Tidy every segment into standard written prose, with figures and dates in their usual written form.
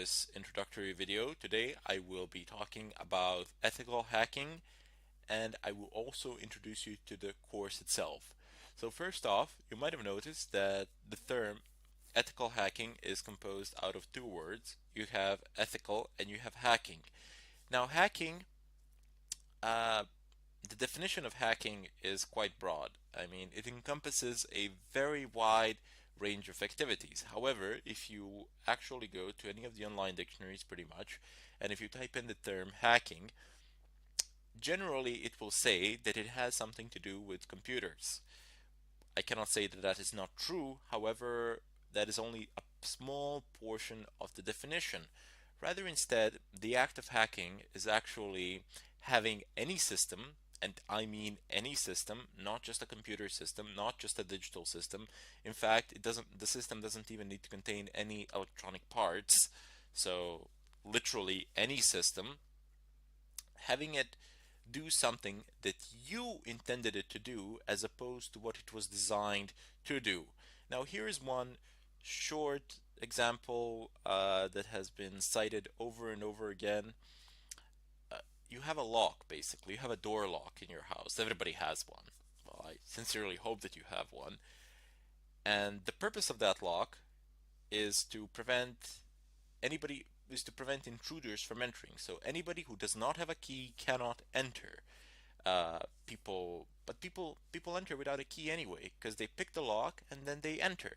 this introductory video. Today I will be talking about ethical hacking, and I will also introduce you to the course itself. So first off, you might have noticed that the term ethical hacking is composed out of two words. You have ethical and you have hacking. Now hacking, uh, the definition of hacking is quite broad. I mean, it encompasses a very wide range of activities. However, if you actually go to any of the online dictionaries pretty much, and if you type in the term hacking, generally it will say that it has something to do with computers. I cannot say that that is not true. However, that is only a small portion of the definition. Rather, instead, the act of hacking is actually having any system, and I mean any system, not just a computer system, not just a digital system. In fact, the system doesn't even need to contain any electronic parts. So, literally any system, having it do something that you intended it to do as opposed to what it was designed to do. Now, here is one short example that has been cited over and over again. You have a lock, basically. You have a door lock in your house. Everybody has one. Well, I sincerely hope that you have one. And the purpose of that lock is to prevent anybody is to prevent intruders from entering. So anybody who does not have a key cannot enter. People enter without a key anyway because they pick the lock and then they enter,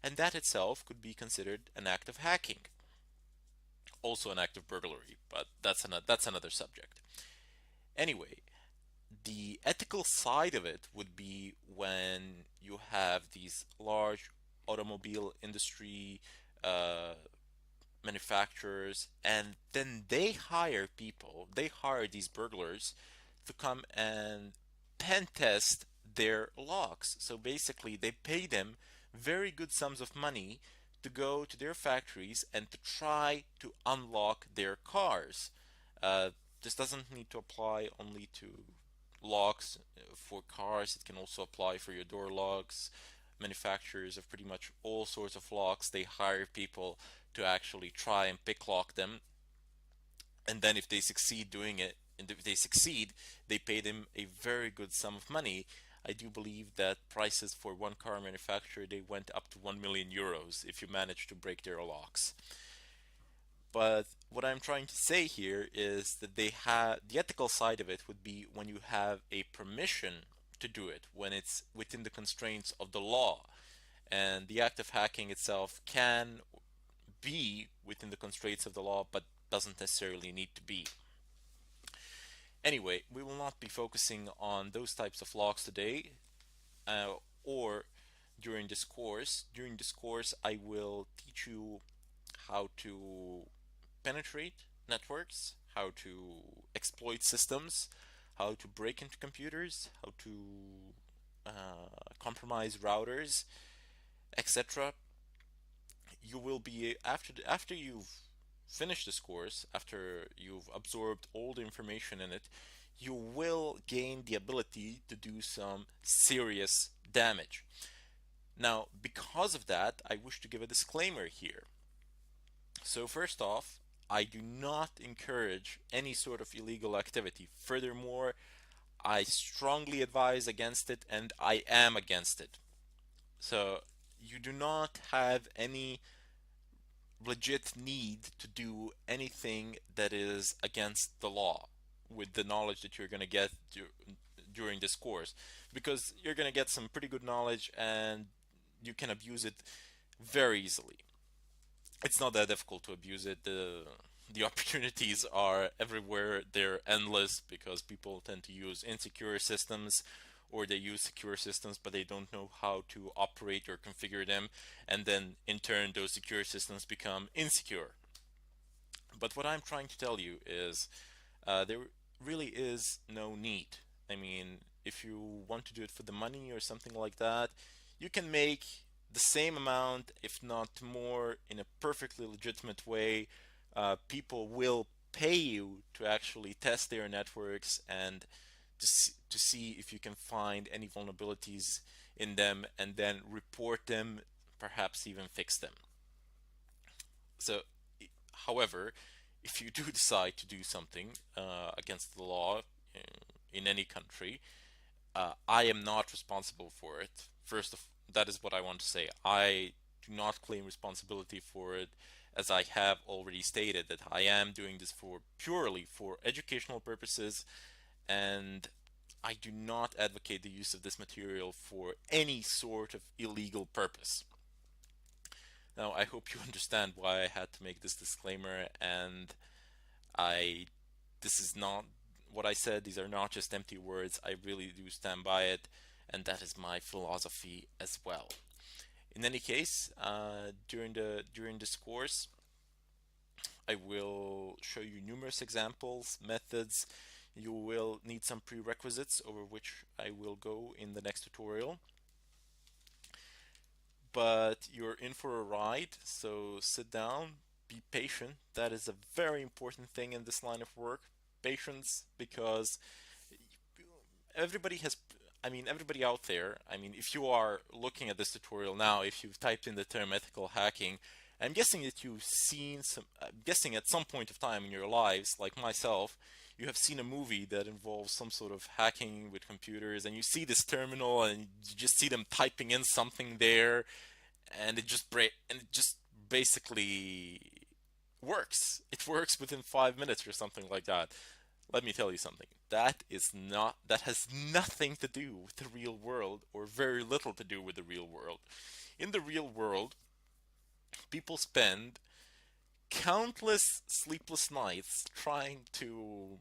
and that itself could be considered an act of hacking, also an act of burglary, but that's another subject. Anyway, the ethical side of it would be when you have these large automobile industry uh, manufacturers, and then they hire these burglars to come and pen test their locks. So basically, they pay them very good sums of money to go to their factories and to try to unlock their cars. Uh, this doesn't need to apply only to locks for cars, it can also apply for your door locks. Manufacturers of pretty much all sorts of locks, they hire people to actually try and pick lock them, and then if they succeed doing it, and if they succeed, they pay them a very good sum of money. I do believe that prices for one car manufacturer, they went up to 1 million euros if you manage to break their locks. But what I'm trying to say here is that they have the ethical side of it would be when you have a permission to do it, when it's within the constraints of the law. And the act of hacking itself can be within the constraints of the law, but doesn't necessarily need to be. Anyway, we will not be focusing on those types of locks today, or during this course. During this course, I will teach you how to penetrate networks, how to exploit systems, how to break into computers, how to compromise routers, etc. You will be after you've finished this course, after you've absorbed all the information in it, you will gain the ability to do some serious damage. Now, because of that, I wish to give a disclaimer here. So first off, I do not encourage any sort of illegal activity. Furthermore, I strongly advise against it, and I am against it. So you do not have any legit need to do anything that is against the law with the knowledge that you're going to get during this course, because you're going to get some pretty good knowledge and you can abuse it very easily. It's not that difficult to abuse it. The opportunities are everywhere. They're endless because people tend to use insecure systems, or they use secure systems but they don't know how to operate or configure them, and then in turn those secure systems become insecure. But what I'm trying to tell you is there really is no need. I mean, if you want to do it for the money or something like that, you can make the same amount, if not more, in a perfectly legitimate way. People will pay you to actually test their networks and to see if you can find any vulnerabilities in them and then report them, perhaps even fix them. So However, if you do decide to do something against the law in any country, I am not responsible for it. That is what I want to say. I do not claim responsibility for it, as I have already stated that I am doing this for purely for educational purposes, and I do not advocate the use of this material for any sort of illegal purpose. Now, I hope you understand why I had to make this disclaimer, and I this is not what I said. These are not just empty words. I really do stand by it, and that is my philosophy as well. In any case, during this course, I will show you numerous examples, methods. You will need some prerequisites over which I will go in the next tutorial. But you're in for a ride, so sit down, be patient. That is a very important thing in this line of work. Patience, because everybody has, everybody out there, if you are looking at this tutorial now, if you've typed in the term ethical hacking, I'm guessing that you've seen I'm guessing at some point of time in your lives, like myself, you have seen a movie that involves some sort of hacking with computers, and you see this terminal and you just see them typing in something there, and it just basically works. It works within 5 minutes or something like that. Let me tell you something. That has nothing to do with the real world, or very little to do with the real world. In the real world, people spend countless sleepless nights trying to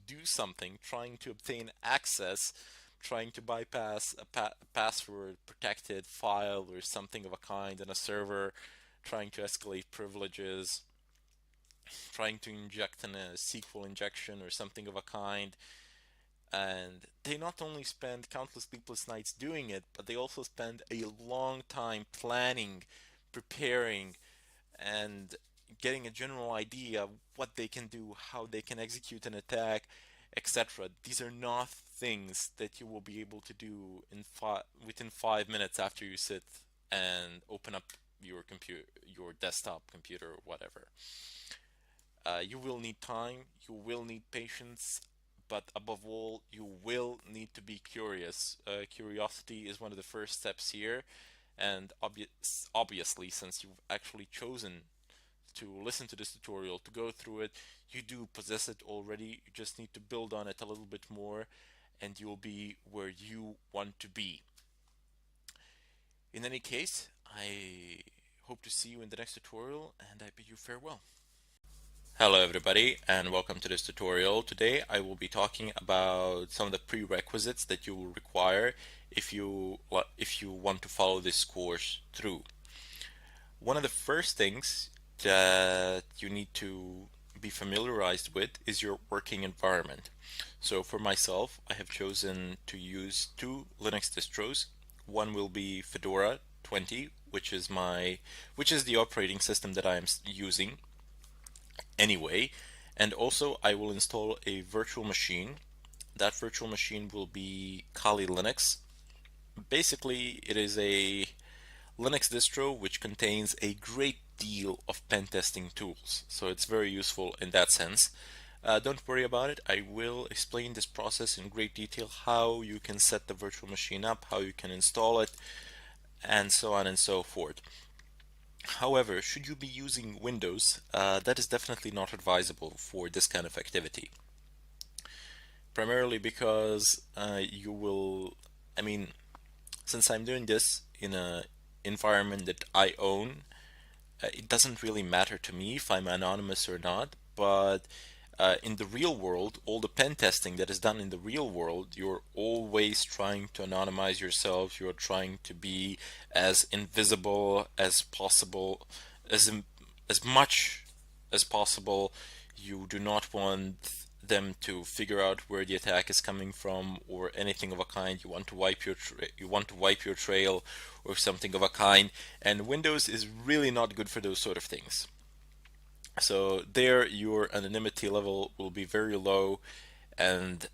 do something, trying to obtain access, trying to bypass a password protected file or something of a kind in a server, trying to escalate privileges, trying to inject in a SQL injection or something of a kind. And they not only spend countless sleepless nights doing it, but they also spend a long time planning, preparing, and getting a general idea of what they can do, how they can execute an attack, etc. These are not things that you will be able to do within 5 minutes after you sit and open up your computer, your desktop computer, or whatever. You will need time, you will need patience, but above all, you will need to be curious. Curiosity is one of the first steps here, and obviously, since you've actually chosen to listen to this tutorial, to go through it, you do possess it already. You just need to build on it a little bit more, and you'll be where you want to be. In any case, I hope to see you in the next tutorial, and I bid you farewell. Hello everybody, and welcome to this tutorial. Today I will be talking about some of the prerequisites that you will require if you want to follow this course through. One of the first things that you need to be familiarized with is your working environment. So for myself, I have chosen to use two Linux distros. One will be Fedora 20, which is the operating system that I am using anyway, and also I will install a virtual machine. That virtual machine will be Kali Linux. Basically, it is a Linux distro which contains a great deal of pen testing tools, so it's very useful in that sense. Don't worry about it. I will explain this process in great detail, how you can set the virtual machine up, how you can install it, and so on and so forth. However, should you be using Windows, that is definitely not advisable for this kind of activity. Primarily because since I'm doing this in an environment that I own, it doesn't really matter to me if I'm anonymous or not, but in the real world, all the pen testing that is done in the real world, you're always trying to anonymize yourself. You're trying to be as invisible as possible, as much as possible. You do not want them to figure out where the attack is coming from or anything of a kind. You want to wipe your trail or something of a kind. And Windows is really not good for those sort of things. So there, your anonymity level will be very low, and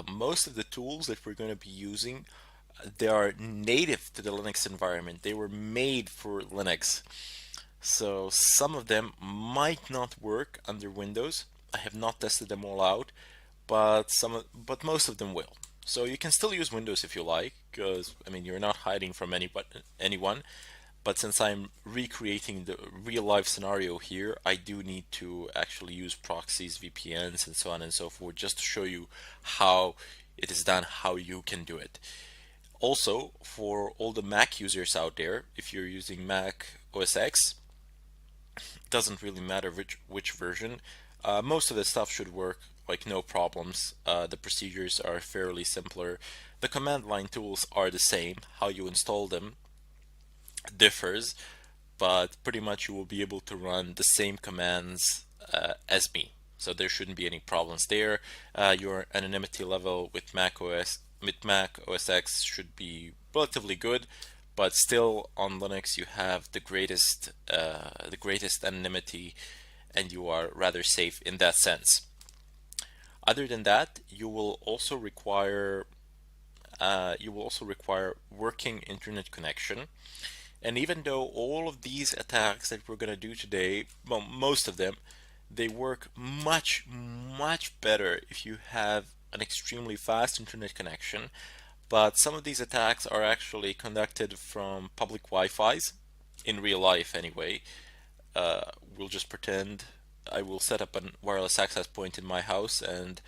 most of the tools that we're going to be using, they are native to the Linux environment. They were made for Linux. So some of them might not work under Windows. I have not tested them all out, but but most of them will. So you can still use Windows if you like, because I mean you're not hiding from anyone. But since I'm recreating the real life scenario here, I do need to actually use proxies, VPNs, and so on and so forth, just to show you how it is done, how you can do it. Also, for all the Mac users out there, if you're using Mac OS X, it doesn't really matter which version. Most of the stuff should work like no problems. The procedures are fairly simpler. The command line tools are the same. How you install them differs, but pretty much you will be able to run the same commands as me. So there shouldn't be any problems there. Your anonymity level with Mac OS X should be relatively good, but still on Linux you have the greatest anonymity, and you are rather safe in that sense. Other than that, you will also require working internet connection. And even though all of these attacks that we're going to do today, well, most of them, they work much, much better if you have an extremely fast internet connection. But some of these attacks are actually conducted from public Wi-Fi's, in real life anyway. We'll just pretend I will set up a wireless access point in my house and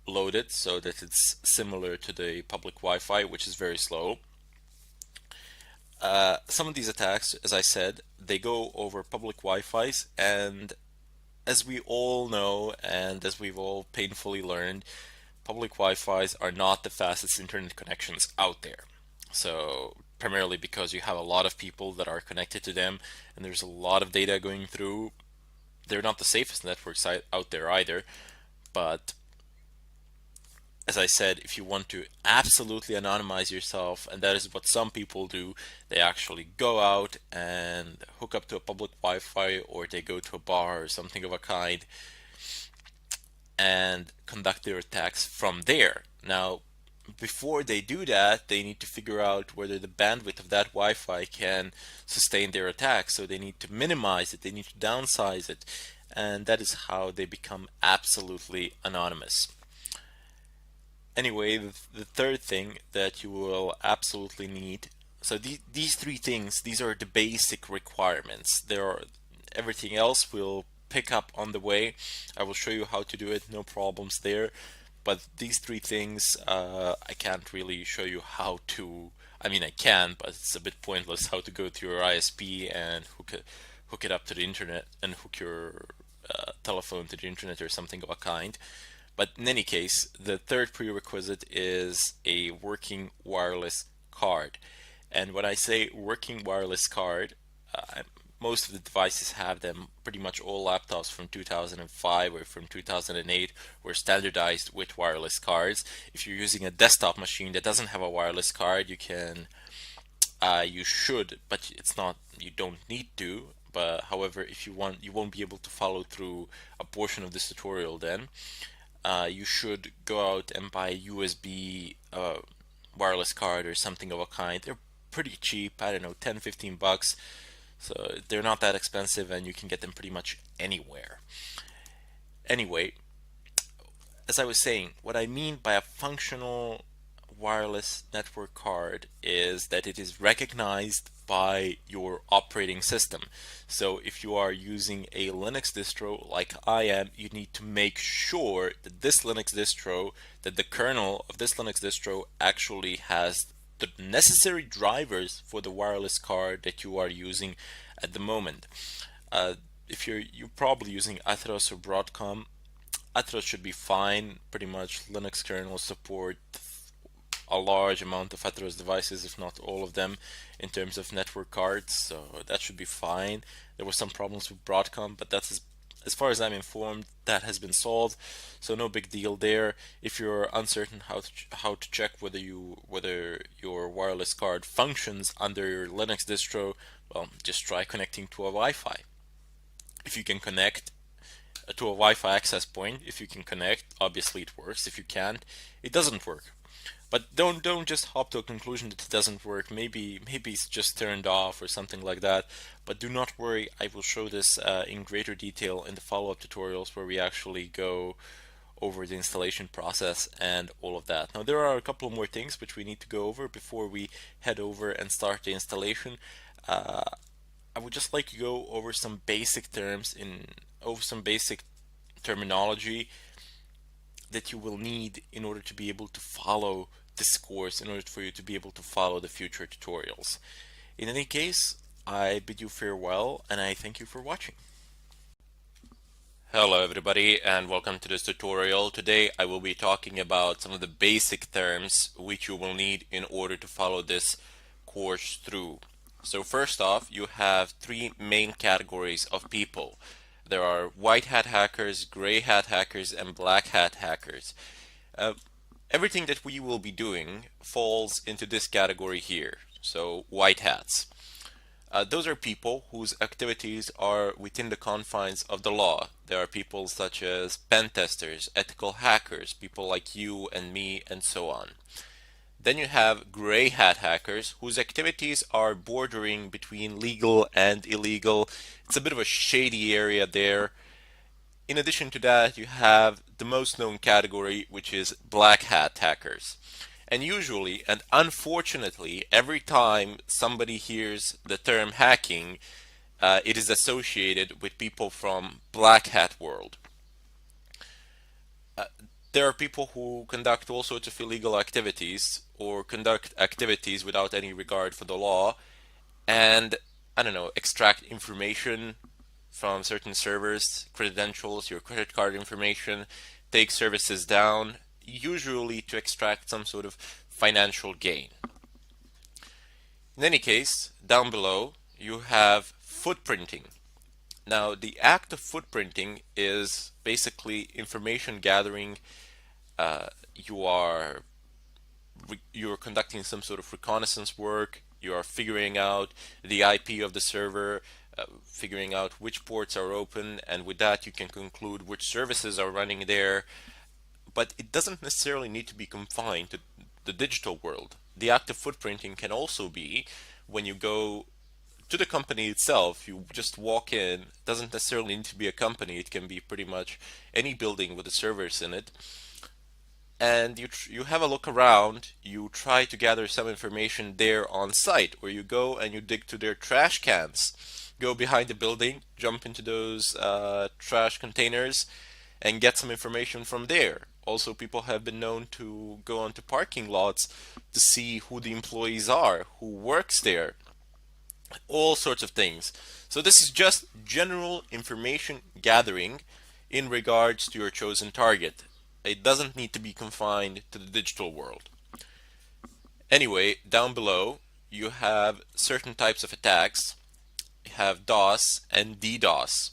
load it so that it's similar to the public Wi-Fi, which is very slow. Some of these attacks, as I said, they go over public Wi-Fi's, and as we all know, and as we've all painfully learned, public Wi-Fi's are not the fastest internet connections out there. So primarily because you have a lot of people that are connected to them, and there's a lot of data going through. They're not the safest networks out there either, but as I said, if you want to absolutely anonymize yourself, and that is what some people do, they actually go out and hook up to a public Wi-Fi, or they go to a bar or something of a kind and conduct their attacks from there. Now, before they do that, they need to figure out whether the bandwidth of that Wi-Fi can sustain their attack. So they need to minimize it, they need to downsize it, and that is how they become absolutely anonymous. Anyway, the third thing that you will absolutely need, so these three things, these are the basic requirements. Everything else will pick up on the way. I will show you how to do it, no problems there. But these three things, I can't really show you how to. I mean, I can, but it's a bit pointless how to go to your ISP and hook it up to the internet and hook your telephone to the internet or something of a kind. But in any case, the third prerequisite is a working wireless card. And when I say working wireless card, most of the devices have them. Pretty much all laptops from 2005 or from 2008 were standardized with wireless cards. If you're using a desktop machine that doesn't have a wireless card, you should, but it's not, you don't need to. But however, if you want, you won't be able to follow through a portion of this tutorial then. You should go out and buy a USB wireless card or something of a kind. They're pretty cheap, I don't know, 10-15 bucks. So they're not that expensive, and you can get them pretty much anywhere. Anyway, as I was saying, what I mean by a functional wireless network card is that it is recognized by your operating system. So if you are using a Linux distro like I am, you need to make sure that that the kernel of this Linux distro actually has the necessary drivers for the wireless card that you are using at the moment. If you're probably using Atheros or Broadcom, Atheros should be fine. Pretty much Linux kernels support a large amount of Atheros devices, if not all of them, in terms of network cards, so that should be fine. There were some problems with Broadcom, but that's as far as I'm informed, that has been solved, so no big deal there. If you're uncertain how to check whether your wireless card functions under your Linux distro, well, just try connecting to a Wi-Fi. If you can connect, to a Wi-Fi access point. If you can connect, obviously it works. If you can't, it doesn't work. But don't just hop to a conclusion that it doesn't work. Maybe it's just turned off or something like that. But do not worry, I will show this in greater detail in the follow-up tutorials where we actually go over the installation process and all of that. Now there are a couple more things which we need to go over before we head over and start the installation. I would just like to go over some basic terms over some basic terminology that you will need in order to be able to follow this course, in order for you to be able to follow the future tutorials. In any case, I bid you farewell and I thank you for watching. Hello everybody and welcome to this tutorial. Today I will be talking about some of the basic terms which you will need in order to follow this course through. So first off, you have three main categories of people. There are white hat hackers, gray hat hackers, and black hat hackers. Everything that we will be doing falls into this category here. So white hats. Those are people whose activities are within the confines of the law. There are people such as pen testers, ethical hackers, people like you and me, and so on. Then you have gray hat hackers whose activities are bordering between legal and illegal. It's a bit of a shady area there. In addition to that, you have the most known category, which is black hat hackers. And usually, and unfortunately, every time somebody hears the term hacking, it is associated with people from black hat world. There are people who conduct all sorts of illegal activities or conduct activities without any regard for the law and, I don't know, extract information from certain servers, credentials, your credit card information, take services down, usually to extract some sort of financial gain. In any case, down below you have footprinting. Now the act of footprinting is basically information gathering. You are conducting some sort of reconnaissance work. You are figuring out the IP of the server, figuring out which ports are open, and with that you can conclude which services are running there. But it doesn't necessarily need to be confined to the digital world. The act of footprinting can also be when you go to the company itself. You just walk in. It doesn't necessarily need to be a company. It can be pretty much any building with the servers in it. And you have a look around. You try to gather some information there on site, or you go and you dig to their trash cans. Go behind the building, jump into those trash containers, and get some information from there. Also, people have been known to go onto parking lots to see who the employees are, who works there, all sorts of things. So this is just general information gathering in regards to your chosen target. It doesn't need to be confined to the digital world. Anyway, down below you have certain types of attacks. You have DOS and DDoS.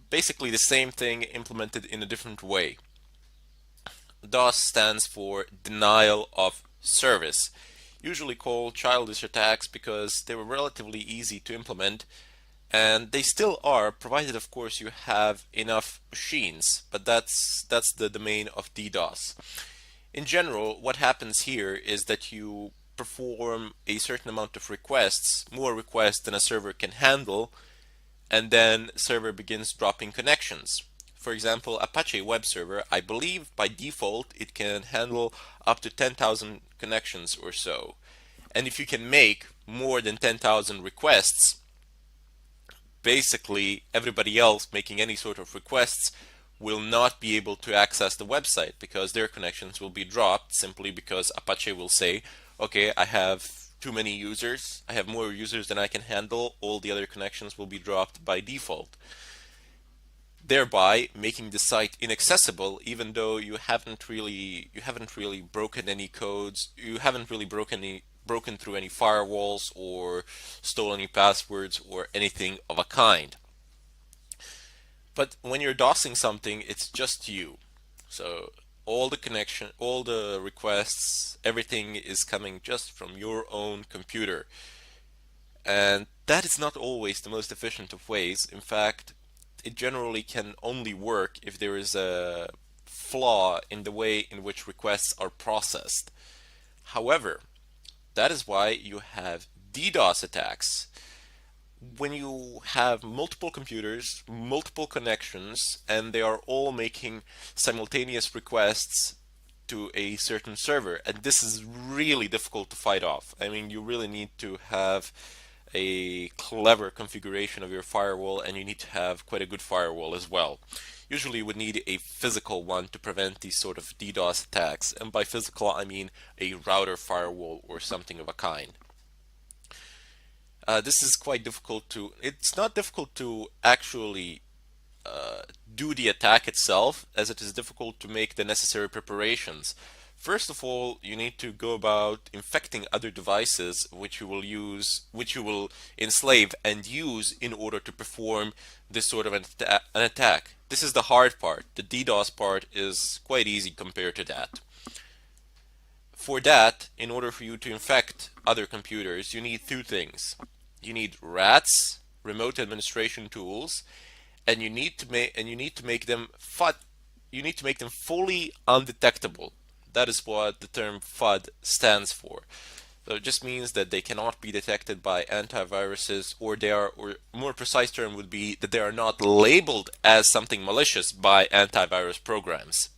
Basically the same thing implemented in a different way. DOS stands for denial of service, usually called childish attacks because they were relatively easy to implement, and they still are, provided of course you have enough machines, but that's the domain of DDoS. In general, what happens here is that you perform a certain amount of requests, more requests than a server can handle, and then server begins dropping connections. For example, Apache web server, I believe by default it can handle up to 10,000 connections or so. And if you can make more than 10,000 requests, basically everybody else making any sort of requests will not be able to access the website because their connections will be dropped simply because Apache will say, okay, I have too many users, I have more users than I can handle, all the other connections will be dropped by default, thereby making the site inaccessible even though you haven't really broken any codes, you haven't really broken through any firewalls or stolen any passwords or anything of a kind. But when you're DOSing something, it's just you. So all the requests, everything is coming just from your own computer. And that is not always the most efficient of ways. In fact, it generally can only work if there is a flaw in the way in which requests are processed. However, that is why you have DDoS attacks. When you have multiple computers, multiple connections, and they are all making simultaneous requests to a certain server, and this is really difficult to fight off. I mean, you really need to have a clever configuration of your firewall, and you need to have quite a good firewall as well. Usually you would need a physical one to prevent these sort of DDoS attacks, and by physical I mean a router firewall or something of a kind. This is quite difficult to, it's not difficult to actually do the attack itself, as it is difficult to make the necessary preparations. First of all, you need to go about infecting other devices which you will enslave and use in order to perform this sort of an attack. This is the hard part. The DDoS part is quite easy compared to that. For that, in order for you to infect other computers, you need two things. You need RATs, remote administration tools, and you need to make them fully undetectable. That is what the term FUD stands for. So it just means that they cannot be detected by antiviruses, or more precise term would be that they are not labeled as something malicious by antivirus programs.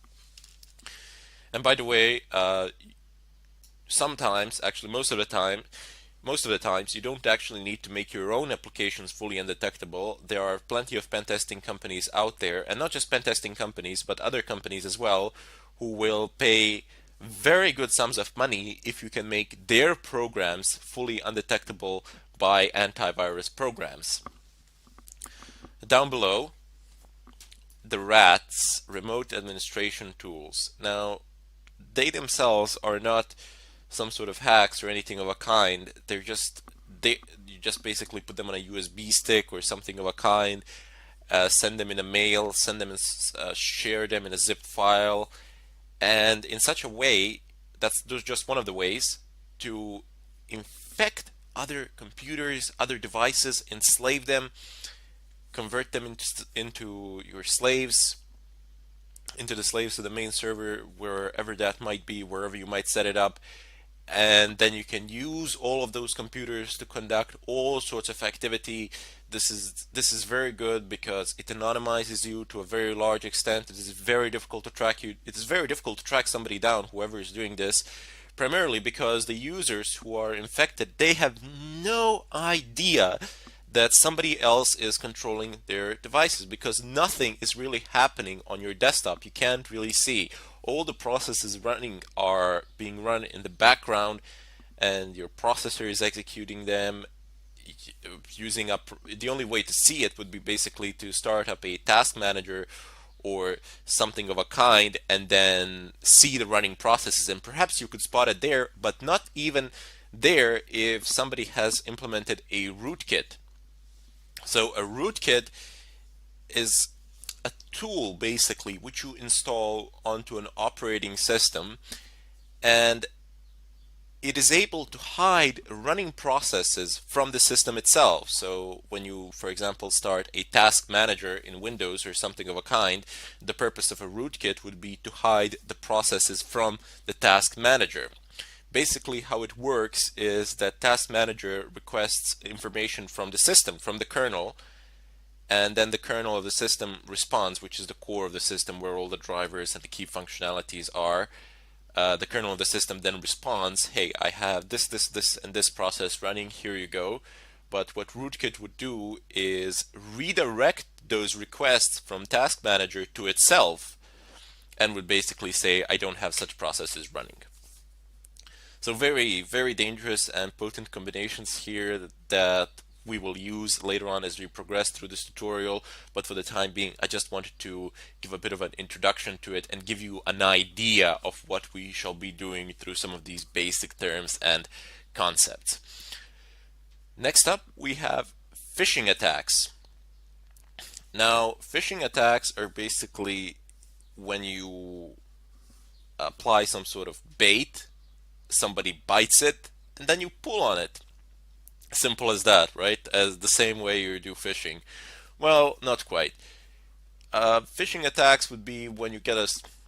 And by the way, sometimes, actually most of the times, you don't actually need to make your own applications fully undetectable. There are plenty of pen testing companies out there, and not just pen testing companies, but other companies as well, who will pay very good sums of money if you can make their programs fully undetectable by antivirus programs. Down below, the RATs, remote administration tools. Now, they themselves are not some sort of hacks or anything of a kind. You just basically put them on a USB stick or something of a kind, send them in a mail, share them in a zip file, and in such a way, that's just one of the ways to infect other computers, other devices, enslave them, convert them into your slaves, into the slaves of the main server, wherever that might be, wherever you might set it up. And then you can use all of those computers to conduct all sorts of activity. This is very good because it anonymizes you to a very large extent. It is very difficult to track you. It is very difficult to track somebody down, whoever is doing this, primarily because the users who are infected, they have no idea that somebody else is controlling their devices, because nothing is really happening on your desktop. You can't really see. All the processes running are being run in the background, and your processor is executing them using up. The only way to see it would be basically to start up a task manager or something of a kind and then see the running processes, and perhaps you could spot it there, but not even there if somebody has implemented a rootkit. So a rootkit is a tool basically which you install onto an operating system, and it is able to hide running processes from the system itself. So when you, for example, start a task manager in Windows or something of a kind, the purpose of a rootkit would be to hide the processes from the task manager. Basically how it works is that task manager requests information from the system, from the kernel, and then the kernel of the system responds, which is the core of the system where all the drivers and the key functionalities are. The kernel of the system then responds, hey, I have this, and this process running, here you go. But what rootkit would do is redirect those requests from task manager to itself, and would basically say, I don't have such processes running. So very, very dangerous and potent combinations here that we will use later on as we progress through this tutorial, but for the time being I just wanted to give a bit of an introduction to it and give you an idea of what we shall be doing through some of these basic terms and concepts. Next up we have phishing attacks. Now phishing attacks are basically when you apply some sort of bait, somebody bites it, and then you pull on it. Simple as that, right? As the same way you do phishing. Well, not quite. Phishing attacks would be when you get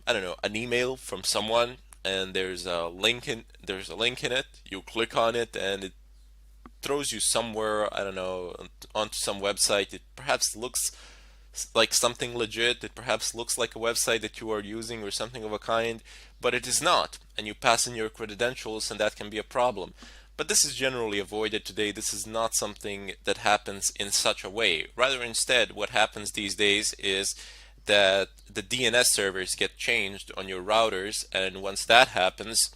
I don't know, an email from someone, and there's a link in it. You click on it, and it throws you somewhere, I don't know, onto some website. It perhaps looks like something legit. It perhaps looks like a website that you are using or something of a kind, but it is not. And you pass in your credentials, and that can be a problem. But this is generally avoided today. This is not something that happens in such a way. Rather, instead, what happens these days is that the DNS servers get changed on your routers, and once that happens,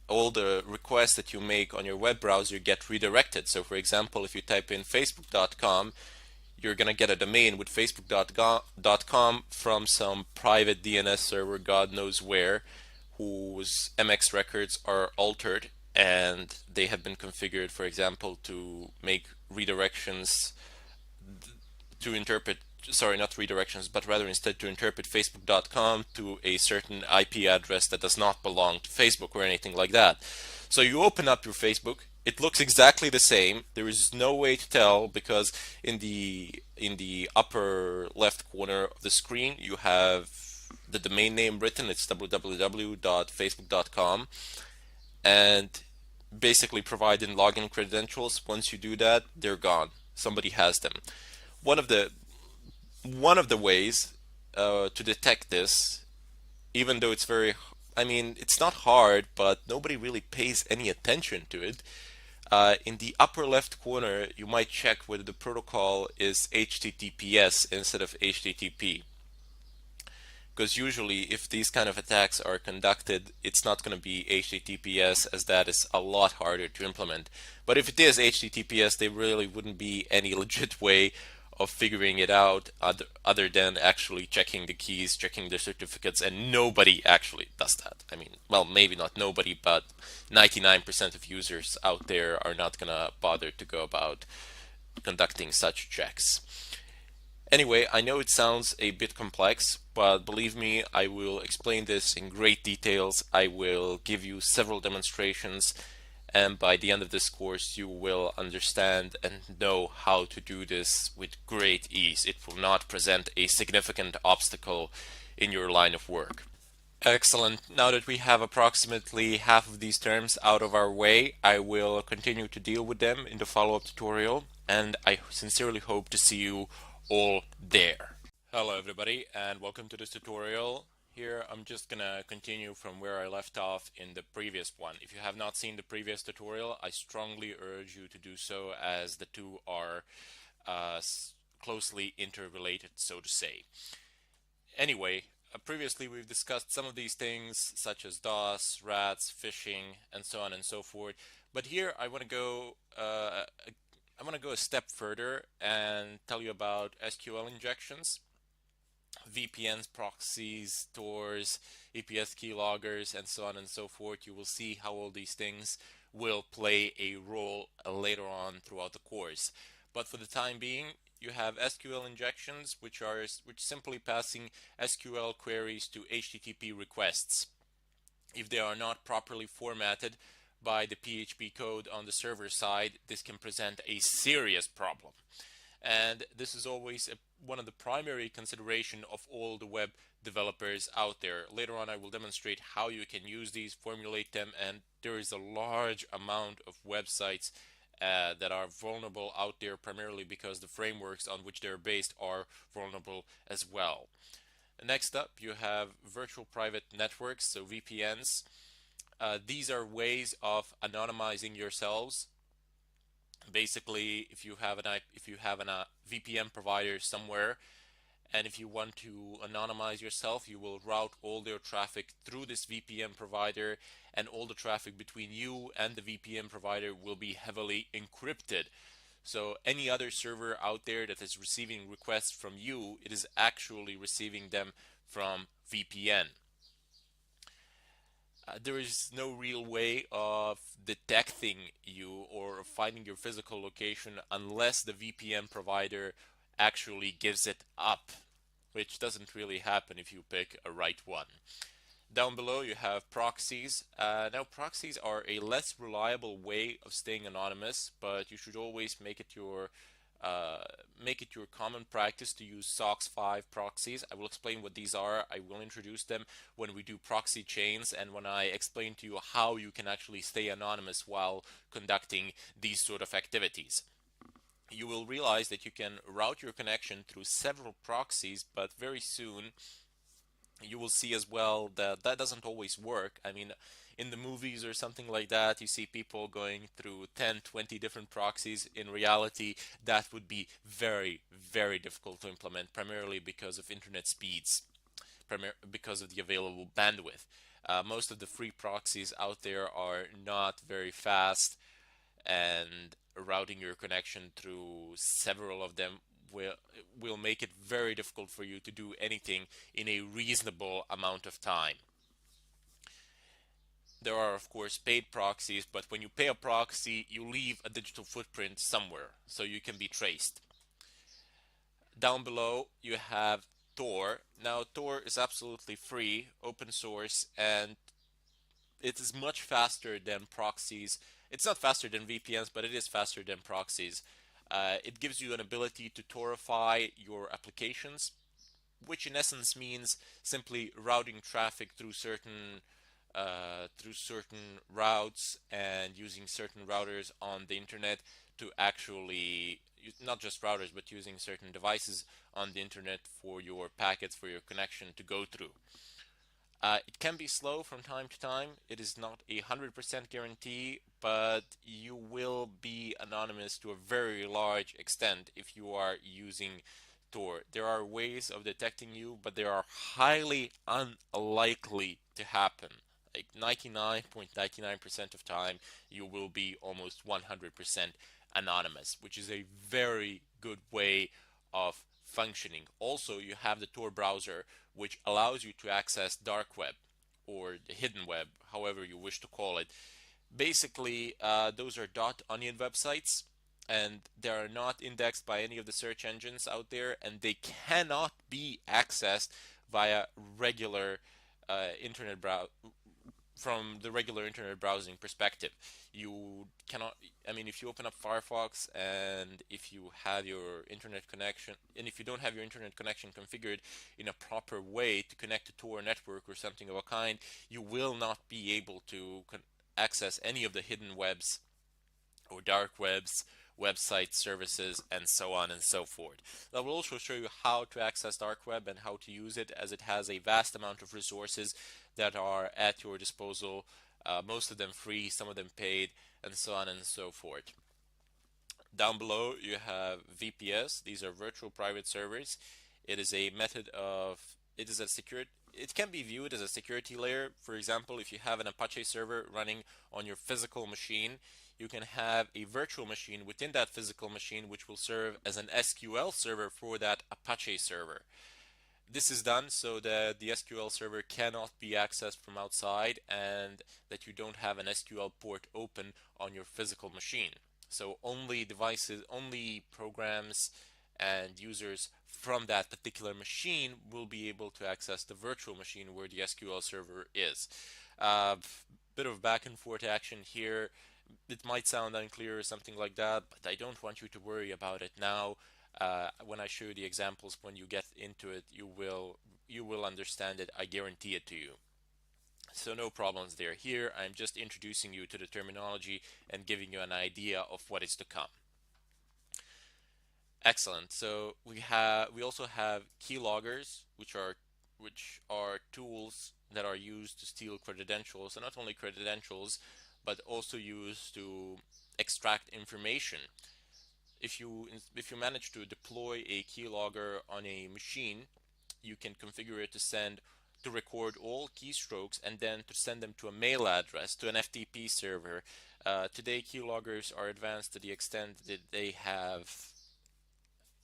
all the requests that you make on your web browser get redirected. So for example, if you type in facebook.com, you're going to get a domain with facebook.com from some private DNS server, God knows where, whose MX records are altered, and they have been configured, for example, to make redirections to interpret, sorry, not redirections, but rather instead to interpret facebook.com to a certain IP address that does not belong to Facebook or anything like that. So you open up your Facebook, it looks exactly the same. There is no way to tell because in the upper left corner of the screen you have the domain name written. It's www.facebook.com, and basically provide in login credentials. Once you do that, they're gone. Somebody has them. One of the one of the ways to detect this, even though it's very, I mean, it's not hard, but nobody really pays any attention to it. In the upper left corner, you might check whether the protocol is HTTPS instead of HTTP. Because usually, if these kind of attacks are conducted, it's not going to be HTTPS, as that is a lot harder to implement. But if it is HTTPS, there really wouldn't be any legit way of figuring it out other than actually checking the keys, checking the certificates, and nobody actually does that. I mean, well, maybe not nobody, but 99% of users out there are not going to bother to go about conducting such checks. Anyway, I know it sounds a bit complex, but believe me, I will explain this in great details. I will give you several demonstrations, and by the end of this course, you will understand and know how to do this with great ease. It will not present a significant obstacle in your line of work. Excellent. Now that we have approximately half of these terms out of our way, I will continue to deal with them in the follow-up tutorial, and I sincerely hope to see you all there. Hello everybody, and welcome to this tutorial. Here I'm just gonna continue from where I left off in the previous one. If you have not seen the previous tutorial, I strongly urge you to do so, as the two are closely interrelated, so to say. Anyway, previously we've discussed some of these things such as DOS, rats, phishing, and so on and so forth. But here I want to go a step further and tell you about SQL injections, VPNs, proxies, stores, EPS keyloggers, and so on and so forth. You will see how all these things will play a role later on throughout the course. But for the time being, you have SQL injections, which simply passing SQL queries to HTTP requests. If they are not properly formatted by the PHP code on the server side, this can present a serious problem. And this is always one of the primary consideration of all the web developers out there. Later on I will demonstrate how you can use these, formulate them, and there is a large amount of websites that are vulnerable out there, primarily because the frameworks on which they're based are vulnerable as well. Next up, you have virtual private networks, so VPNs. These are ways of anonymizing yourselves. Basically, if you have a VPN provider somewhere, and if you want to anonymize yourself, you will route all their traffic through this VPN provider, and all the traffic between you and the VPN provider will be heavily encrypted. So any other server out there that is receiving requests from you, it is actually receiving them from VPN. There is no real way of detecting you or finding your physical location unless the VPN provider actually gives it up, which doesn't really happen if you pick a right one. Down below you have proxies. Now proxies are a less reliable way of staying anonymous, but you should always make it your uh, make it your common practice to use SOCKS 5 proxies. I will explain what these are. I will introduce them when we do proxy chains and when I explain to you how you can actually stay anonymous while conducting these sort of activities. You will realize that you can route your connection through several proxies, but very soon you will see as well that that doesn't always work. I mean, in the movies or something like that, you see people going through 10, 20 different proxies. In reality, that would be very, very difficult to implement, primarily because of internet speeds, because of the available bandwidth. Most of the free proxies out there are not very fast, and routing your connection through several of them will make it very difficult for you to do anything in a reasonable amount of time. There are of course paid proxies, but when you pay a proxy, you leave a digital footprint somewhere so you can be traced. Down below you have Tor. Now Tor is absolutely free, open source, and it is much faster than proxies. It's not faster than VPNs, but it is faster than proxies. It gives you an ability to torify your applications, which in essence means simply routing traffic through certain routes and using certain routers on the internet to actually, not just routers, but using certain devices on the internet for your packets, for your connection to go through. It can be slow from time to time. It is not 100% guarantee, but you will be anonymous to a very large extent if you are using Tor. There are ways of detecting you, but they are highly unlikely to happen. Like 99.99% of time, you will be almost 100% anonymous, which is a very good way of functioning. Also, you have the Tor browser, which allows you to access dark web or the hidden web, however you wish to call it. Basically, those are .onion websites, and they are not indexed by any of the search engines out there, and they cannot be accessed via regular internet browser from the regular internet browsing perspective. You cannot, I mean, if you open up Firefox and if you have your internet connection, and if you don't have your internet connection configured in a proper way to connect to a network or something of a kind, you will not be able to access any of the hidden webs or dark webs, website services, and so on and so forth. I will also show you how to access dark web and how to use it, as it has a vast amount of resources that are at your disposal, most of them free, some of them paid, and so on and so forth. Down below you have VPS. These are virtual private servers. It is a method of, it is a secure, it can be viewed as a security layer. For example, if you have an Apache server running on your physical machine, you can have a virtual machine within that physical machine which will serve as an SQL server for that Apache server. This is done so that the SQL server cannot be accessed from outside and that you don't have an SQL port open on your physical machine. So only devices, only programs and users from that particular machine will be able to access the virtual machine where the SQL server is. Bit of back and forth action here. It might sound unclear or something like that, but I don't want you to worry about it now. When I show you the examples, when you get into it, you will understand it. I guarantee it to you. So no problems there. Here, I'm just introducing you to the terminology and giving you an idea of what is to come. Excellent. So we also have keyloggers, which are tools that are used to steal credentials, and not only credentials, but also used to extract information. If you manage to deploy a keylogger on a machine, you can configure it to record all keystrokes and then to send them to a mail address, to an FTP server. Today, keyloggers are advanced to the extent that they have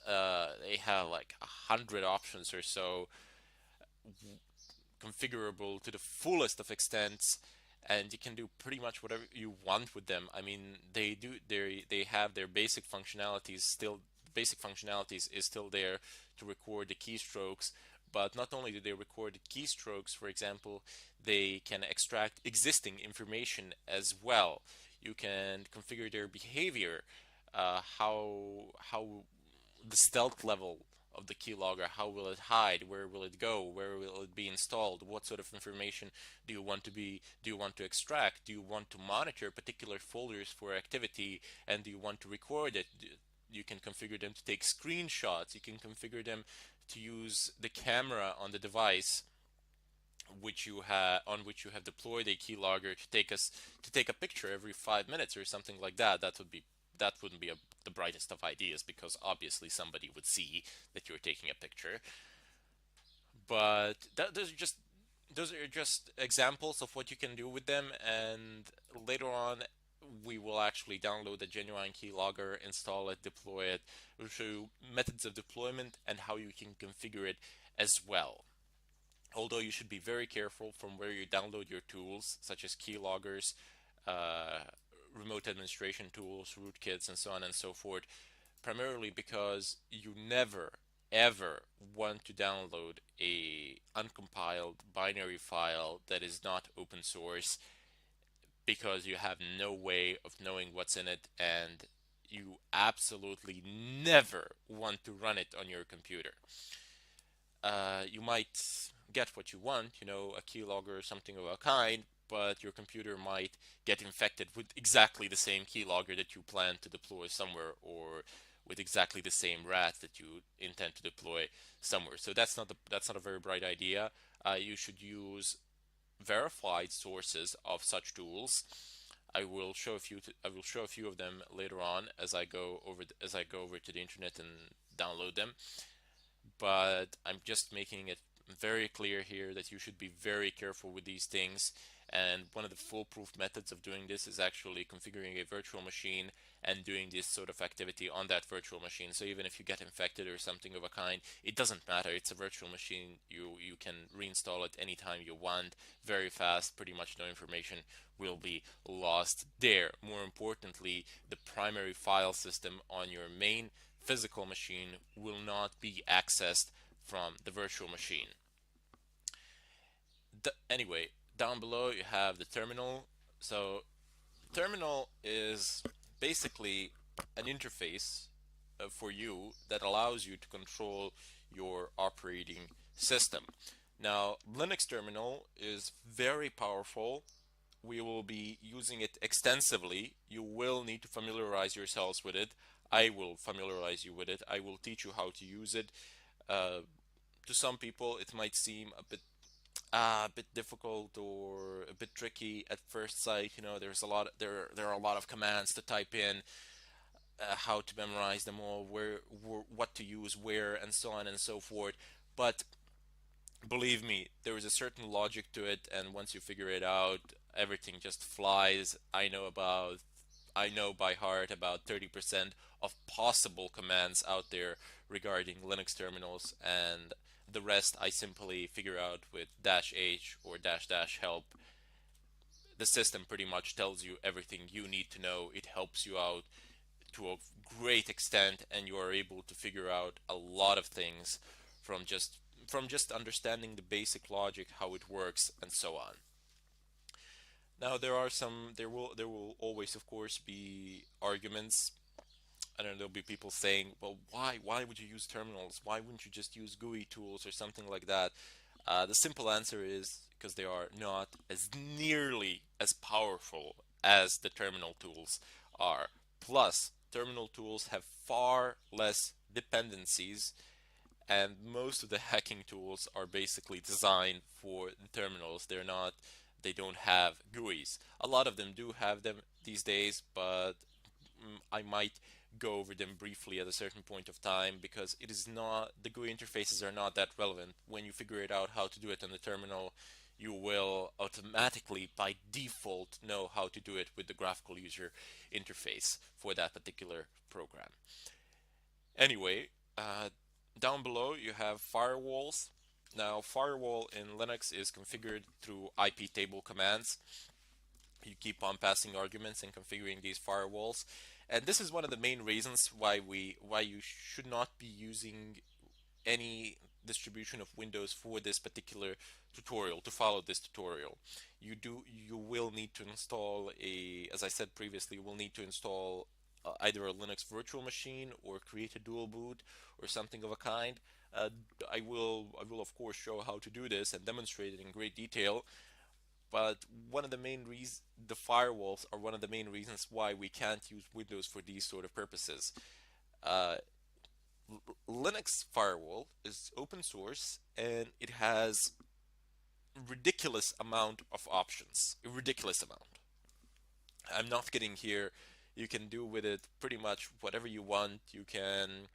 like 100 options or so, configurable to the fullest of extents, and you can do pretty much whatever you want with them. I mean, they have their basic functionalities still. Basic functionalities is still there to record the keystrokes, but not only do they record the keystrokes, for example, they can extract existing information as well. You can configure their behavior. how the stealth level of the keylogger, how will it hide, where will it go, where will it be installed, what sort of information do you want to extract, do you want to monitor particular folders for activity, and do you want to record it. You can configure them to take screenshots, you can configure them to use the camera on the device which you have deployed a keylogger to take a picture every 5 minutes or something like that. That wouldn't be the brightest of ideas, because obviously somebody would see that you're taking a picture. But those are just examples of what you can do with them, and later on we will actually download the genuine keylogger, install it, deploy it. We'll show you methods of deployment and how you can configure it as well. Although you should be very careful from where you download your tools, such as keyloggers, uh, remote administration tools, rootkits, and so on and so forth, primarily because you never ever want to download a uncompiled binary file that is not open source, because you have no way of knowing what's in it, and you absolutely never want to run it on your computer. You might get what you want, a keylogger or something of a kind, but your computer might get infected with exactly the same keylogger that you plan to deploy somewhere, or with exactly the same RAT that you intend to deploy somewhere. So that's not a very bright idea. You should use verified sources of such tools. I will show a few of them later on as I go over to the internet and download them. But I'm just making it very clear here that you should be very careful with these things. And one of the foolproof methods of doing this is actually configuring a virtual machine and doing this sort of activity on that virtual machine. So even if you get infected or something of a kind, it doesn't matter. It's a virtual machine. You can reinstall it anytime you want, very fast. Pretty much no information will be lost there. More importantly, the primary file system on your main physical machine will not be accessed from the virtual machine. Anyway, down below you have the terminal. So terminal is basically an interface for you that allows you to control your operating system. Now, Linux terminal is very powerful. We will be using it extensively. You will need to familiarize yourselves with it. I will familiarize you with it. I will teach you how to use it. Uh, to some people, it might seem a bit difficult or a bit tricky at first sight. There are a lot of commands to type in, how to memorize them all, what to use where, and so on and so forth. But believe me, there is a certain logic to it, and once you figure it out, everything just flies. I know by heart about 30% of possible commands out there regarding Linux terminals, and the rest I simply figure out with -h or dash help. The system pretty much tells you everything you need to know. It helps you out to a great extent, and you are able to figure out a lot of things from just understanding the basic logic, how it works, and so on. Now there will always, of course, be arguments. I don't know, there'll be people saying, well, why would you use terminals? Why wouldn't you just use GUI tools or something like that? The simple answer is because they are not as nearly as powerful as the terminal tools are. Plus, terminal tools have far less dependencies, and most of the hacking tools are basically designed for the terminals. They don't have GUIs. A lot of them do have them these days, but I might go over them briefly at a certain point of time, because the GUI interfaces are not that relevant. When you figure it out how to do it on the terminal, you will automatically by default know how to do it with the graphical user interface for that particular program. Anyway, down below you have firewalls. Now, firewall in Linux is configured through IP table commands. You keep on passing arguments and configuring these firewalls. And this is one of the main reasons why you should not be using any distribution of Windows for this particular tutorial, to follow this tutorial. You will need to install as I said previously, you will need to install either a Linux virtual machine or create a dual boot or something of a kind. Uh, I will of course show how to do this and demonstrate it in great detail. But one of the main reasons, the firewalls are one of the main reasons why we can't use Windows for these sort of purposes. Uh, Linux firewall is open source and it has ridiculous amount of options. A ridiculous amount. I'm not kidding here. You can do with it pretty much whatever you want. You can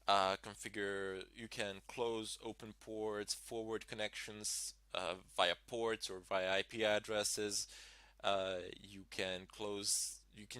configure, you can close open ports, forward connections via ports or via IP addresses. You can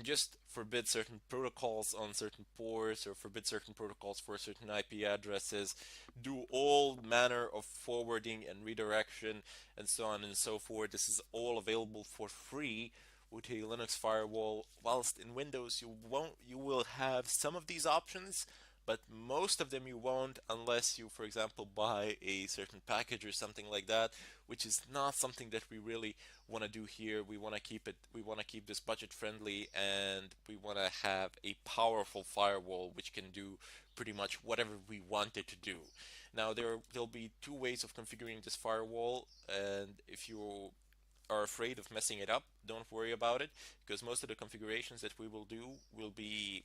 just forbid certain protocols on certain ports or forbid certain protocols for certain IP addresses, do all manner of forwarding and redirection and so on and so forth. This is all available for free with a Linux firewall. Whilst in Windows you will have some of these options, but most of them you won't unless you, for example, buy a certain package or something like that, which is not something that we really want to do here. We want to keep this budget friendly, and we want to have a powerful firewall which can do pretty much whatever we want it to do. Now there'll be two ways of configuring this firewall, and if you are afraid of messing it up, don't worry about it, because most of the configurations that we will do will be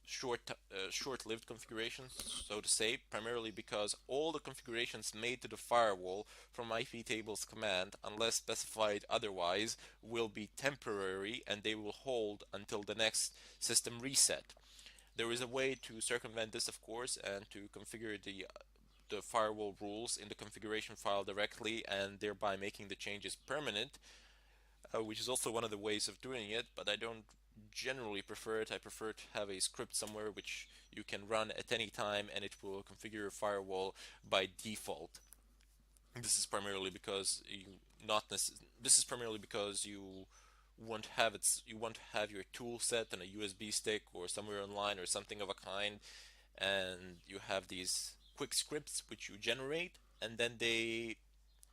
short-lived configurations, so to say, primarily because all the configurations made to the firewall from iptables command, unless specified otherwise, will be temporary and they will hold until the next system reset. There is a way to circumvent this, of course, and to configure the firewall rules in the configuration file directly and thereby making the changes permanent, which is also one of the ways of doing it, but I don't generally prefer it. I prefer to have a script somewhere which you can run at any time and it will configure your firewall by default. This is primarily because you won't have your tool set on a USB stick or somewhere online or something of a kind, and you have these quick scripts which you generate, and then they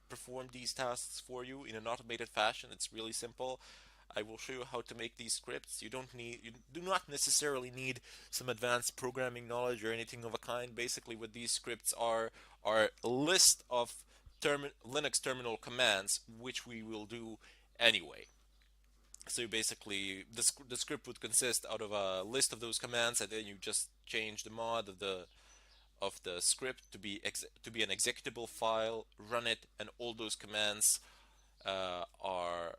perform these tasks for you in an automated fashion. It's really simple. I will show you how to make these scripts. You do not necessarily need some advanced programming knowledge or anything of a kind. Basically, what these scripts are a list of Linux terminal commands, which we will do anyway. So basically, the script would consist out of a list of those commands, and then you just change the mod of the script to be an executable file, run it, and all those commands are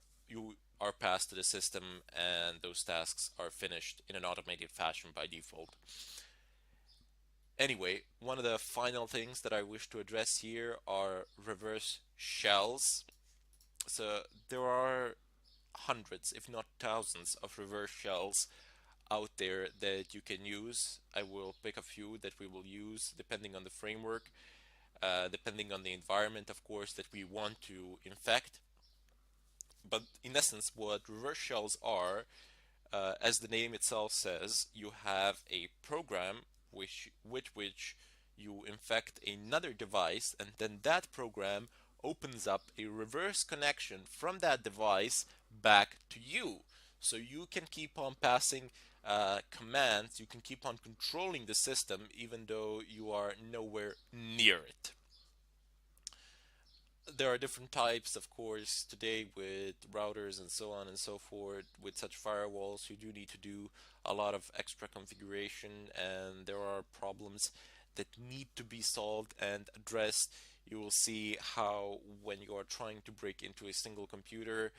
passed to the system, and those tasks are finished in an automated fashion by default. Anyway, one of the final things that I wish to address here are reverse shells. So there are hundreds, if not thousands, of reverse shells out there that you can use. I will pick a few that we will use depending on the framework, depending on the environment, of course, that we want to infect. But in essence, what reverse shells are, as the name itself says, you have a program with which you infect another device, and then that program opens up a reverse connection from that device back to you. So you can keep on passing commands, you can keep on controlling the system even though you are nowhere near it. There are different types, of course, today with routers and so on and so forth. With such firewalls, you do need to do a lot of extra configuration, and there are problems that need to be solved and addressed. You will see how, when you are trying to break into a single computer,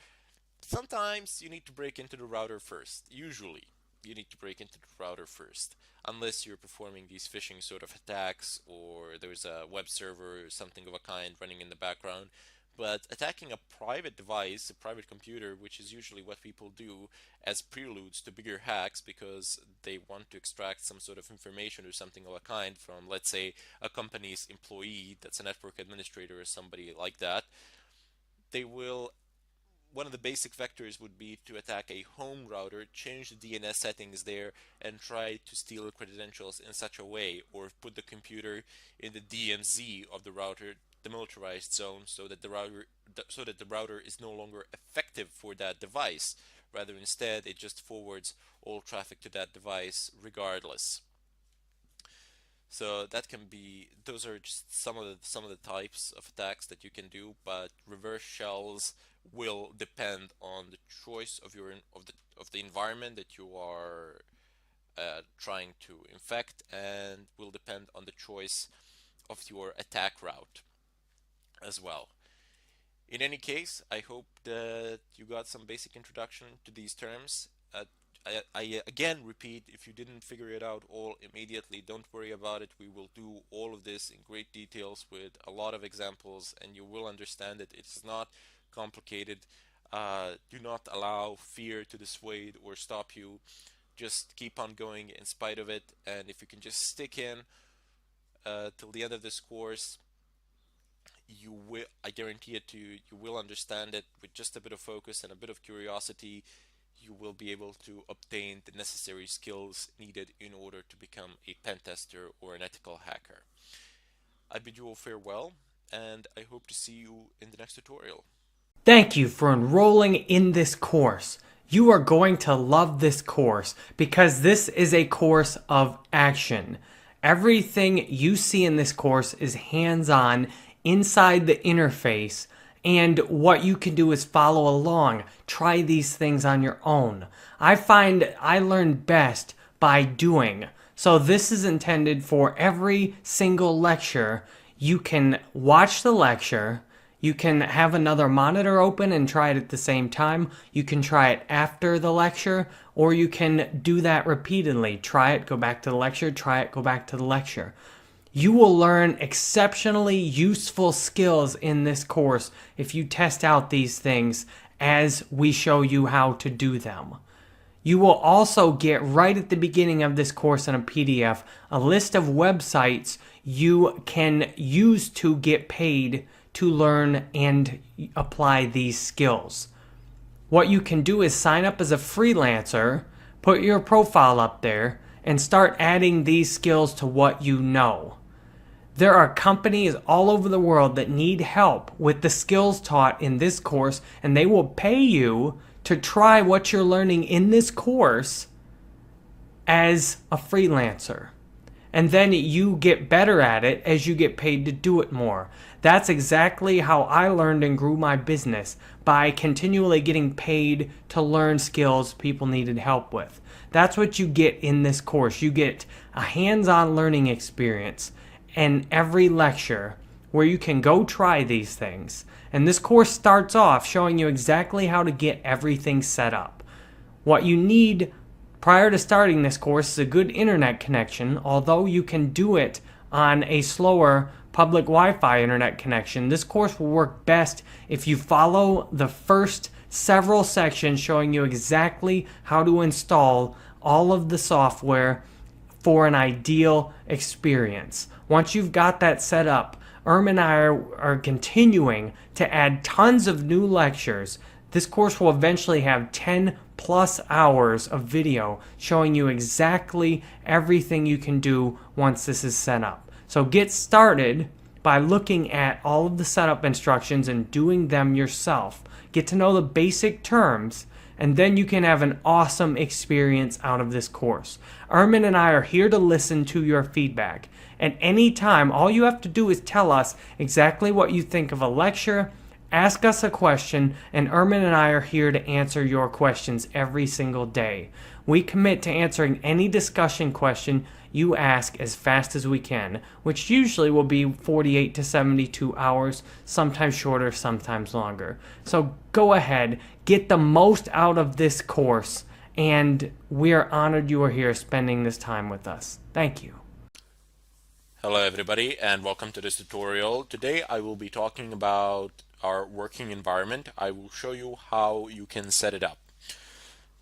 sometimes you need to break into the router first. Usually, you need to break into the router first, unless you're performing these phishing sort of attacks or there's a web server or something of a kind running in the background. But attacking a private device, a private computer, which is usually what people do as preludes to bigger hacks because they want to extract some sort of information or something of a kind from, let's say, a company's employee that's a network administrator or somebody like that, they will one of the basic vectors would be to attack a home router, change the DNS settings there, and try to steal credentials in such a way, or put the computer in the DMZ of the router, demilitarized zone, so that the router is no longer effective for that device. rather instead it just forwards all traffic to that device regardless. So that can be, those are just some of the types of attacks that you can do, but reverse shells will depend on the choice of the environment that you are trying to infect, and will depend on the choice of your attack route as well. In any case, I hope that you got some basic introduction to these terms. I again repeat, if you didn't figure it out all immediately, don't worry about it. We will do all of this in great details with a lot of examples, and you will understand it. It's not complicated. Do not allow fear to dissuade or stop you. Just keep on going in spite of it, and if you can just stick in till the end of this course, you will, I guarantee it to you, you will understand it with just a bit of focus and a bit of curiosity. You will be able to obtain the necessary skills needed in order to become a pen tester or an ethical hacker. I bid you all farewell, and I hope to see you in the next tutorial. Thank you for enrolling in this course. You are going to love this course because this is a course of action. Everything you see in this course is hands-on inside the interface, and what you can do is follow along. Try these things on your own. I find I learn best by doing. So this is intended for every single lecture. You can watch the lecture. You can have another monitor open and try it at the same time. You can try it after the lecture, or you can do that repeatedly. Try it, go back to the lecture, try it, go back to the lecture. You will learn exceptionally useful skills in this course if you test out these things as we show you how to do them. You will also get right at the beginning of this course in a PDF a list of websites you can use to get paid to learn and apply these skills. What you can do is sign up as a freelancer, put your profile up there, and start adding these skills to what you know. There are companies all over the world that need help with the skills taught in this course, and they will pay you to try what you're learning in this course as a freelancer. And then you get better at it as you get paid to do it more. That's exactly how I learned and grew my business, by continually getting paid to learn skills people needed help with. That's what you get in this course. You get a hands-on learning experience in every lecture where you can go try these things. And this course starts off showing you exactly how to get everything set up. What you need prior to starting this course is a good internet connection, although you can do it on a slower public Wi-Fi internet connection. This course will work best if you follow the first several sections showing you exactly how to install all of the software for an ideal experience. Once you've got that set up, and I are continuing to add tons of new lectures. This course will eventually have 10 plus hours of video showing you exactly everything you can do once this is set up. So get started by looking at all of the setup instructions and doing them yourself. Get to know the basic terms, and then you can have an awesome experience out of this course. Ermin and I are here to listen to your feedback. At any time, all you have to do is tell us exactly what you think of a lecture, ask us a question, and Ermin and I are here to answer your questions every single day. We commit to answering any discussion question you ask as fast as we can, which usually will be 48 to 72 hours, sometimes shorter, sometimes longer. So go ahead, get the most out of this course, and we are honored you are here spending this time with us. Thank you. Hello everybody, and welcome to this tutorial. Today I will be talking about our working environment. I will show you how you can set it up.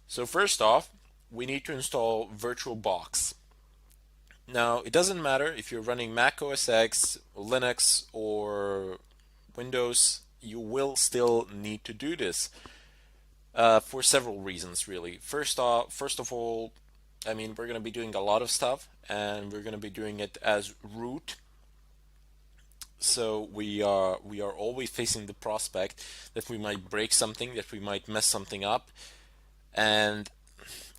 So first off, we need to install VirtualBox. Now, it doesn't matter if you're running Mac OS X, Linux, or Windows, you will still need to do this for several reasons, really. First of all, I mean, we're going to be doing a lot of stuff, and we're going to be doing it as root. So we are always facing the prospect that we might break something, that we might mess something up. And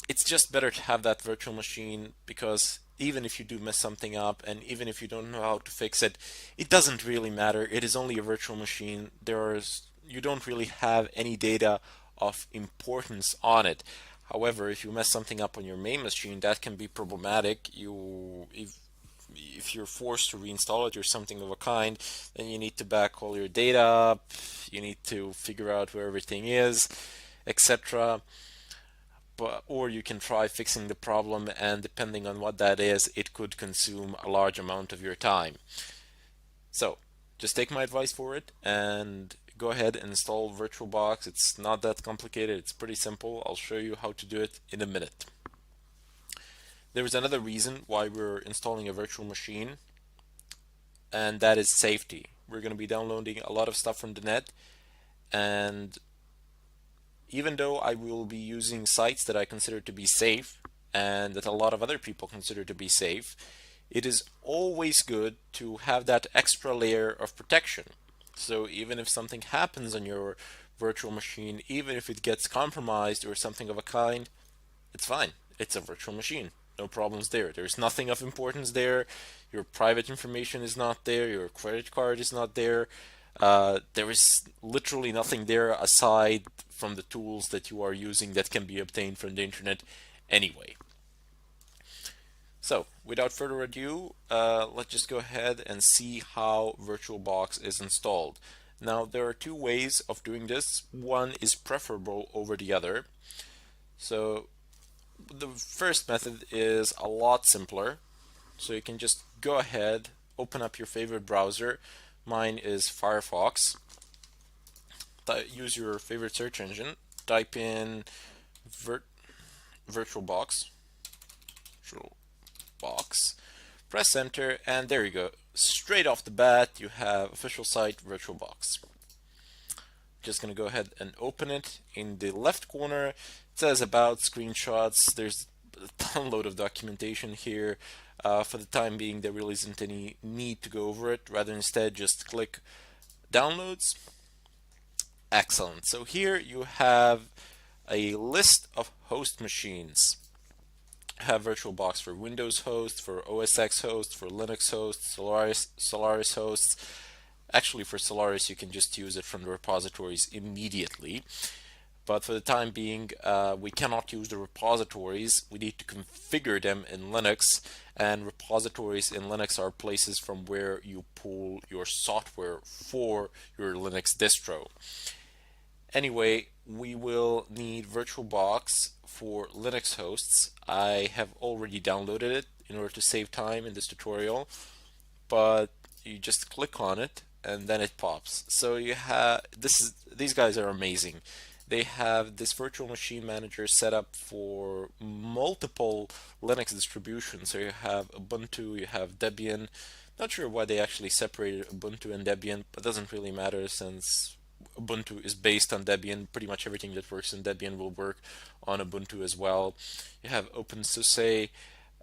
it's just better to have that virtual machine, because even if you do mess something up and even if you don't know how to fix it, it doesn't really matter. It is only a virtual machine. You don't really have any data of importance on it. However, if you mess something up on your main machine, that can be problematic. If you're forced to reinstall it or something of a kind, then you need to back all your data up, you need to figure out where everything is, etc. Or you can try fixing the problem, and depending on what that is, it could consume a large amount of your time. So just take my advice for it and go ahead and install VirtualBox. It's not that complicated, it's pretty simple. I'll show you how to do it in a minute. There is another reason why we're installing a virtual machine, and that is safety. We're going to be downloading a lot of stuff from the net, and even though I will be using sites that I consider to be safe and that a lot of other people consider to be safe, it is always good to have that extra layer of protection. So even if something happens on your virtual machine, even if it gets compromised or something of a kind, it's fine. It's a virtual machine. No problems there. There's nothing of importance there. Your private information is not there. Your credit card is not there. There is literally nothing there aside from the tools that you are using that can be obtained from the internet anyway. So, without further ado, let's just go ahead and see how VirtualBox is installed. Now, there are two ways of doing this. One is preferable over the other. So, the first method is a lot simpler. So you can just go ahead, open up your favorite browser. Mine is Firefox. Use your favorite search engine. Type in VirtualBox. Press enter, and there you go. Straight off the bat, you have official site VirtualBox. Just gonna go ahead and open it. In the left corner, it says about screenshots. There's a download of documentation here. For the time being, there really isn't any need to go over it. Rather, instead, just click downloads. Excellent. So here you have a list of host machines. Have VirtualBox for Windows hosts, for OS X hosts, for Linux hosts, Solaris hosts. Actually, for Solaris, you can just use it from the repositories immediately. But for the time being, we cannot use the repositories. We need to configure them in Linux, and repositories in Linux are places from where you pull your software for your Linux distro. Anyway, we will need VirtualBox for Linux hosts. I have already downloaded it in order to save time in this tutorial, but you just click on it and then it pops. So you have these guys are amazing. They have this virtual machine manager set up for multiple Linux distributions. So you have Ubuntu, you have Debian. Not sure why they actually separated Ubuntu and Debian, but it doesn't really matter since Ubuntu is based on Debian. Pretty much everything that works in Debian will work on Ubuntu as well. You have OpenSUSE.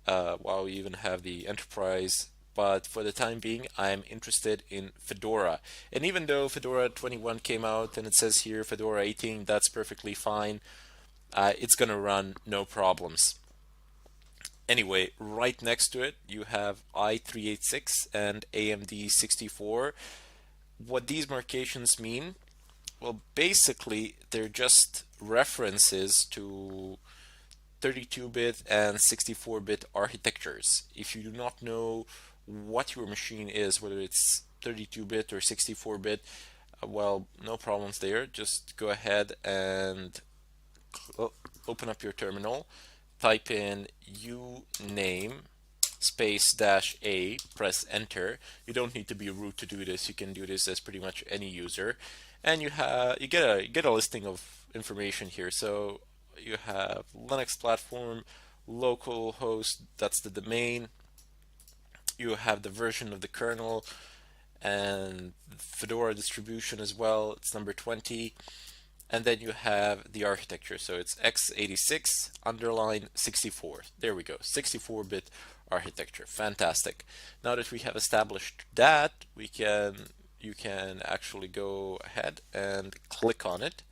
Wow, we even have the Enterprise. But for the time being, I'm interested in Fedora. And even though Fedora 21 came out and it says here Fedora 18, that's perfectly fine. It's going to run no problems. Anyway, right next to it, you have i386 and AMD 64. What these markations mean? Well, basically, they're just references to 32-bit and 64-bit architectures. If you do not know what your machine is, whether it's 32-bit or 64-bit, well, no problems there. Just go ahead and open up your terminal, type in uname space -a, press enter. You don't need to be root to do this. You can do this as pretty much any user, and you get a listing of information here. So you have Linux platform, local host, that's the domain. You have the version of the kernel and Fedora distribution as well. It's number 20. And then you have the architecture. So it's x86 underline 64. There we go, 64-bit architecture. Fantastic. Now that we have established that, you can actually go ahead and click on it.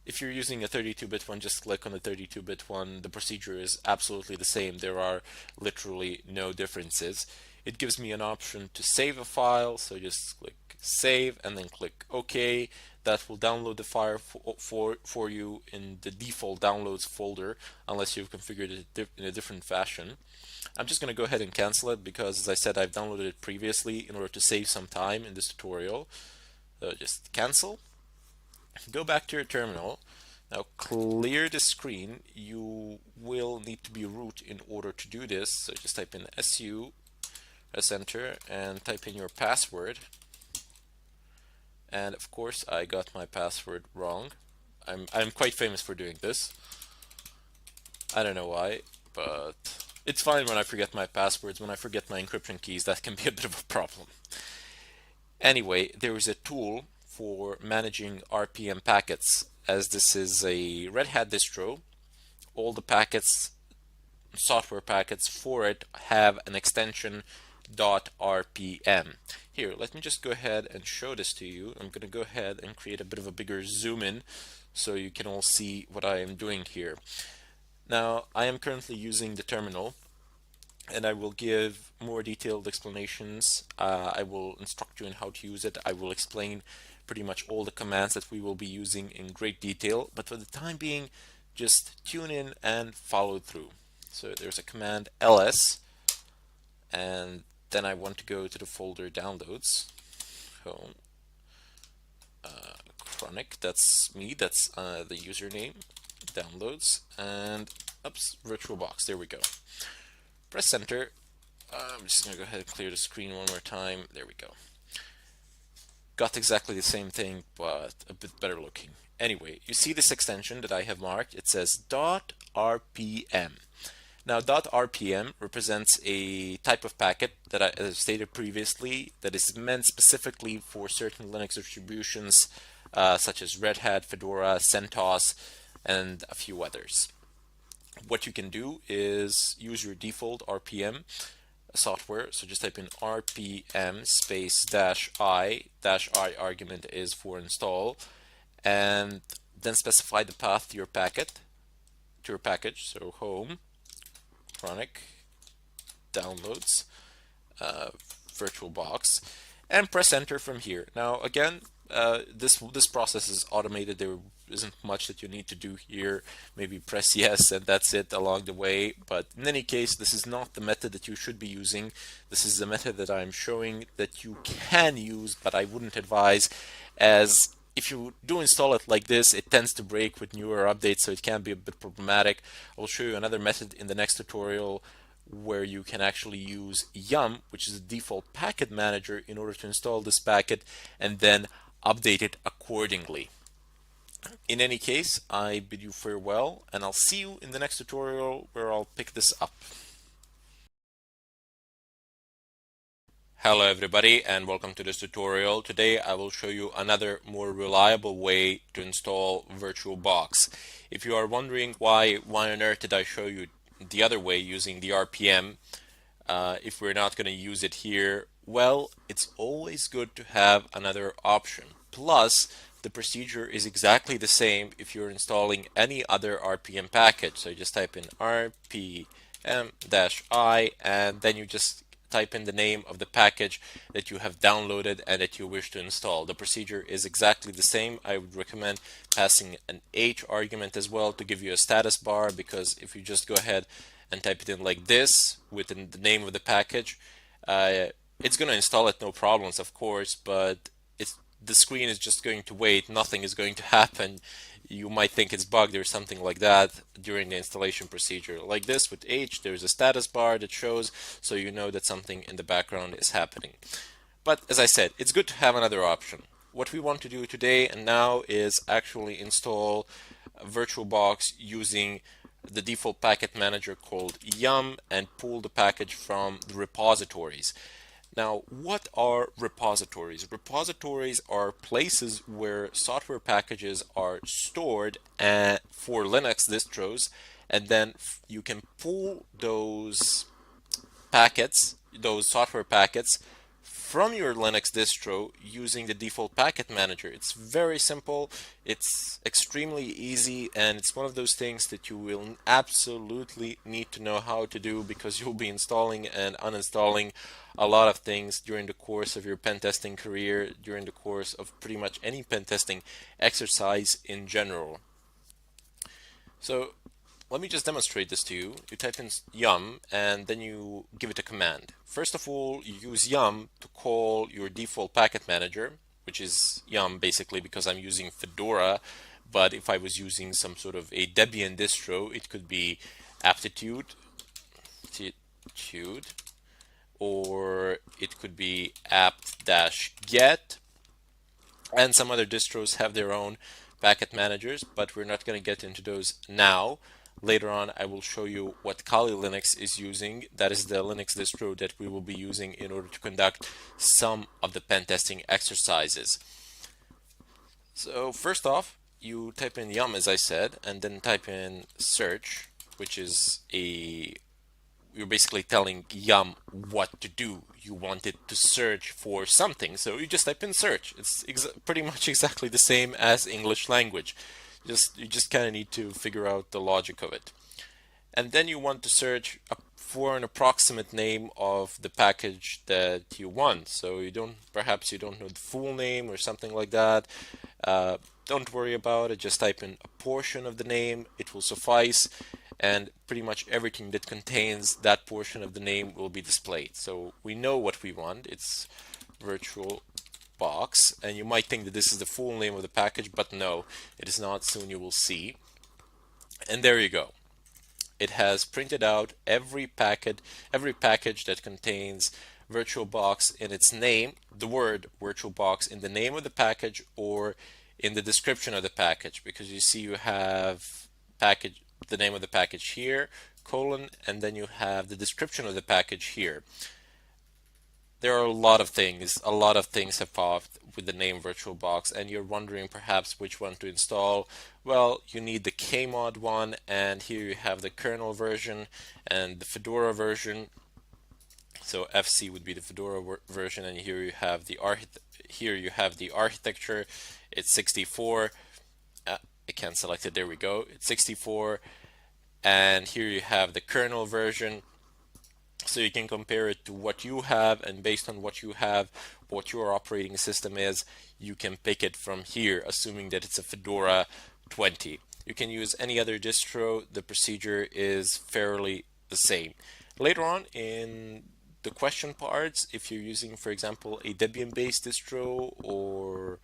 If you're using a 32-bit one, just click on the 32-bit one. The procedure is absolutely the same. There are literally no differences. It gives me an option to save a file, so just click save and then click OK. That will download the file for you in the default downloads folder, unless you've configured it in a different fashion. I'm just going to go ahead and cancel it because, as I said, I've downloaded it previously in order to save some time in this tutorial. So just cancel. Go back to your terminal. Now clear the screen. You will need to be root in order to do this. So just type in su, press enter, and type in your password. And of course I got my password wrong. I'm quite famous for doing this. I don't know why, but it's fine when I forget my passwords. When I forget my encryption keys, that can be a bit of a problem. Anyway, there is a tool for managing RPM packets. As this is a Red Hat distro, all the packets, software packets for it have an extension .rpm. Here, let me just go ahead and show this to you. I'm going to go ahead and create a bit of a bigger zoom in so you can all see what I am doing here. Now, I am currently using the terminal, and I will give more detailed explanations. I will instruct you on how to use it. I will explain pretty much all the commands that we will be using in great detail, but for the time being, just tune in and follow through. So there's a command ls, and then I want to go to the folder downloads. Home, Chronic, that's me, that's the username, downloads, and oops, VirtualBox, there we go. Press enter. I'm just going to go ahead and clear the screen one more time. There we go. Got exactly the same thing, but a bit better looking. Anyway, you see this extension that I have marked. It says .rpm. Now, .rpm represents a type of packet that I stated previously that is meant specifically for certain Linux distributions such as Red Hat, Fedora, CentOS, and a few others. What you can do is use your default RPM software. So just type in RPM space -i. -i argument is for install, and then specify the path to your packet, to your package. So home, Chronic, downloads, VirtualBox, and press enter from here. Now again, this process is automated. There isn't much that you need to do here. Maybe press yes and that's it along the way, but in any case, this is not the method that you should be using. This is the method that I'm showing that you can use, but I wouldn't advise, as if you do install it like this, it tends to break with newer updates, so it can be a bit problematic. I'll show you another method in the next tutorial where you can actually use yum, which is the default packet manager, in order to install this packet and then update it accordingly. In any case, I bid you farewell, and I'll see you in the next tutorial where I'll pick this up. Hello everybody, and welcome to this tutorial. Today I will show you another more reliable way to install VirtualBox. If you are wondering why on earth did I show you the other way using the RPM, if we're not going to use it here, well, it's always good to have another option. Plus, the procedure is exactly the same if you're installing any other RPM package. So you just type in RPM-I, and then you just type in the name of the package that you have downloaded and that you wish to install. The procedure is exactly the same. I would recommend passing an H argument as well to give you a status bar, because if you just go ahead and type it in like this within the name of the package, it's going to install it no problems, of course, but the screen is just going to wait. Nothing is going to happen. You might think it's bugged or something like that during the installation procedure. Like this with H, there's a status bar that shows, so you know that something in the background is happening. But as I said, it's good to have another option. What we want to do today and now is actually install VirtualBox using the default packet manager called yum and pull the package from the repositories. Now, what are repositories? Repositories are places where software packages are stored for Linux distros, and then you can pull those packets, those software packets, from your Linux distro using the default packet manager. It's very simple, it's extremely easy, and it's one of those things that you will absolutely need to know how to do, because you'll be installing and uninstalling a lot of things during the course of your pen testing career, during the course of pretty much any pen testing exercise in general. So let me just demonstrate this to you. You type in yum and then you give it a command. First of all, you use yum to call your default packet manager, which is yum basically because I'm using Fedora, but if I was using some sort of a Debian distro, it could be aptitude, or it could be apt-get, and some other distros have their own packet managers, but we're not going to get into those now. Later on, I will show you what Kali Linux is using. That is the Linux distro that we will be using in order to conduct some of the pen testing exercises. So first off, you type in yum, as I said, and then type in search, which is you're basically telling yum what to do. You want it to search for something, so you just type in search. It's pretty much exactly the same as English language. You just kind of need to figure out the logic of it. And then you want to search for an approximate name of the package that you want. So perhaps you don't know the full name or something like that. Don't worry about it. Just type in a portion of the name. It will suffice. And pretty much everything that contains that portion of the name will be displayed. So we know what we want. It's virtual box, and you might think that this is the full name of the package, but no, it is not. Soon you will see. And there you go. It has printed out every package that contains VirtualBox in its name, the word VirtualBox in the name of the package or in the description of the package, because you see you have the name of the package here, colon, and then you have the description of the package here. There are a lot of things have popped with the name VirtualBox, and you're wondering perhaps which one to install. Well, you need the Kmod one, and here you have the kernel version and the Fedora version. So FC would be the Fedora version, and here you have the architecture. It's 64. I can't select it. There we go. It's 64, and here you have the kernel version. So you can compare it to what you have, and based on what you have, what your operating system is, you can pick it from here, assuming that it's a Fedora 20. You can use any other distro. The procedure is fairly the same. Later on in the question parts, if you're using, for example, a Debian-based distro or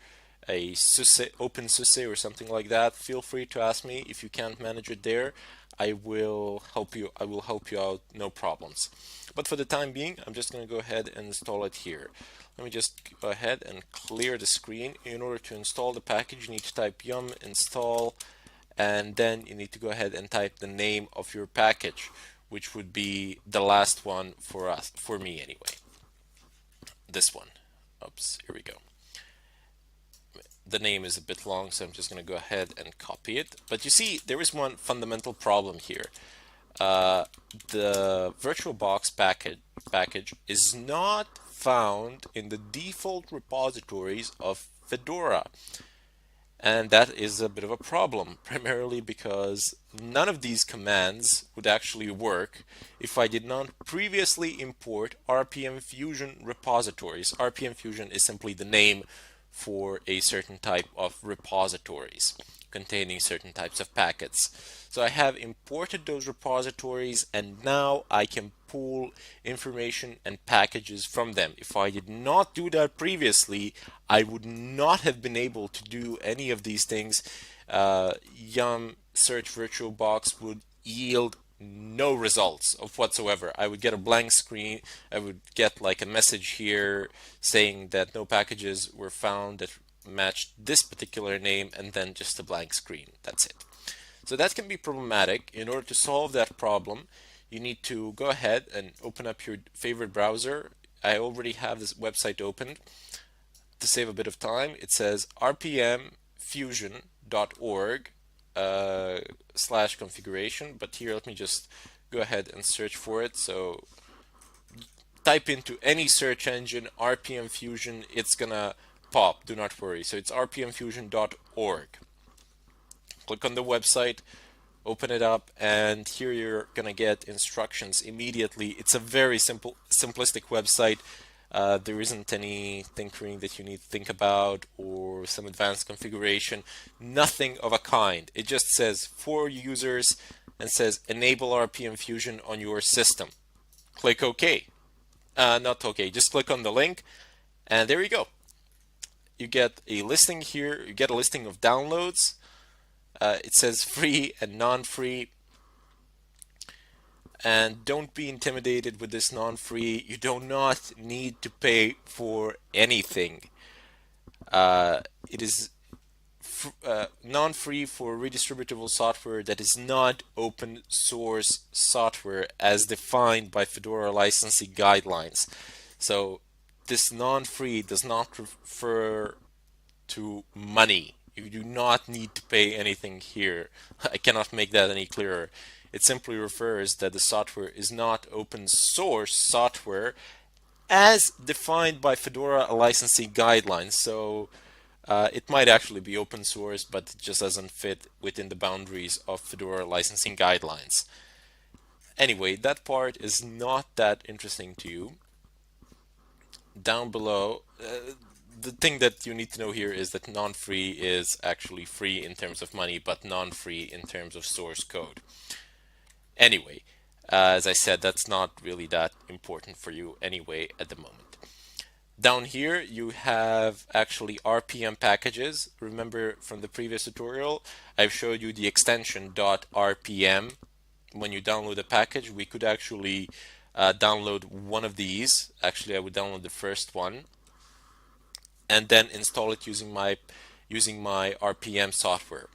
a SUSE, OpenSUSE or something like that, feel free to ask me. If you can't manage it there, I will help you out, no problems. But for the time being, I'm just going to go ahead and install it here. Let me just go ahead and clear the screen. In order to install the package, you need to type yum install, and then you need to go ahead and type the name of your package, which would be the last one for me anyway. This one. Oops, here we go. The name is a bit long, so I'm just going to go ahead and copy it. But you see, there is one fundamental problem here. The VirtualBox package is not found in the default repositories of Fedora. And that is a bit of a problem, primarily because none of these commands would actually work if I did not previously import RPM Fusion repositories. RPM Fusion is simply the name for a certain type of repositories containing certain types of packets. So I have imported those repositories, and now I can pull information and packages from them. If I did not do that previously, I would not have been able to do any of these things. Yum search VirtualBox would yield no results of whatsoever. I would get a blank screen. I would get like a message here saying that no packages were found that matched this particular name, and then just a blank screen. That's it. So that can be problematic. In order to solve that problem, you need to go ahead and open up your favorite browser. I already have this website opened. To save a bit of time, it says rpmfusion.org /configuration, but here let me just go ahead and search for it. So type into any search engine RPM Fusion, it's gonna pop, do not worry. So it's rpmfusion.org. Click on the website, open it up, and here you're gonna get instructions immediately. It's a very simplistic website. There isn't any tinkering that you need to think about or some advanced configuration, nothing of a kind. It just says for users and says enable RPM Fusion on your system. Click OK. Not OK, just click on the link, and there you go. You get a listing here, you get a listing of downloads. It says free and non-free. And don't be intimidated with this non-free. You do not need to pay for anything. It is non-free for redistributable software that is not open source software as defined by Fedora licensing guidelines. So this non-free does not refer to money. You do not need to pay anything here. I cannot make that any clearer. It simply refers that the software is not open source software as defined by Fedora licensing guidelines. So it might actually be open source, but it just doesn't fit within the boundaries of Fedora licensing guidelines. Anyway, that part is not that interesting to you. Down below, the thing that you need to know here is that non-free is actually free in terms of money, but non-free in terms of source code. Anyway, as I said, that's not really that important for you anyway at the moment. Down here you have actually RPM packages. Remember from the previous tutorial, I've showed you the extension .rpm. When you download a package, we could actually download one of these. Actually, I would download the first one and then install it using my RPM software.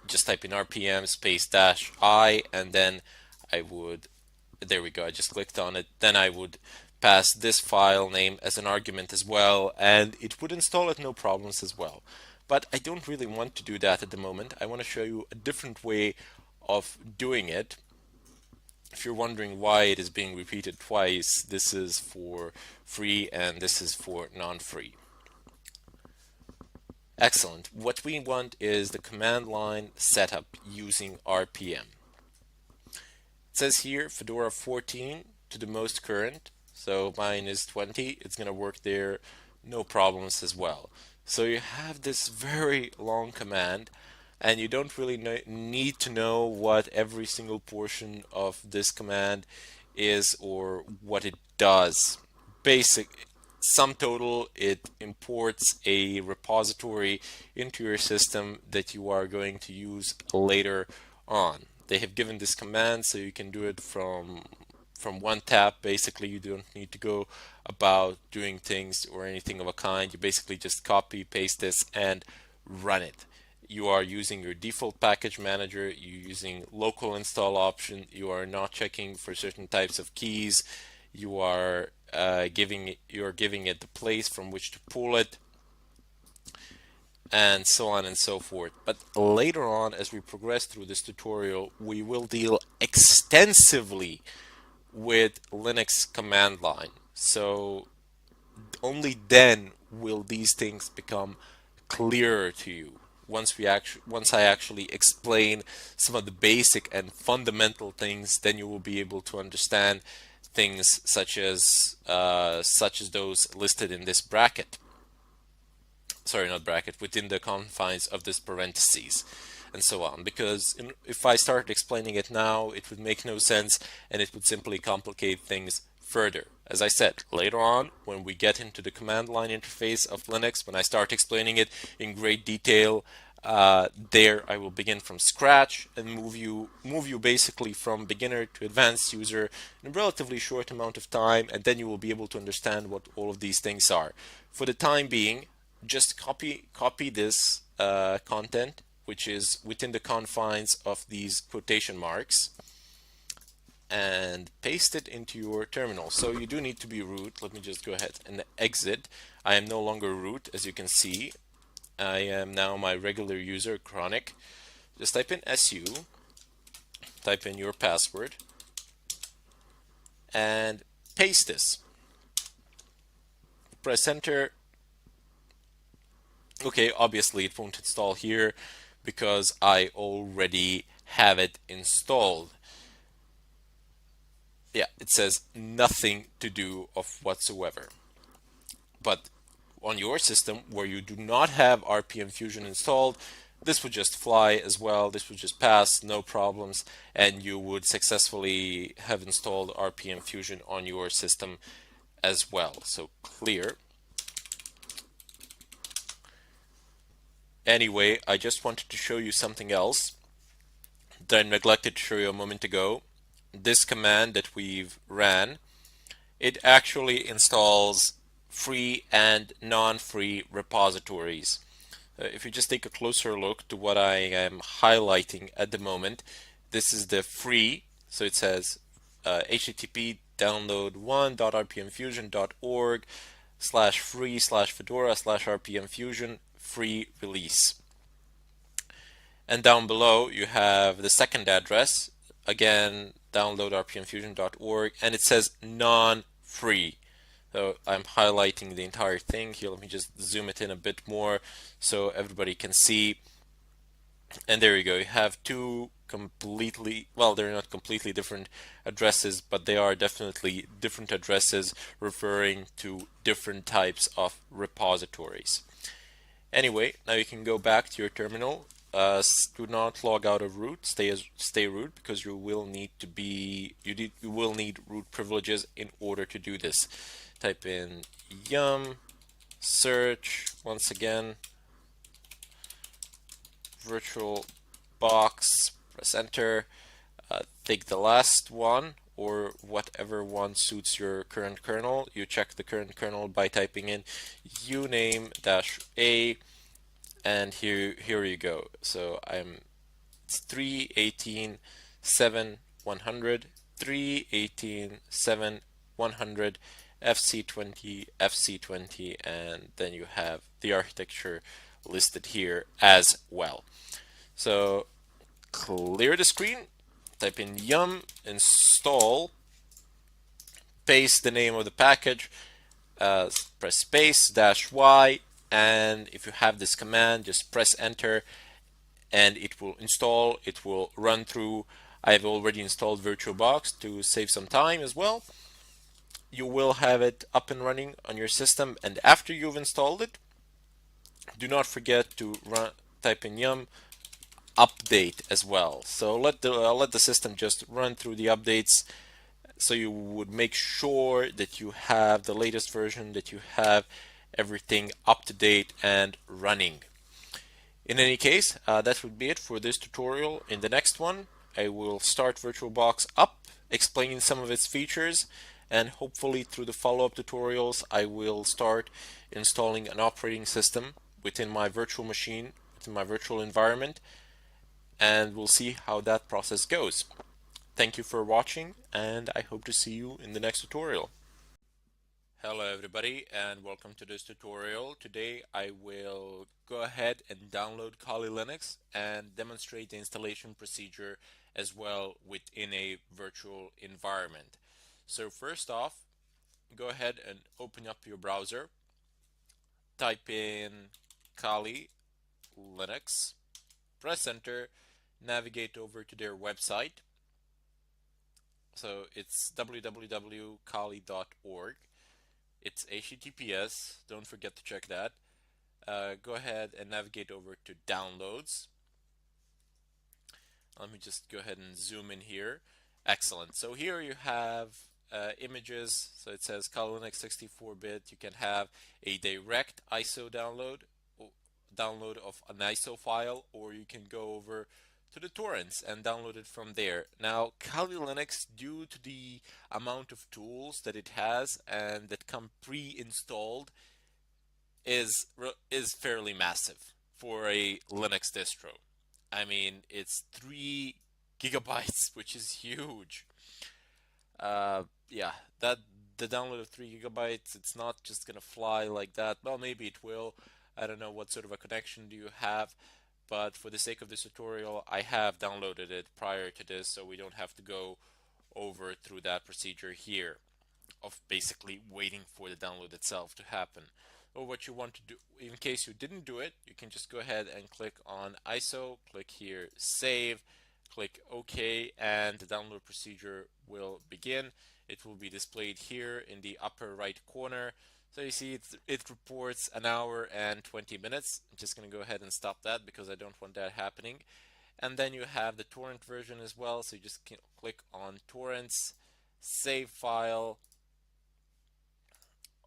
Just type in RPM space -I, and then I would, there we go, I just clicked on it. Then I would pass this file name as an argument as well, and it would install it no problems as well. But I don't really want to do that at the moment. I want to show you a different way of doing it. If you're wondering why it is being repeated twice, this is for free and this is for non-free. Excellent. What we want is the command line setup using RPM. It says here Fedora 14 to the most current. So mine is 20. It's going to work there, no problems as well. So you have this very long command, and you don't really need to know what every single portion of this command is or what it does. Basic sum total, it imports a repository into your system that you are going to use later on. They have given this command so you can do it from one tap. Basically, you don't need to go about doing things or anything of a kind. You basically just copy, paste this, and run it. You are using your default package manager, you're using local install option, you are not checking for certain types of keys, you are giving it the place from which to pull it, and so on and so forth. But later on, as we progress through this tutorial, we will deal extensively with Linux command line. So only then will these things become clearer to you. Once I actually explain some of the basic and fundamental things, then you will be able to understand things such as those listed in this bracket. Sorry, not bracket, within the confines of this parentheses, and so on. Because if I started explaining it now, it would make no sense, and it would simply complicate things further. As I said, later on, when we get into the command line interface of Linux, when I start explaining it in great detail, there I will begin from scratch and move you basically from beginner to advanced user in a relatively short amount of time, and then you will be able to understand what all of these things are. For the time being, just copy this content, which is within the confines of these quotation marks, and paste it into your terminal. So you do need to be root. Let me just go ahead and exit. I am no longer root, as you can see. I am now my regular user, Chronic. Just type in SU, type in your password, and paste this. Press enter. Okay, obviously it won't install here because I already have it installed. Yeah, it says nothing to do of whatsoever. But on your system where you do not have RPM Fusion installed, this would just fly as well. This would just pass, no problems, and you would successfully have installed RPM Fusion on your system as well. So clear. Anyway, I just wanted to show you something else that I neglected to show you a moment ago. This command that we've ran, it actually installs free and non-free repositories. If you just take a closer look to what I am highlighting at the moment, this is the free, so it says http download1.rpmfusion.org/free/fedora/rpmfusion free release. And down below you have the second address, again download.rpmfusion.org, and it says non-free. So I'm highlighting the entire thing here. Let me just zoom it in a bit more so everybody can see. And there you go. You have two completely, well, they're not completely different addresses, but they are definitely different addresses referring to different types of repositories. Anyway, now you can go back to your terminal. Do not log out of root. Stay root because you will need root privileges in order to do this. Type in yum search once again VirtualBox. Press enter. Take the last one or whatever one suits your current kernel. You check the current kernel by typing in uname-a, and here you go. So it's 3.18.7.100, 3.18.7.100, FC20, FC20, and then you have the architecture listed here as well. So clear the screen, type in yum install, paste the name of the package, press space -y, and if you have this command, just press enter and it will install. It will run through. I've already installed VirtualBox to save some time as well. You will have it up and running on your system, and after you've installed it, do not forget to type in yum update as well. So let the system just run through the updates, so you would make sure that you have the latest version, that you have everything up to date and running. In any case, that would be it for this tutorial. In the next one, I will start VirtualBox up, explaining some of its features, and hopefully through the follow-up tutorials, I will start installing an operating system within my virtual machine, within my virtual environment, and we'll see how that process goes. Thank you for watching, and I hope to see you in the next tutorial. Hello everybody, and welcome to this tutorial. Today I will go ahead and download Kali Linux and demonstrate the installation procedure as well within a virtual environment. So first off, go ahead and open up your browser, type in Kali Linux, press enter, navigate over to their website. So it's www.kali.org. It's HTTPS, don't forget to check that. Go ahead and navigate over to downloads. Let me just go ahead and zoom in here. Excellent. So here you have images. So it says Kali Linux 64-bit. You can have a direct ISO download of an ISO file, or you can go over to the torrents and download it from there. Now, Kali Linux, due to the amount of tools that it has and that come pre-installed, is fairly massive for a Linux distro. I mean, it's 3 gigabytes, which is huge. Yeah, that the download of 3 gigabytes, it's not just gonna fly like that. Well, maybe it will. I don't know what sort of a connection do you have, but for the sake of this tutorial, I have downloaded it prior to this, so we don't have to go over through that procedure here of basically waiting for the download itself to happen. Or what you want to do, in case you didn't do it, you can just go ahead and click on ISO, click here save, click OK, and the download procedure will begin. It will be displayed here in the upper right corner. So you see it reports an hour and 20 minutes. I'm just going to go ahead and stop that because I don't want that happening. And then you have the torrent version as well. So you just click on torrents, save file,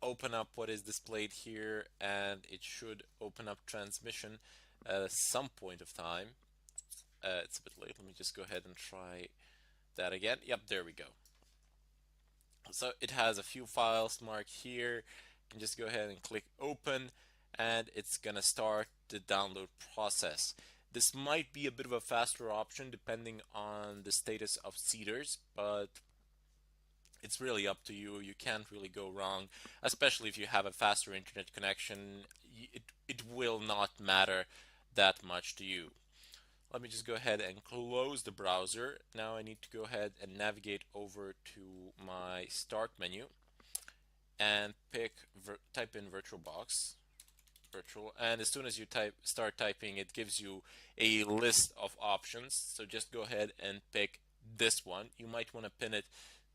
open up what is displayed here, and it should open up transmission at some point of time. It's a bit late. Let me just go ahead and try that again. Yep, there we go. So it has a few files marked here. You can just go ahead and click open, and it's gonna start the download process. This might be a bit of a faster option depending on the status of seeders, but it's really up to you. You can't really go wrong, especially if you have a faster internet connection. It will not matter that much to you. Let me just go ahead and close the browser. Now I need to go ahead and navigate over to my start menu and type in VirtualBox. Virtual, and as soon as you start typing, it gives you a list of options. So just go ahead and pick this one. You might want to pin it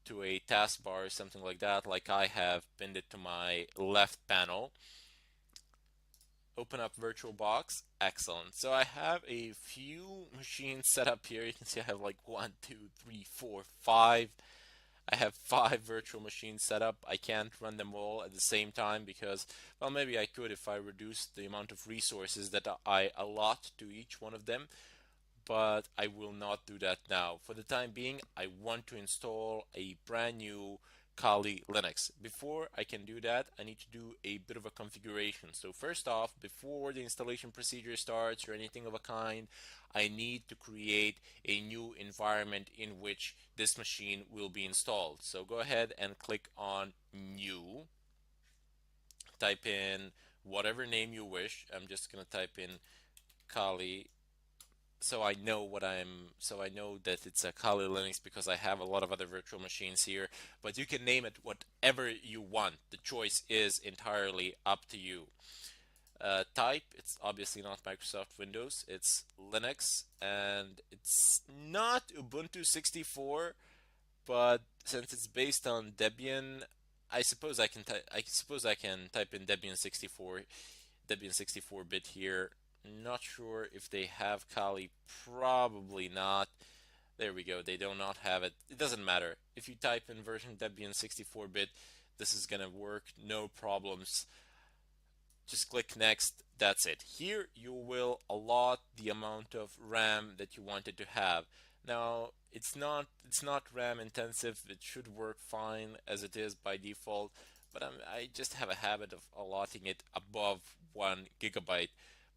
to a taskbar or something like that, like I have pinned it to my left panel. Open up VirtualBox. Excellent. So I have a few machines set up here. You can see I have like 1, 2, 3, 4, 5. I have 5 virtual machines set up. I can't run them all at the same time because, well, maybe I could if I reduce the amount of resources that I allot to each one of them, but I will not do that now. For the time being, I want to install a brand new Kali Linux. Before I can do that, I need to do a bit of a configuration. So first off, before the installation procedure starts or anything of a kind, I need to create a new environment in which this machine will be installed. So go ahead and click on New. Type in whatever name you wish. I'm just going to type in Kali, so I know that it's a Kali Linux because I have a lot of other virtual machines here, but you can name it whatever you want. The choice is entirely up to you. Type, it's obviously not Microsoft Windows, it's Linux, and it's not Ubuntu 64, but since it's based on Debian, I suppose I can type in Debian 64-bit here. Not sure if they have Kali, probably not. There we go, they do not have it. It doesn't matter. If you type in version Debian 64-bit, this is gonna work, no problems. Just click next, that's it. Here you will allot the amount of RAM that you wanted to have. Now it's not RAM intensive, it should work fine as it is by default, but I just have a habit of allotting it above 1 gigabyte.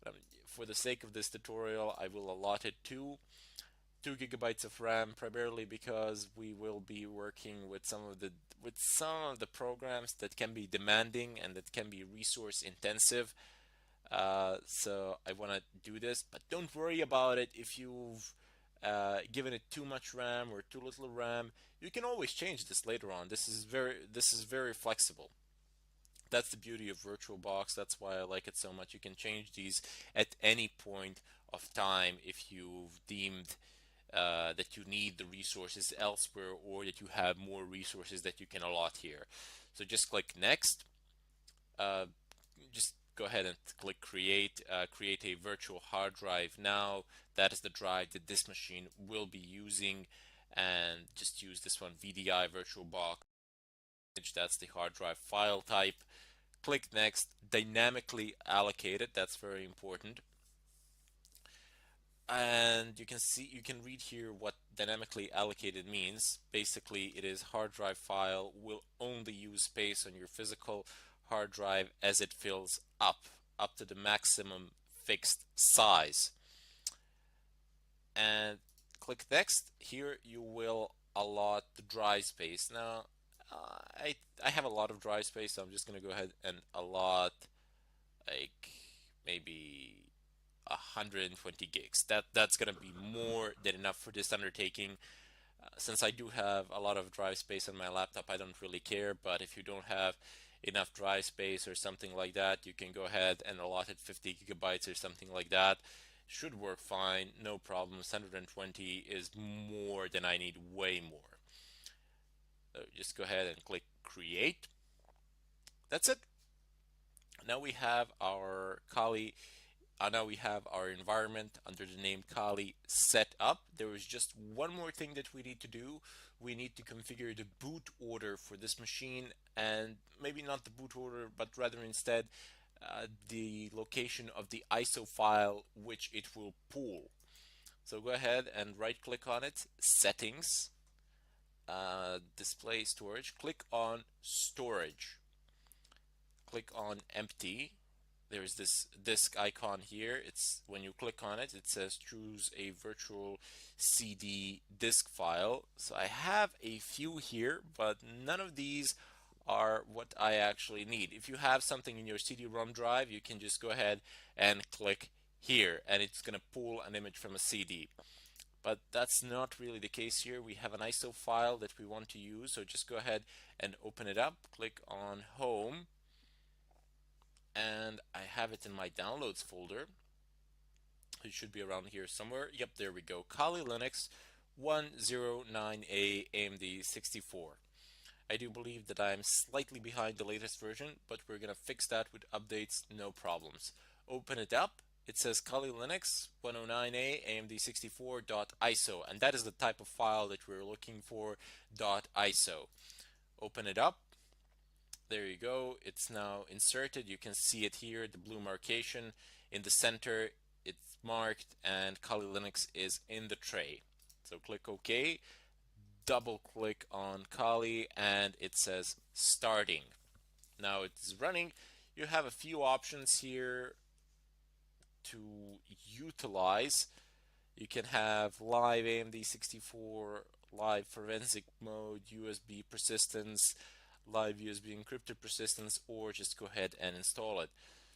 But for the sake of this tutorial, I will allot it to 2 gigabytes of RAM, primarily because we will be working with some of the programs that can be demanding and that can be resource intensive. So I want to do this, but don't worry about it if you've given it too much RAM or too little RAM. You can always change this later on. This is very flexible. That's the beauty of VirtualBox. That's why I like it so much. You can change these at any point of time if you've deemed that you need the resources elsewhere, or that you have more resources that you can allot here. So just click next. Just go ahead and click create. Create a virtual hard drive now. That is the drive that this machine will be using, and just use this one, VDI VirtualBox. That's the hard drive file type. Click next. Dynamically allocated, that's very important. And you can read here what dynamically allocated means. Basically, it is hard drive file will only use space on your physical hard drive as it fills up to the maximum fixed size. And click next. Here you will allot the drive space. Now I have a lot of drive space, so I'm just gonna go ahead and allot like maybe 120 gigs. That's gonna be more than enough for this undertaking. Since I do have a lot of drive space on my laptop, I don't really care, but if you don't have enough drive space or something like that, you can go ahead and allot it 50 gigabytes or something like that. Should work fine, no problems. 120 is more than I need, way more. So just go ahead and click create. That's it. Now we have our Kali. Now we have our environment under the name Kali set up. There is just one more thing that we need to do. We need to configure the boot order for this machine, and maybe not the boot order, but rather instead the location of the ISO file which it will pull. So go ahead and right click on it, settings, display storage, click on storage, click on empty. There's this disk icon here. It's when you click on it, it says choose a virtual CD disk file. So I have a few here, but none of these are what I actually need. If you have something in your CD-ROM drive, you can just go ahead and click here, and it's going to pull an image from a CD. But that's not really the case here. We have an ISO file that we want to use, so just go ahead and open it up. Click on Home, and I have it in my downloads folder. It should be around here somewhere. Yep, there we go. Kali Linux 109A AMD 64. I do believe that I'm slightly behind the latest version, but we're gonna fix that with updates, no problems. Open it up. It says Kali Linux 109A AMD 64.iso, and that is the type of file that we're looking for, .iso. Open it up. There you go. It's now inserted. You can see it here, the blue marcation in the center. It's marked, and Kali Linux is in the tray. So click OK. Double click on Kali, and it says starting. Now it's running. You have a few options here to utilize. You can have live AMD 64, live forensic mode, USB persistence, live USB encrypted persistence, or just go ahead and install it.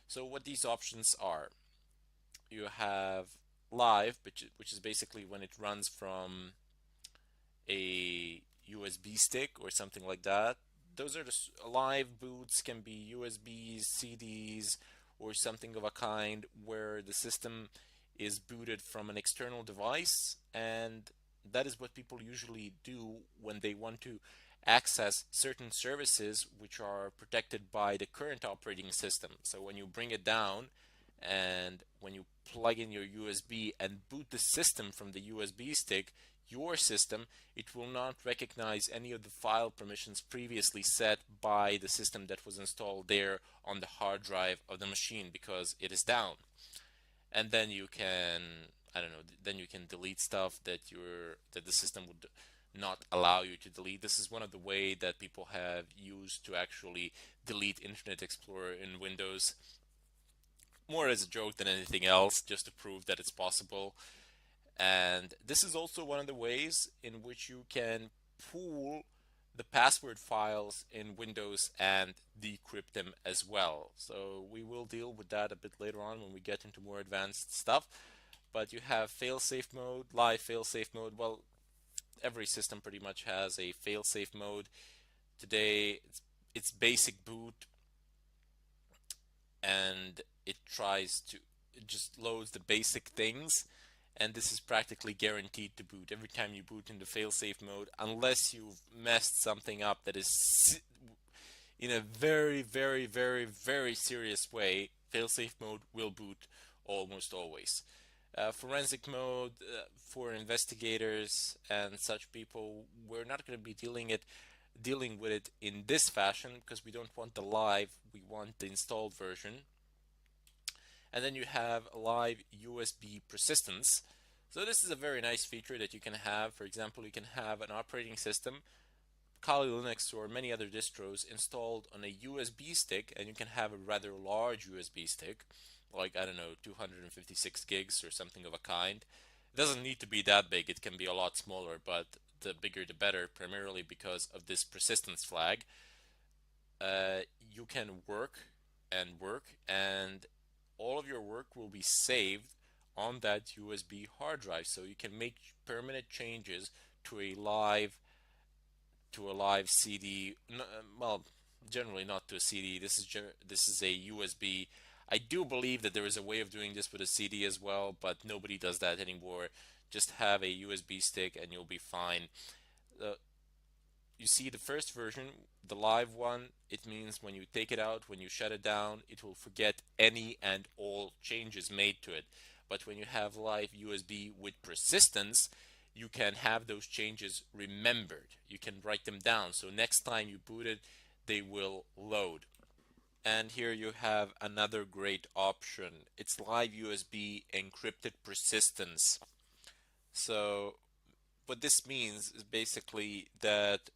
So what these options are, you have live, which is basically when it runs from a USB stick or something like that. Those are the live boots, can be USBs, CDs, or something of a kind where the system is booted from an external device, and that is what people usually do when they want to access certain services which are protected by the current operating system. So when you bring it down and when you plug in your USB and boot the system from the USB stick, your system, it will not recognize any of the file permissions previously set by the system that was installed there on the hard drive of the machine because it is down. And then you can, I don't know, then you can delete stuff that the system would not allow you to delete. This is one of the way that people have used to actually delete Internet Explorer in Windows, more as a joke than anything else, just to prove that it's possible. And this is also one of the ways in which you can pool the password files in Windows and decrypt them as well. So we will deal with that a bit later on when we get into more advanced stuff. But you have failsafe mode, live failsafe mode. Well, every system pretty much has a failsafe mode. Today, it's basic boot, and it just loads the basic things, and this is practically guaranteed to boot every time you boot into failsafe mode, unless you've messed something up that is in a very, very, very, very serious way. Failsafe mode will boot almost always. Forensic mode for investigators and such people, we're not going to be dealing with it in this fashion because we don't want the live, we want the installed version. And then you have live USB persistence. So this is a very nice feature that you can have. For example, you can have an operating system, Kali Linux or many other distros installed on a USB stick, and you can have a rather large USB stick, like, I don't know, 256 gigs or something of a kind. It doesn't need to be that big, it can be a lot smaller, but the bigger the better, primarily because of this persistence flag. You can work, and all of your work will be saved on that USB hard drive, so you can make permanent changes to a live CD. Well, generally not to a CD. This is a USB. I do believe that there is a way of doing this with a CD as well, but nobody does that anymore. Just have a USB stick and you'll be fine. Uh, you see the first version, the live one, it means when you take it out, when you shut it down, it will forget any and all changes made to it. But when you have live USB with persistence, you can have those changes remembered. You can write them down. So next time you boot it, they will load. And here you have another great option. It's live USB encrypted persistence. So what this means is basically that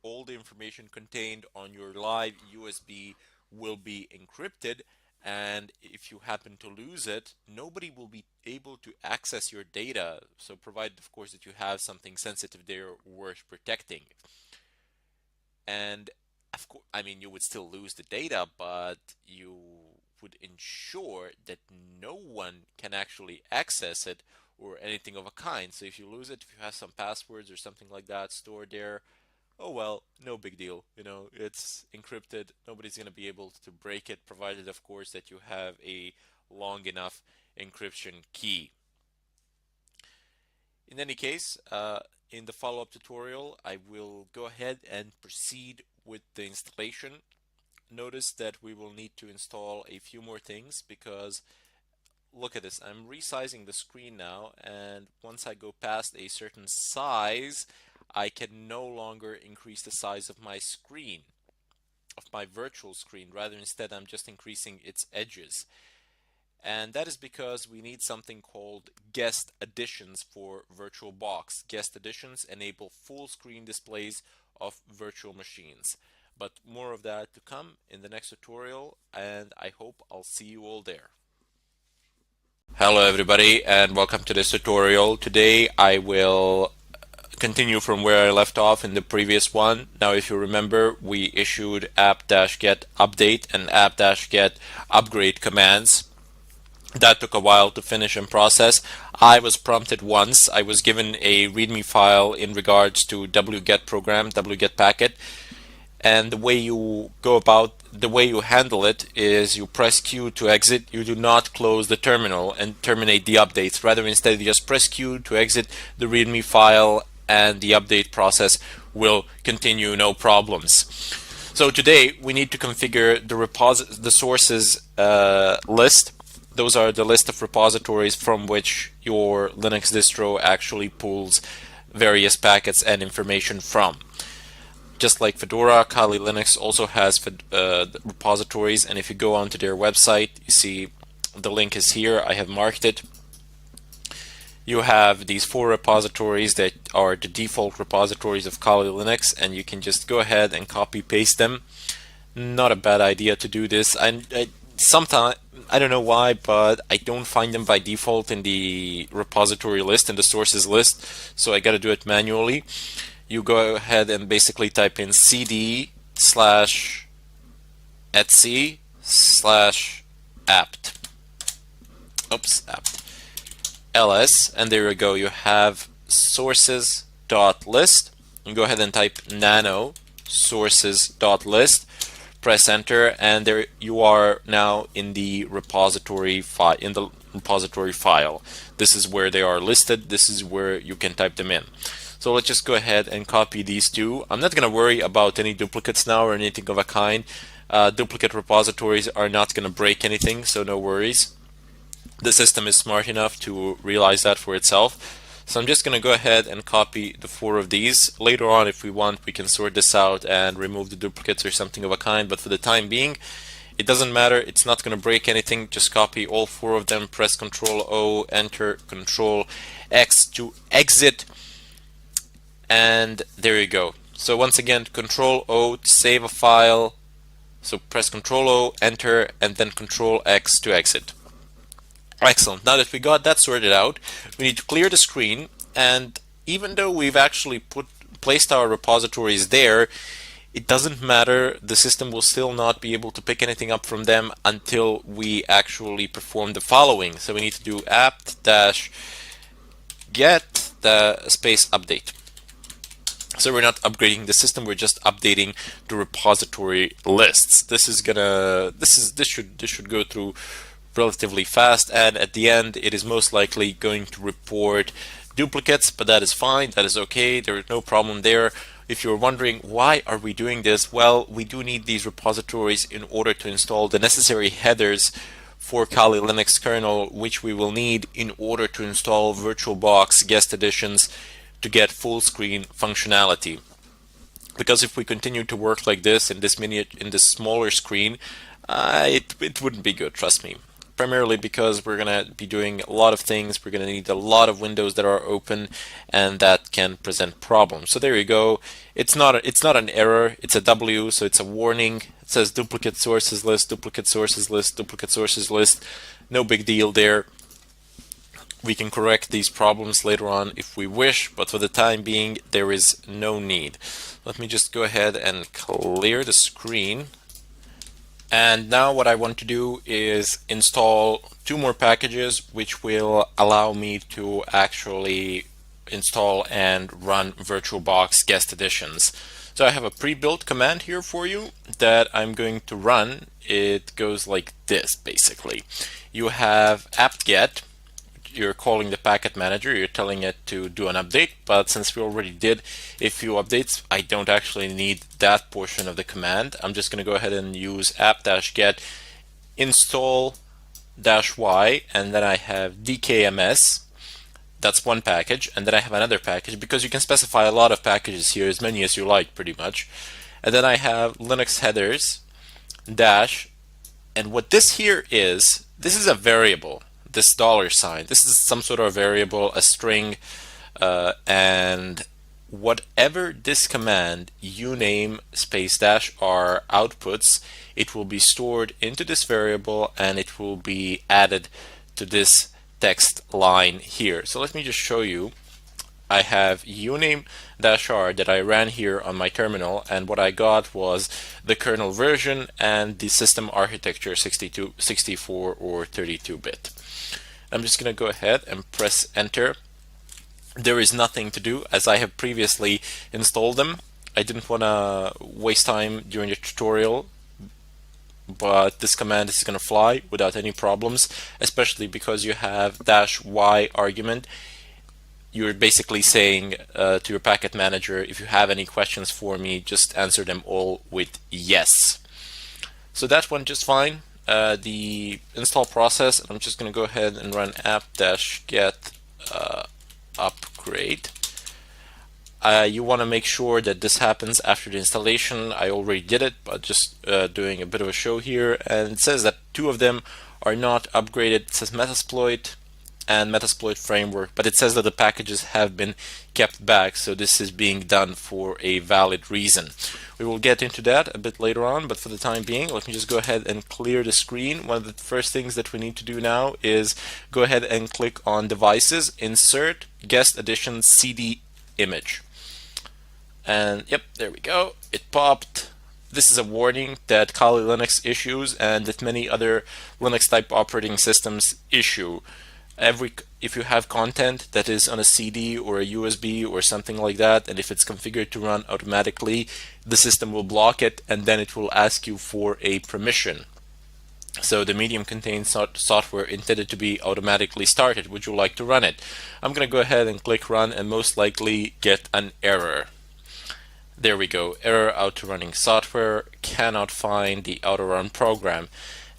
all the information contained on your live USB will be encrypted, and if you happen to lose it, nobody will be able to access your data. So provided, of course, that you have something sensitive there worth protecting. And of course, I mean, you would still lose the data, but you would ensure that no one can actually access it or anything of a kind. So if you lose it, if you have some passwords or something like that stored there, oh well, no big deal. You know, it's encrypted. Nobody's going to be able to break it, provided, of course, that you have a long enough encryption key. In any case, in the follow-up tutorial, I will go ahead and proceed with the installation. Notice that we will need to install a few more things because look at this, I'm resizing the screen now, and once I go past a certain size, I can no longer increase the size of my screen, of my virtual screen. Rather, instead, I'm just increasing its edges. And that is because we need something called guest additions for VirtualBox. Guest additions enable full screen displays of virtual machines. But more of that to come in the next tutorial, and I hope I'll see you all there. Hello everybody, and welcome to this tutorial. Today I will continue from where I left off in the previous one. Now if you remember, we issued app-get update and app-get upgrade commands. That took a while to finish and process. I was prompted once. I was given a README file in regards to wget program, wget packet, and the way you handle it is you press Q to exit. You do not close the terminal and terminate the updates. Rather, instead, you just press Q to exit the README file, and the update process will continue, no problems. So today we need to configure the sources list. Those are the list of repositories from which your Linux distro actually pulls various packets and information from. Just like Fedora, Kali Linux also has repositories, and if you go onto their website, you see the link is here. I have marked it. You have these 4 repositories that are the default repositories of Kali Linux, and you can just go ahead and copy paste them. Not a bad idea to do this. Sometimes, I don't know why, but I don't find them by default in the repository list, in the sources list, so I gotta do it manually. You go ahead and basically type in cd/etc/apt. Apt. ls, and there you go. You have sources.list. You go ahead and type nano sources.list. Press enter, and there you are now in the repository file. This is where they are listed. This is where you can type them in. So let's just go ahead and copy these 2. I'm not going to worry about any duplicates now or anything of a kind. Duplicate repositories are not going to break anything, so no worries. The system is smart enough to realize that for itself. So I'm just going to go ahead and copy the 4 of these. Later on, if we want, we can sort this out and remove the duplicates or something of a kind, but for the time being, it doesn't matter. It's not going to break anything. Just copy all 4 of them, press Ctrl-O, enter, Ctrl-X to exit, and there you go. So once again, Ctrl-O to save a file. So press Ctrl-O, enter, and then Ctrl-X to exit. Excellent. Now that we got that sorted out, we need to clear the screen, and even though we've actually placed our repositories there, it doesn't matter. The system will still not be able to pick anything up from them until we actually perform the following. So we need to do apt-get the space update. So we're not upgrading the system, we're just updating the repository lists. This should go through relatively fast, and at the end it is most likely going to report duplicates, but that is fine, that is okay, there is no problem there. If you're wondering why are we doing this, well, we do need these repositories in order to install the necessary headers for Kali Linux kernel, which we will need in order to install VirtualBox guest editions to get full screen functionality. Because if we continue to work like this in this smaller screen, it wouldn't be good, trust me. Primarily because we're going to be doing a lot of things, we're going to need a lot of windows that are open, and that can present problems. So there you go. It's not an error, it's a W, so it's a warning. It says duplicate sources list, duplicate sources list, duplicate sources list. No big deal there. We can correct these problems later on if we wish, but for the time being there is no need. Let me just go ahead and clear the screen. And now what I want to do is install 2 more packages which will allow me to actually install and run VirtualBox guest editions. So I have a pre-built command here for you that I'm going to run. It goes like this basically. You have apt-get. You're calling the packet manager, you're telling it to do an update, but since we already did a few updates, I don't actually need that portion of the command. I'm just going to go ahead and use apt-get install-y, and then I have dkms. That's one package, and then I have another package, because you can specify a lot of packages here, as many as you like pretty much. And then I have Linux headers dash, and what this here is, this is a variable. This $sign. This is some sort of variable, a string, and whatever this command uname space dash r outputs, it will be stored into this variable and it will be added to this text line here. So let me just show you. I have uname-r that I ran here on my terminal, and what I got was the kernel version and the system architecture 62, 64, or 32-bit. I'm just going to go ahead and press enter. There is nothing to do as I have previously installed them. I didn't want to waste time during the tutorial, but this command is going to fly without any problems, especially because you have -y argument. You're basically saying to your packet manager, if you have any questions for me, just answer them all with yes. So that went just fine. The install process, I'm just going to go ahead and run apt-get upgrade. You want to make sure that this happens after the installation. I already did it, but just doing a bit of a show here. And it says that 2 of them are not upgraded. It says Metasploit and Metasploit framework, but it says that the packages have been kept back, so this is being done for a valid reason. We will get into that a bit later on, but for the time being, let me just go ahead and clear the screen. One of the first things that we need to do now is go ahead and click on Devices, Insert, Guest Edition CD Image. And yep, there we go. It popped. This is a warning that Kali Linux issues and that many other Linux type operating systems issue. If you have content that is on a CD or a USB or something like that, and if it's configured to run automatically, the system will block it and then it will ask you for a permission. So the medium contains software intended to be automatically started. Would you like to run it? I'm going to go ahead and click run and most likely get an error. There we go. Error auto running software cannot find the auto run program.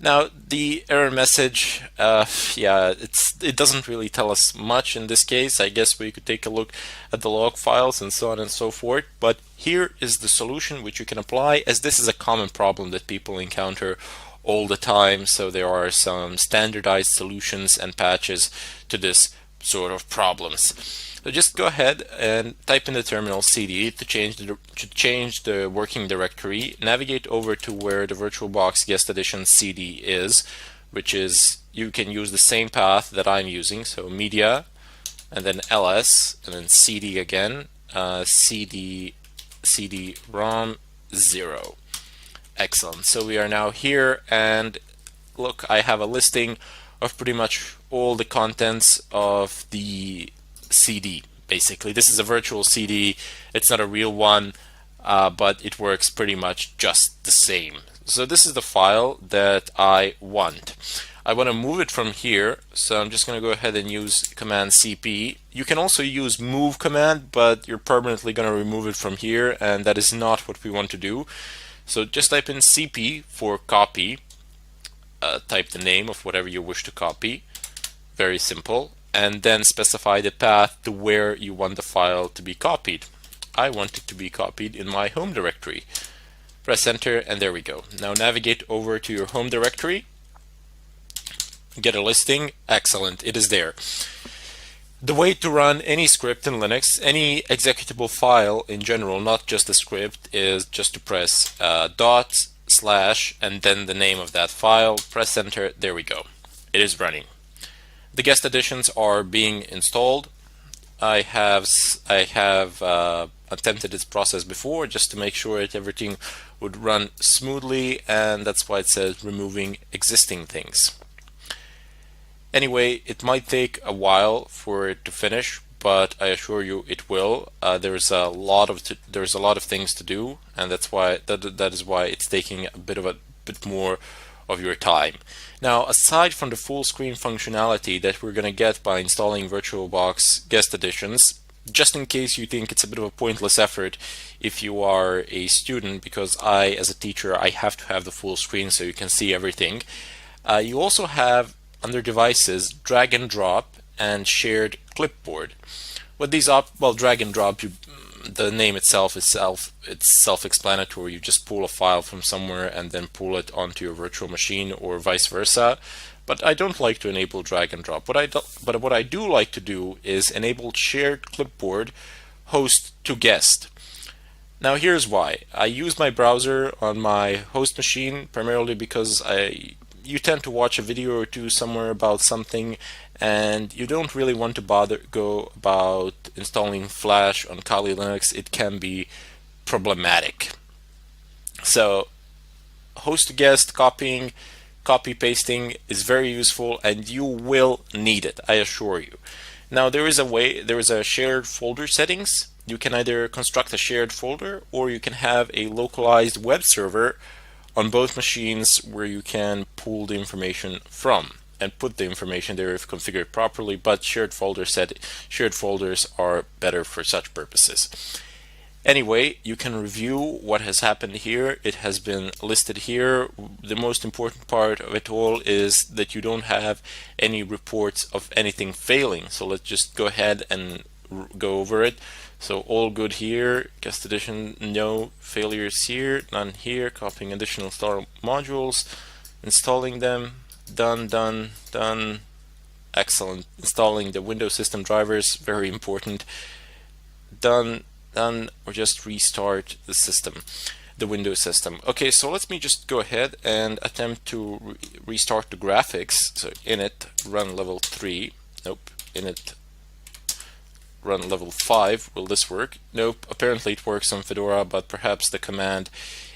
Now the error message, it doesn't really tell us much in this case. I guess we could take a look at the log files and so on and so forth. But here is the solution which you can apply, as this is a common problem that people encounter all the time. So there are some standardized solutions and patches to this sort of problems. So just go ahead and type in the terminal cd to change the working directory. Navigate over to where the VirtualBox guest edition cd is, which is, you can use the same path that I'm using. So media, and then ls, and then cd again, cd-rom 0. Excellent. So we are now here, and look, I have a listing of pretty much all the contents of the CD. basically. This is a virtual CD. It's not a real one, but it works pretty much just the same. So this is the file that I want. I want to move it from here, so I'm just going to go ahead and use command CP. You can also use move command, but you're permanently going to remove it from here, and that is not what we want to do. So just type in CP for copy, type the name of whatever you wish to copy, very simple, and then specify the path to where you want the file to be copied. I want it to be copied in my home directory. Press enter, and there we go. Now navigate over to your home directory, get a listing. Excellent, it is there. The way to run any script in Linux, any executable file in general, not just a script, is just to press dot slash and then the name of that file, press enter, there we go. It is running. The guest additions are being installed. I have attempted this process before just to make sure that everything would run smoothly, and that's why it says removing existing things. Anyway, it might take a while for it to finish, but I assure you it will. There's a lot of things to do, and that's why that is why it's taking a bit more of your time. Now, aside from the full screen functionality that we're going to get by installing VirtualBox guest additions, just in case you think it's a bit of a pointless effort if you are a student, because as a teacher, I have to have the full screen so you can see everything. You also have, under devices, drag and drop and shared clipboard. With these drag and drop, the name itself is self-explanatory. You just pull a file from somewhere and then pull it onto your virtual machine, or vice versa. But I don't like to enable drag and drop. What I do like to do is enable shared clipboard host to guest. Now here's why. I use my browser on my host machine primarily because you tend to watch a video or two somewhere about something, and you don't really want to go about installing Flash on Kali Linux. It can be problematic. So host to guest copy pasting is very useful, and you will need it, I assure you. Now there is a shared folder settings. You can either construct a shared folder, or you can have a localized web server on both machines where you can pull the information from and put the information there if configured properly, but shared folders are better for such purposes. Anyway, you can review what has happened here. It has been listed here. The most important part of it all is that you don't have any reports of anything failing. So let's just go ahead and go over it. So all good here, guest addition, no failures here, none here, copying additional install modules, installing them, done. Excellent. Installing the Windows system drivers, very important, done, or just restart the system, the Windows system. Okay, so let me just go ahead and attempt to restart the graphics. So init run level 3, nope, init run level 5. Will this work? Nope, apparently it works on Fedora, but perhaps the command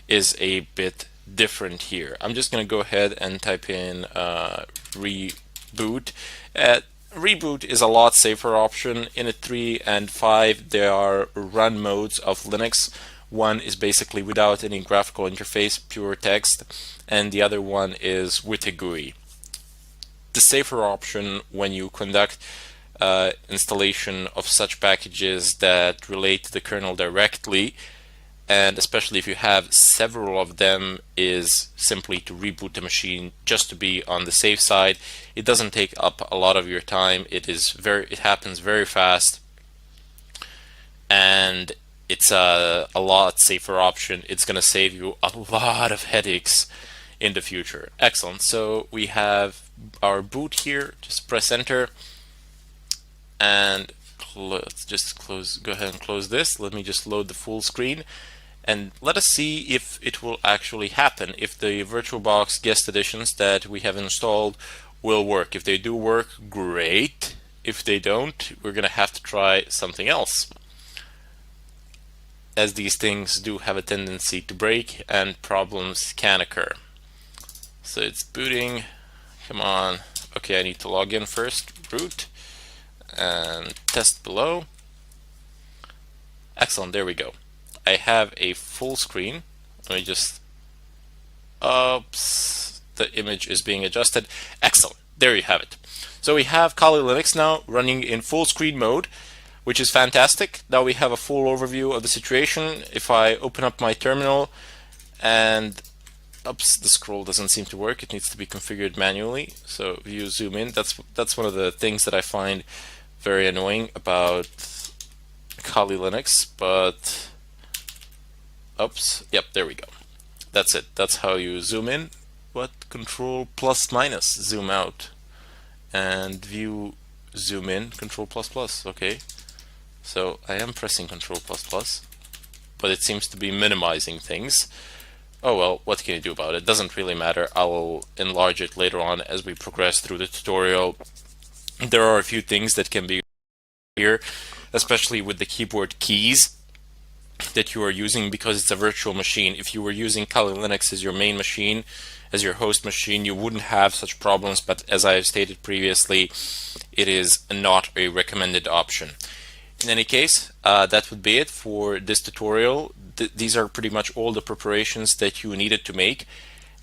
is a bit different here. I'm just going to go ahead and type in reboot. Reboot is a lot safer option. Init 3 and 5, they are run modes of Linux. One is basically without any graphical interface, pure text, and the other one is with a GUI. The safer option when you conduct installation of such packages that relate to the kernel directly, and especially if you have several of them, is simply to reboot the machine just to be on the safe side. It doesn't take up a lot of your time. It happens very fast, and it's a lot safer option. It's going to save you a lot of headaches in the future. Excellent. So we have our boot here. Just press enter, and let's just go ahead and close this. Let me just load the full screen, and let us see if it will actually happen, if the VirtualBox guest additions that we have installed will work. If they do work, great. If they don't, we're going to have to try something else, as these things do have a tendency to break and problems can occur. So it's booting. Come on. Okay, I need to log in first. Root and test below. Excellent, there we go. I have a full screen. Let me just, oops, the image is being adjusted. Excellent, there you have it. So we have Kali Linux now running in full screen mode, which is fantastic. Now we have a full overview of the situation. If I open up my terminal and, oops, the scroll doesn't seem to work. It needs to be configured manually. So if you zoom in, that's one of the things that I find very annoying about Kali Linux, but oops, yep, there we go. That's it. That's how you zoom in. What? Control plus minus, zoom out. And view, zoom in, control plus plus, okay. So I am pressing control plus plus, but it seems to be minimizing things. Oh well, what can you do about it? Doesn't really matter. I will enlarge it later on as we progress through the tutorial. There are a few things that can be here, especially with the keyboard keys that you are using, because it's a virtual machine. If you were using Kali Linux as your main machine, as your host machine, you wouldn't have such problems, but as I have stated previously, it is not a recommended option. In any case, that would be it for this tutorial. These are pretty much all the preparations that you needed to make.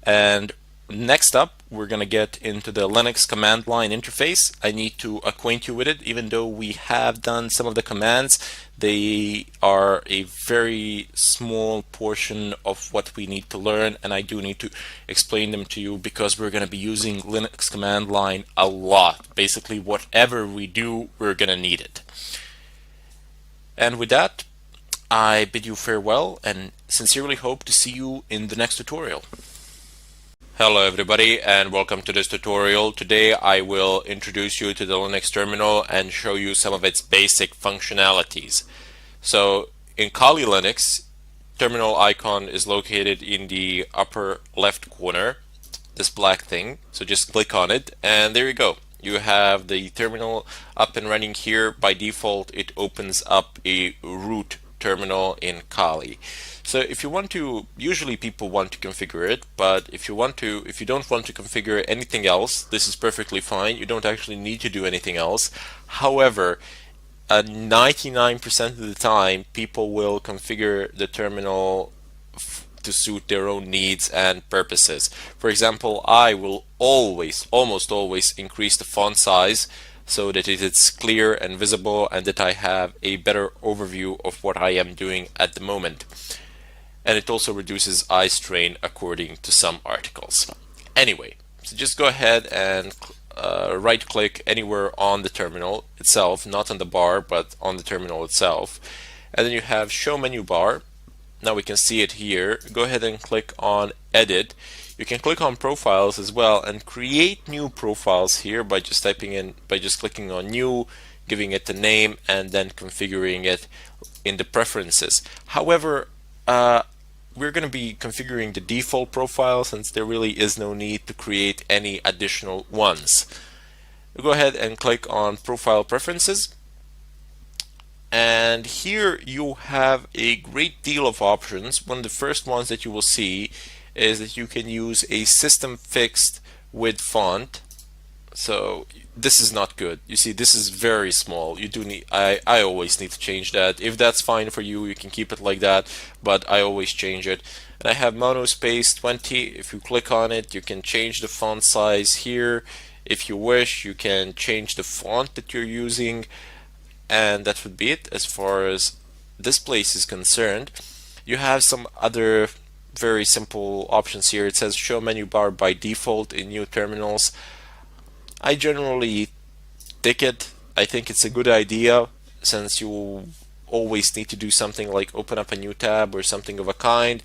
And next up, we're going to get into the Linux command line interface. I need to acquaint you with it. Even though we have done some of the commands, they are a very small portion of what we need to learn, and I do need to explain them to you because we're going to be using Linux command line a lot. Basically, whatever we do, we're going to need it. And with that, I bid you farewell and sincerely hope to see you in the next tutorial. Hello everybody and welcome to this tutorial. Today I will introduce you to the Linux terminal and show you some of its basic functionalities. So in Kali Linux, terminal icon is located in the upper left corner, this black thing. So just click on it and there you go. You have the terminal up and running here. By default, it opens up a root terminal in Kali. So if you want to, usually people want to configure it, but if you don't want to configure anything else, this is perfectly fine. You don't actually need to do anything else. However, 99% of the time, people will configure the terminal to suit their own needs and purposes. For example, I will almost always increase the font size so that it is clear and visible and that I have a better overview of what I am doing at the moment. And it also reduces eye strain according to some articles. Anyway, so just go ahead and right click anywhere on the terminal itself, not on the bar but on the terminal itself, and then you have show menu bar. Now we can see it here. Go ahead and click on edit. You can click on profiles as well and create new profiles here by just clicking on new, giving it a name, and then configuring it in the preferences. However, we're going to be configuring the default profile since there really is no need to create any additional ones. Go ahead and click on profile preferences. And here you have a great deal of options. One of the first ones that you will see is that you can use a system fixed with font. So this is not good. You see, this is very small. You do need, I always need to change that. If that's fine for you, you can keep it like that, but I always change it. And I have monospace 20. If you click on it, you can change the font size here. If you wish, you can change the font that you're using. And that would be it as far as this place is concerned. You have some other very simple options here. It says show menu bar by default in new terminals. I generally take it. I think it's a good idea since you always need to do something like open up a new tab or something of a kind,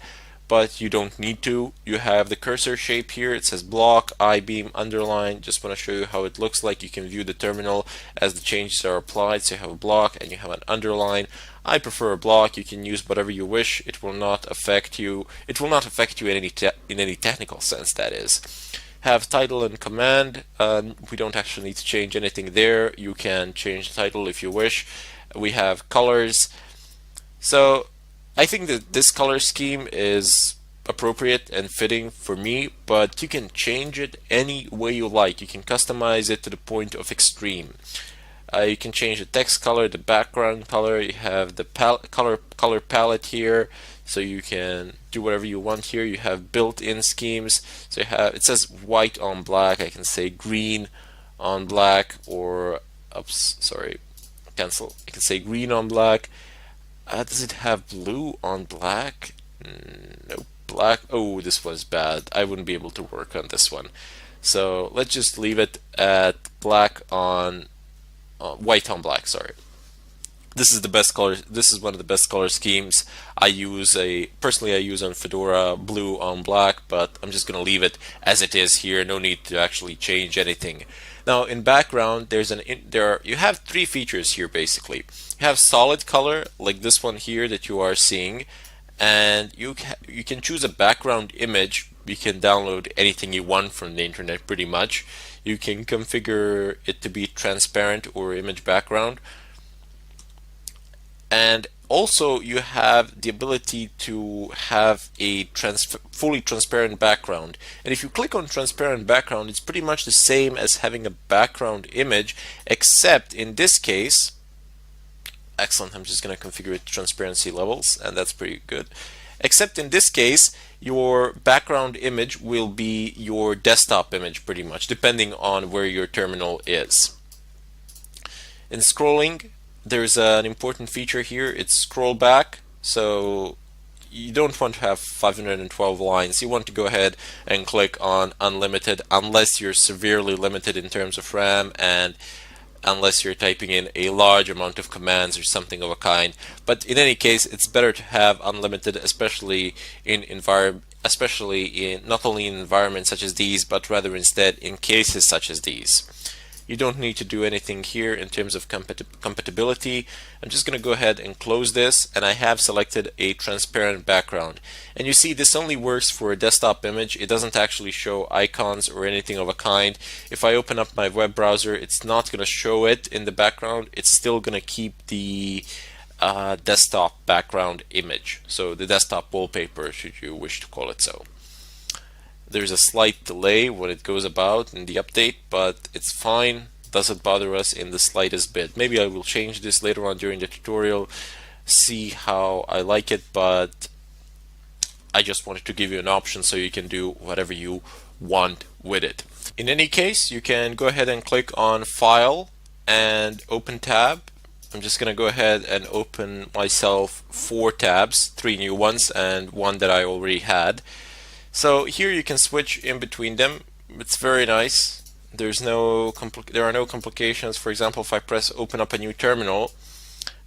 but you don't need to. You have the cursor shape here. It says block, I-beam, underline. Just want to show you how it looks like. You can view the terminal as the changes are applied. So you have a block and you have an underline. I prefer a block. You can use whatever you wish. It will not affect you. It will not affect you in any technical sense, that is. Have title and command. We don't actually need to change anything there. You can change the title if you wish. We have colors. So I think that this color scheme is appropriate and fitting for me, but you can change it any way you like. You can customize it to the point of extreme. you can change the text color, the background color. You have the color palette here, so you can do whatever you want here. You have built-in schemes. So you have, it says white on black. I can say green on black, or oops, sorry, cancel. I can say green on black. Does it have blue on black? No, black. Oh, this was bad. I wouldn't be able to work on this one. So let's just leave it at black on white on black. Sorry. This is the best color. This is one of the best color schemes. I use personally I use on Fedora blue on black, but I'm just gonna leave it as it is here. No need to actually change anything. Now in background, you have three features here basically. You have solid color like this one here that you are seeing, and you can choose a background image. You can download anything you want from the internet pretty much. You can configure it to be transparent or image background. And also you have the ability to have a fully transparent background. And if you click on transparent background, it's pretty much the same as having a background image, except in this case, excellent, I'm just going to configure it to transparency levels, and that's pretty good. Except in this case, your background image will be your desktop image pretty much, depending on where your terminal is. In scrolling, there's an important feature here. It's scroll back. So you don't want to have 512 lines. You want to go ahead and click on unlimited, unless you're severely limited in terms of RAM and unless you're typing in a large amount of commands or something of a kind. But in any case, it's better to have unlimited, especially in not only in environments such as these, but rather instead in cases such as these. You don't need to do anything here in terms of compatibility. I'm just going to go ahead and close this, and I have selected a transparent background. And you see this only works for a desktop image. It doesn't actually show icons or anything of a kind. If I open up my web browser, it's not going to show it in the background. It's still going to keep the desktop background image, so the desktop wallpaper, should you wish to call it so. There's a slight delay when it goes about in the update, but it's fine. Doesn't bother us in the slightest bit. Maybe I will change this later on during the tutorial, see how I like it, but I just wanted to give you an option so you can do whatever you want with it. In any case, you can go ahead and click on File and Open Tab. I'm just going to go ahead and open myself 4 tabs, 3 new ones and one that I already had. So here you can switch in between them. It's very nice. There are no complications. For example, if I press open up a new terminal,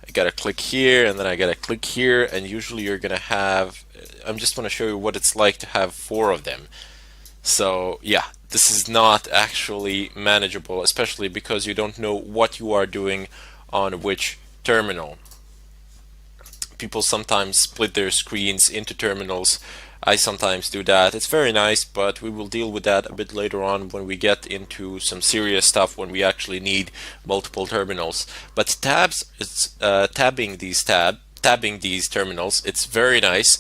I gotta click here and then I gotta click here, and usually you're gonna have, I'm just gonna show you what it's like to have 4 of them. So yeah, this is not actually manageable, especially because you don't know what you are doing on which terminal. People sometimes split their screens into terminals. I sometimes do that. It's very nice, but we will deal with that a bit later on when we get into some serious stuff, when we actually need multiple terminals. But tabbing these terminals, it's very nice,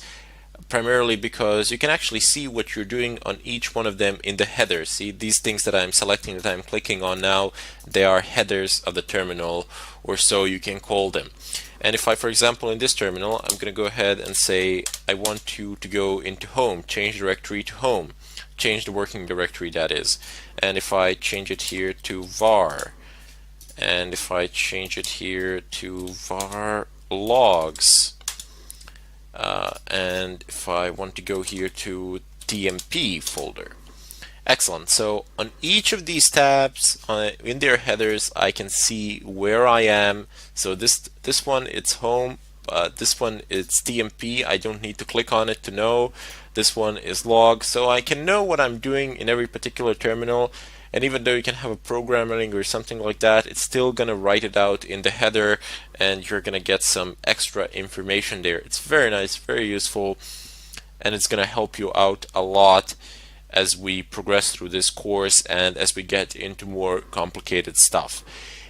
primarily because you can actually see what you're doing on each one of them in the header. See, these things that I'm selecting, that I'm clicking on now, they are headers of the terminal, or so you can call them. And if I, for example, in this terminal, I'm going to go ahead and say I want you to go into home, change directory to home, change the working directory, that is. And if I change it here to var, and if I change it here to var logs, and if I want to go here to TMP folder. Excellent. So on each of these tabs, in their headers, I can see where I am. So this one, it's home. This one, it's TMP. I don't need to click on it to know. This one is log. So I can know what I'm doing in every particular terminal. And even though you can have a program running or something like that, it's still going to write it out in the header, and you're going to get some extra information there. It's very nice, very useful, and it's going to help you out a lot as we progress through this course and as we get into more complicated stuff.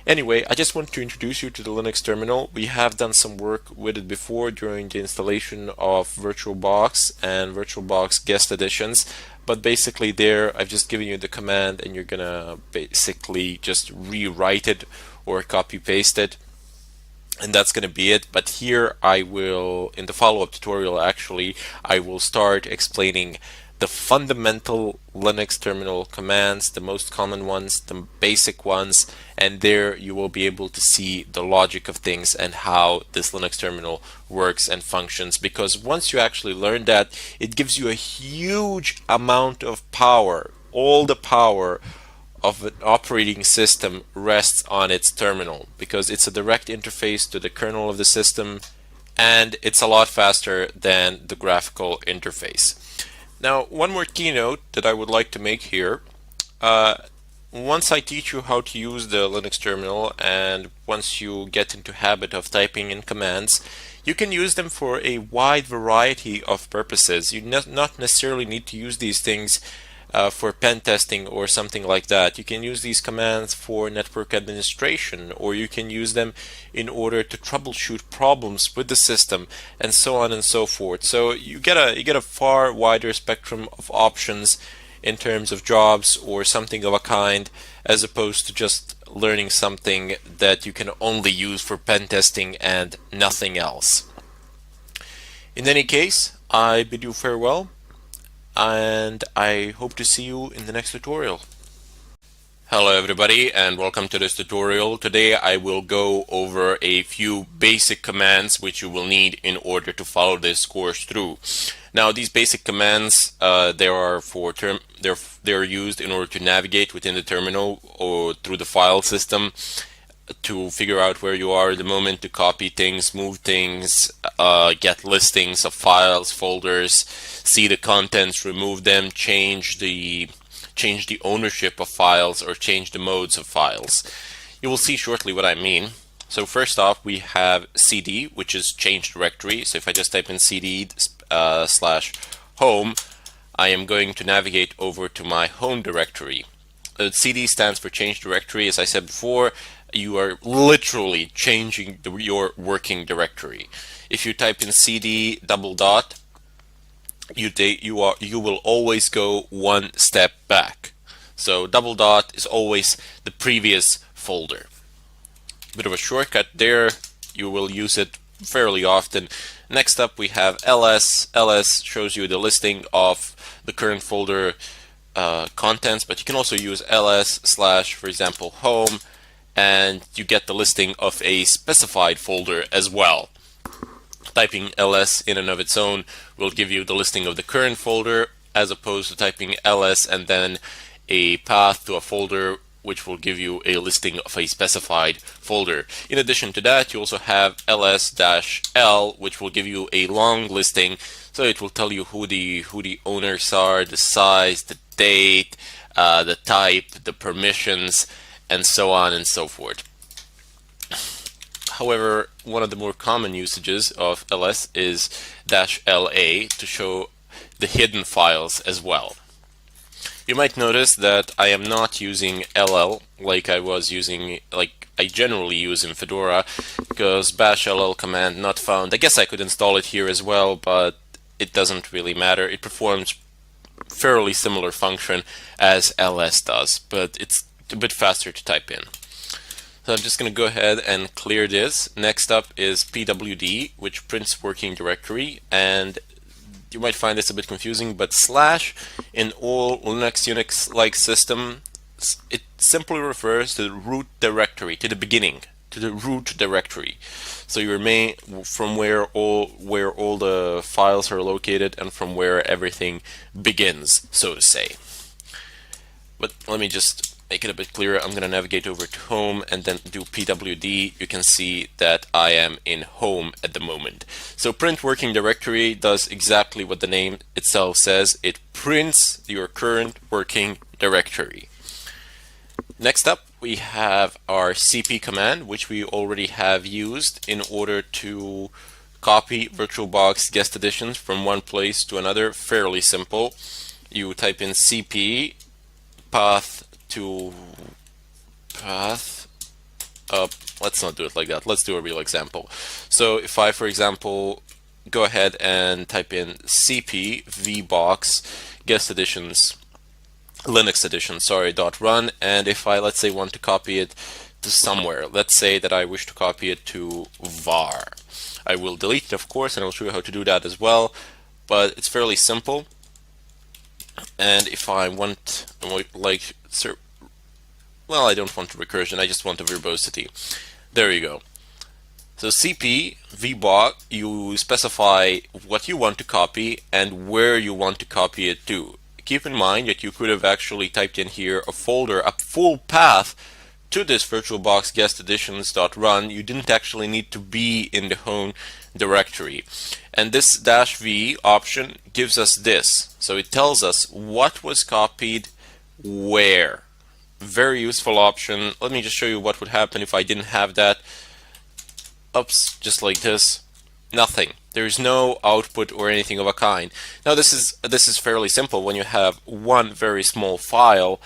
Anyway, I just want to introduce you to the Linux terminal. We have done some work with it before during the installation of VirtualBox and VirtualBox guest editions. But basically there, I've just given you the command and you're gonna basically just rewrite it or copy paste it. And that's going to be it. But here I will, in the follow-up tutorial actually, I will start explaining the fundamental Linux terminal commands, the most common ones, the basic ones, and there you will be able to see the logic of things and how this Linux terminal works and functions, because once you actually learn that, it gives you a huge amount of power. All the power of an operating system rests on its terminal because it's a direct interface to the kernel of the system, and it's a lot faster than the graphical interface. Now, one more keynote that I would like to make here. Once I teach you how to use the Linux terminal and once you get into habit of typing in commands, you can use them for a wide variety of purposes. You not necessarily need to use these things for pen testing or something like that. You can use these commands for network administration, or you can use them in order to troubleshoot problems with the system, and so on and so forth. So you get a far wider spectrum of options in terms of jobs or something of a kind, as opposed to just learning something that you can only use for pen testing and nothing else. In any case, I bid you farewell, and I hope to see you in the next tutorial. Hello everybody, and welcome to this tutorial. Today I will go over a few basic commands which you will need in order to follow this course through. Now, these basic commands they're used in order to navigate within the terminal or through the file system, to figure out where you are at the moment, to copy things, move things, get listings of files, folders, see the contents, remove them, change the ownership of files, or change the modes of files. You will see shortly what I mean. So first off, we have cd, which is change directory. So if I just type in cd /home, I am going to navigate over to my home directory. CD stands for change directory. As I said before, you are literally changing your working directory. If you type in cd /, you will always go one step back. So /, is always the previous folder. Bit of a shortcut there. You will use it fairly often. Next up, we have ls. ls shows you the listing of the current folder contents, but you can also use ls / for example home, and you get the listing of a specified folder as well. Typing ls in and of its own will give you the listing of the current folder, as opposed to typing ls and then a path to a folder which will give you a listing of a specified folder. In addition to that, you also have ls-l, which will give you a long listing. So it will tell you who the owners are, the size, the date, the type, the permissions, and so on and so forth. However, one of the more common usages of ls is -la to show the hidden files as well. You might notice that I am not using ll like I generally use in Fedora, because /ll command not found. I guess I could install it here as well, but it doesn't really matter. It performs fairly similar function as ls does, but it's a bit faster to type in. So I'm just going to go ahead and clear this. Next up is pwd, which prints working directory, and you might find this a bit confusing, but / in all Linux, Unix-like system, it simply refers to the root directory, to the beginning, to the root directory. So your main, from where all the files are located and from where everything begins, so to say. But let me just make it a bit clearer. I'm going to navigate over to home and then do pwd. You can see that I am in home at the moment. So print working directory does exactly what the name itself says. It prints your current working directory. Next up, we have our cp command, which we already have used in order to copy VirtualBox guest editions from one place to another. Fairly simple. You type in cp path let's not do it like that. Let's do a real example. So if I, for example, go ahead and type in cp vbox guest editions Linux edition, sorry, .run, and if I, let's say, want to copy it to somewhere, let's say that I wish to copy it to var. I will delete it, of course, and I'll show you how to do that as well, but it's fairly simple. And if I want, like, well, I don't want recursion, I just want a verbosity. There you go. So cp vbox, you specify what you want to copy and where you want to copy it to. Keep in mind that you could have actually typed in here a folder, a full path to this VirtualBox guest editions.run. You didn't actually need to be in the home directory. And this -v option gives us this. So it tells us what was copied where. Very useful option. Let me just show you what would happen if I didn't have that. Oops, just like this. Nothing. There's no output or anything of a kind. Now this is fairly simple when you have one very small file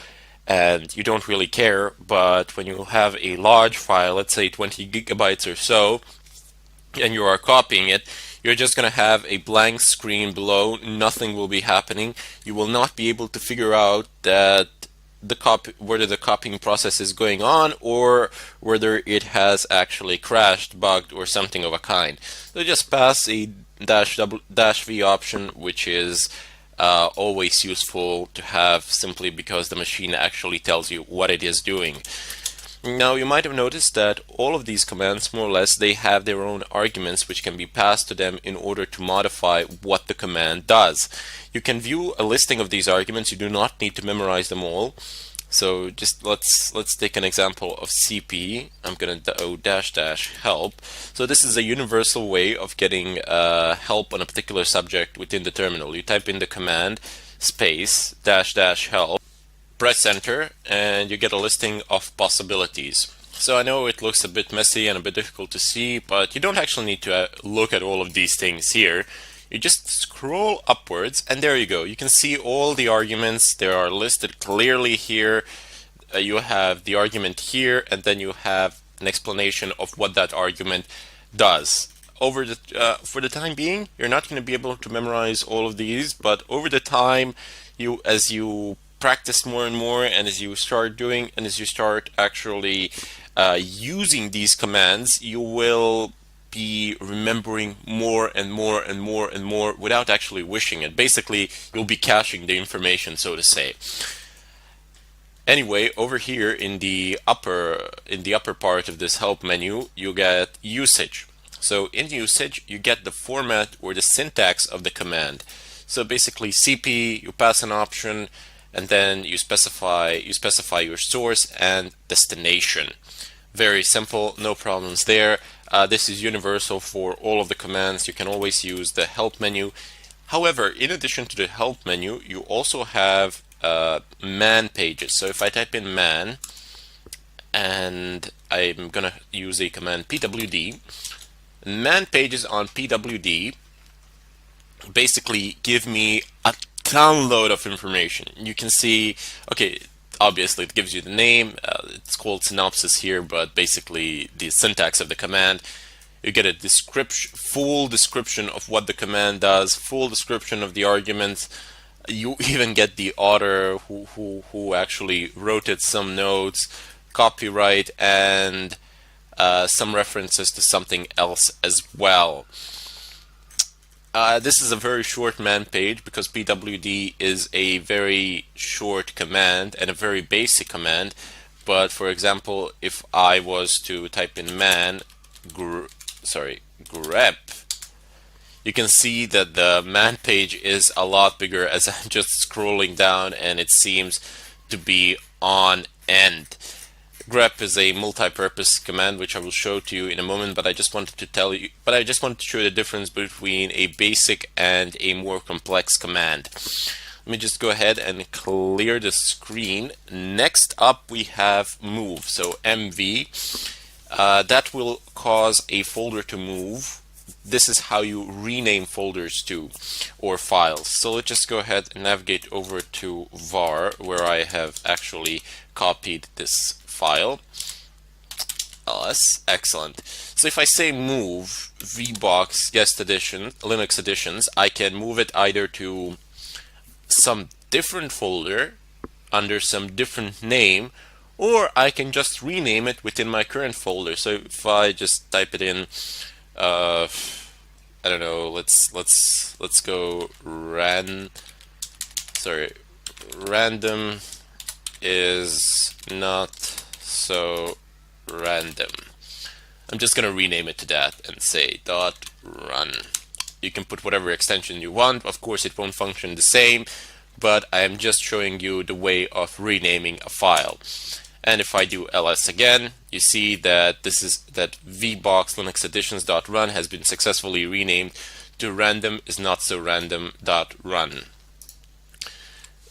and you don't really care, but when you have a large file, let's say 20 gigabytes or so, and you are copying it, you're just going to have a blank screen below. Nothing will be happening. You will not be able to figure out that whether the copying process is going on or whether it has actually crashed, bugged, or something of a kind. So just pass a -v option, which is always useful to have, simply because the machine actually tells you what it is doing. Now you might have noticed that all of these commands, more or less, they have their own arguments which can be passed to them in order to modify what the command does. You can view a listing of these arguments. You do not need to memorize them all. So just let's take an example of cp. I'm going to --help. So this is a universal way of getting help on a particular subject within the terminal. You type in the command space --help. Press enter and you get a listing of possibilities. So I know it looks a bit messy and a bit difficult to see, but you don't actually need to look at all of these things here. You just scroll upwards and there you go. You can see all the arguments. They are listed clearly here. You have the argument here, and then you have an explanation of what that argument does. For the time being, you're not going to be able to memorize all of these, but over the time, as you practice more and more, and as you start doing, and as you start actually using these commands, you will be remembering more and more and more and more without actually wishing it. Basically, you'll be caching the information, so to say. Anyway, over here in the upper part of this help menu, you get usage. So in usage, you get the format or the syntax of the command. So basically, cp, you pass an option, and then you specify your source and destination. Very simple, no problems there. This is universal for all of the commands. You can always use the help menu. However, in addition to the help menu, you also have man pages. So if I type in man, and I'm gonna use a command pwd, man pages on pwd basically give me a download of information. You can see, okay, obviously it gives you the name, it's called synopsis here, but basically the syntax of the command. You get a full description of what the command does, full description of the arguments. You even get the author who actually wrote it, some notes, copyright, and some references to something else as well. This is a very short man page because pwd is a very short command and a very basic command. But for example, if I was to type in man grep, you can see that the man page is a lot bigger as I'm just scrolling down, and it seems to be on end. Grep is a multi-purpose command which I will show to you in a moment, but I just wanted to show the difference between a basic and a more complex command. Let me just go ahead and clear the screen. Next up we have move. So mv, that will cause a folder to move. This is how you rename folders to, or files. So let's just go ahead and navigate over to var, where I have actually copied this file. ls. Excellent. So if I say move VBox guest edition, Linux editions, I can move it either to some different folder under some different name, or I can just rename it within my current folder. So if I just type it in, I don't know, let's go random is not so random. I'm just gonna rename it to that and say .run. You can put whatever extension you want. Of course, it won't function the same, but I'm just showing you the way of renaming a file. And if I do ls again, you see that that vbox linux editions.run has been successfully renamed to random is not so random.run.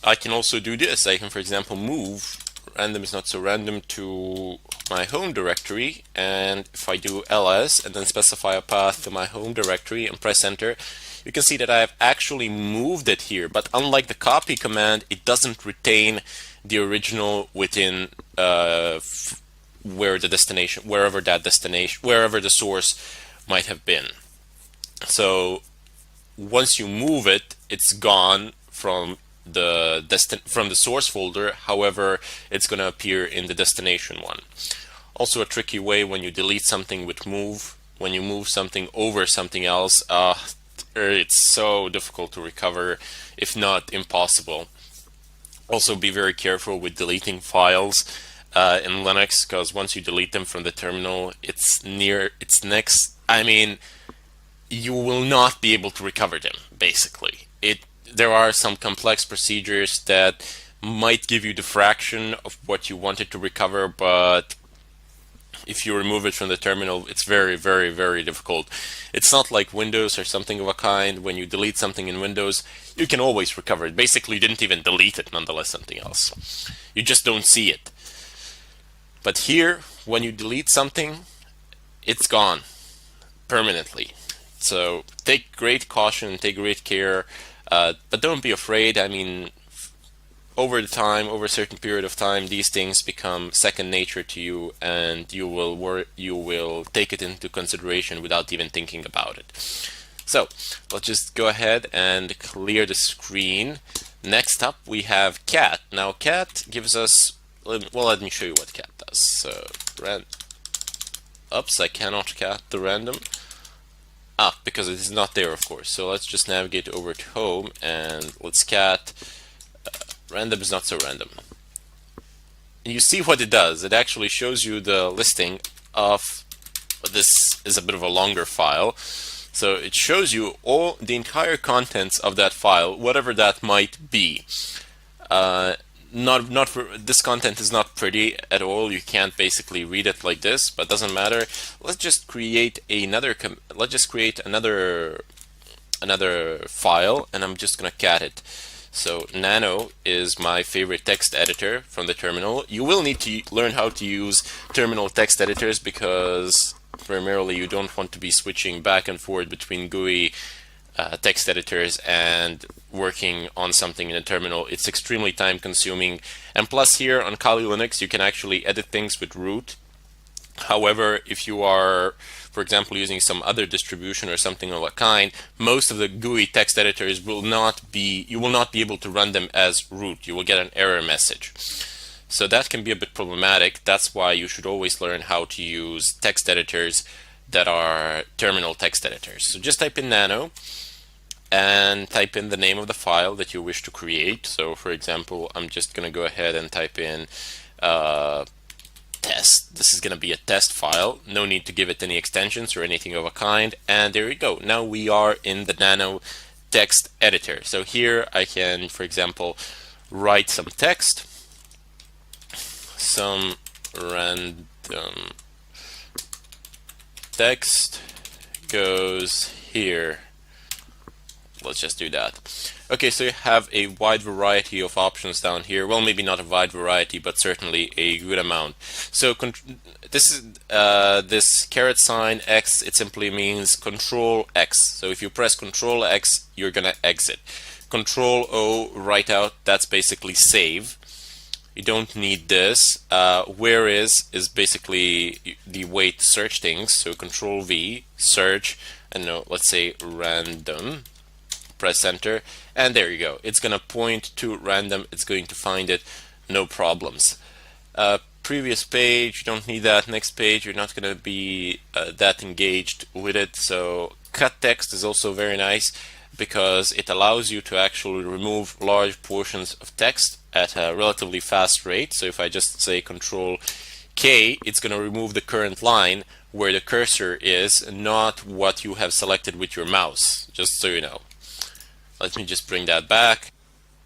I can also do this. I can, for example, move random is not so random to my home directory, and if I do ls and then specify a path to my home directory and press enter, you can see that I have actually moved it here. But unlike the copy command, it doesn't retain the original within where the destination, wherever the source might have been. So once you move it, it's gone from the source folder. However, it's going to appear in the destination one. Also, a tricky way when you delete something with move, when you move something over something else, it's so difficult to recover, if not impossible. Also, be very careful with deleting files in Linux, because once you delete them from the terminal, you will not be able to recover them, basically. There are some complex procedures that might give you the fraction of what you wanted to recover, but if you remove it from the terminal, it's very, very, very difficult. It's not like Windows or something of a kind. When you delete something in Windows, you can always recover it. Basically, you didn't even delete it, nonetheless something else. You just don't see it. But here, when you delete something, it's gone permanently. So take great caution, take great care, but don't be afraid. I mean, over a certain period of time, these things become second nature to you, and you will take it into consideration without even thinking about it. So let's just go ahead and clear the screen. Next up, we have cat. Now, cat gives us. Well, let me show you what cat does. So, oops, I cannot cat the random. Because it is not there, of course. So let's just navigate over to home and let's cat random is not so random. And you see what it does. It actually shows you the listing of, this is a bit of a longer file. So it shows you all the entire contents of that file, whatever that might be. This content is not pretty at all. You can't basically read it like this, but doesn't matter. Let's just create another file, and I'm just gonna cat it. So Nano is my favorite text editor from the terminal. You will need to learn how to use terminal text editors, because primarily you don't want to be switching back and forth between GUI text editors and working on something in a terminal. It's extremely time consuming, and plus here on Kali Linux you can actually edit things with root. However, if you are, for example, using some other distribution or something of a kind, most of the GUI text editors you will not be able to run them as root. You will get an error message. So that can be a bit problematic. That's why you should always learn how to use text editors that are terminal text editors. So just type in nano and type in the name of the file that you wish to create. So for example, I'm just going to go ahead and type in test. This is going to be a test file. No need to give it any extensions or anything of a kind. And there we go. Now we are in the nano text editor. So here I can, for example, write some text. Some random text goes here. Let's just do that. Okay, so you have a wide variety of options down here. Well, maybe not a wide variety, but certainly a good amount. So this caret sign X, it simply means Control X. So if you press Control X, you're gonna exit. Control O, write out, that's basically save. You don't need this. Where is basically the way to search things. So Control V, search, and no, let's say random. Press enter, and there you go. It's gonna point to random. It's going to find it, no problems. Previous page, you don't need that. Next page, you're not gonna be that engaged with it. So cut text is also very nice because it allows you to actually remove large portions of text at a relatively fast rate. So if I just say Control K, it's going to remove the current line where the cursor is, not what you have selected with your mouse, just so you know. Let me just bring that back.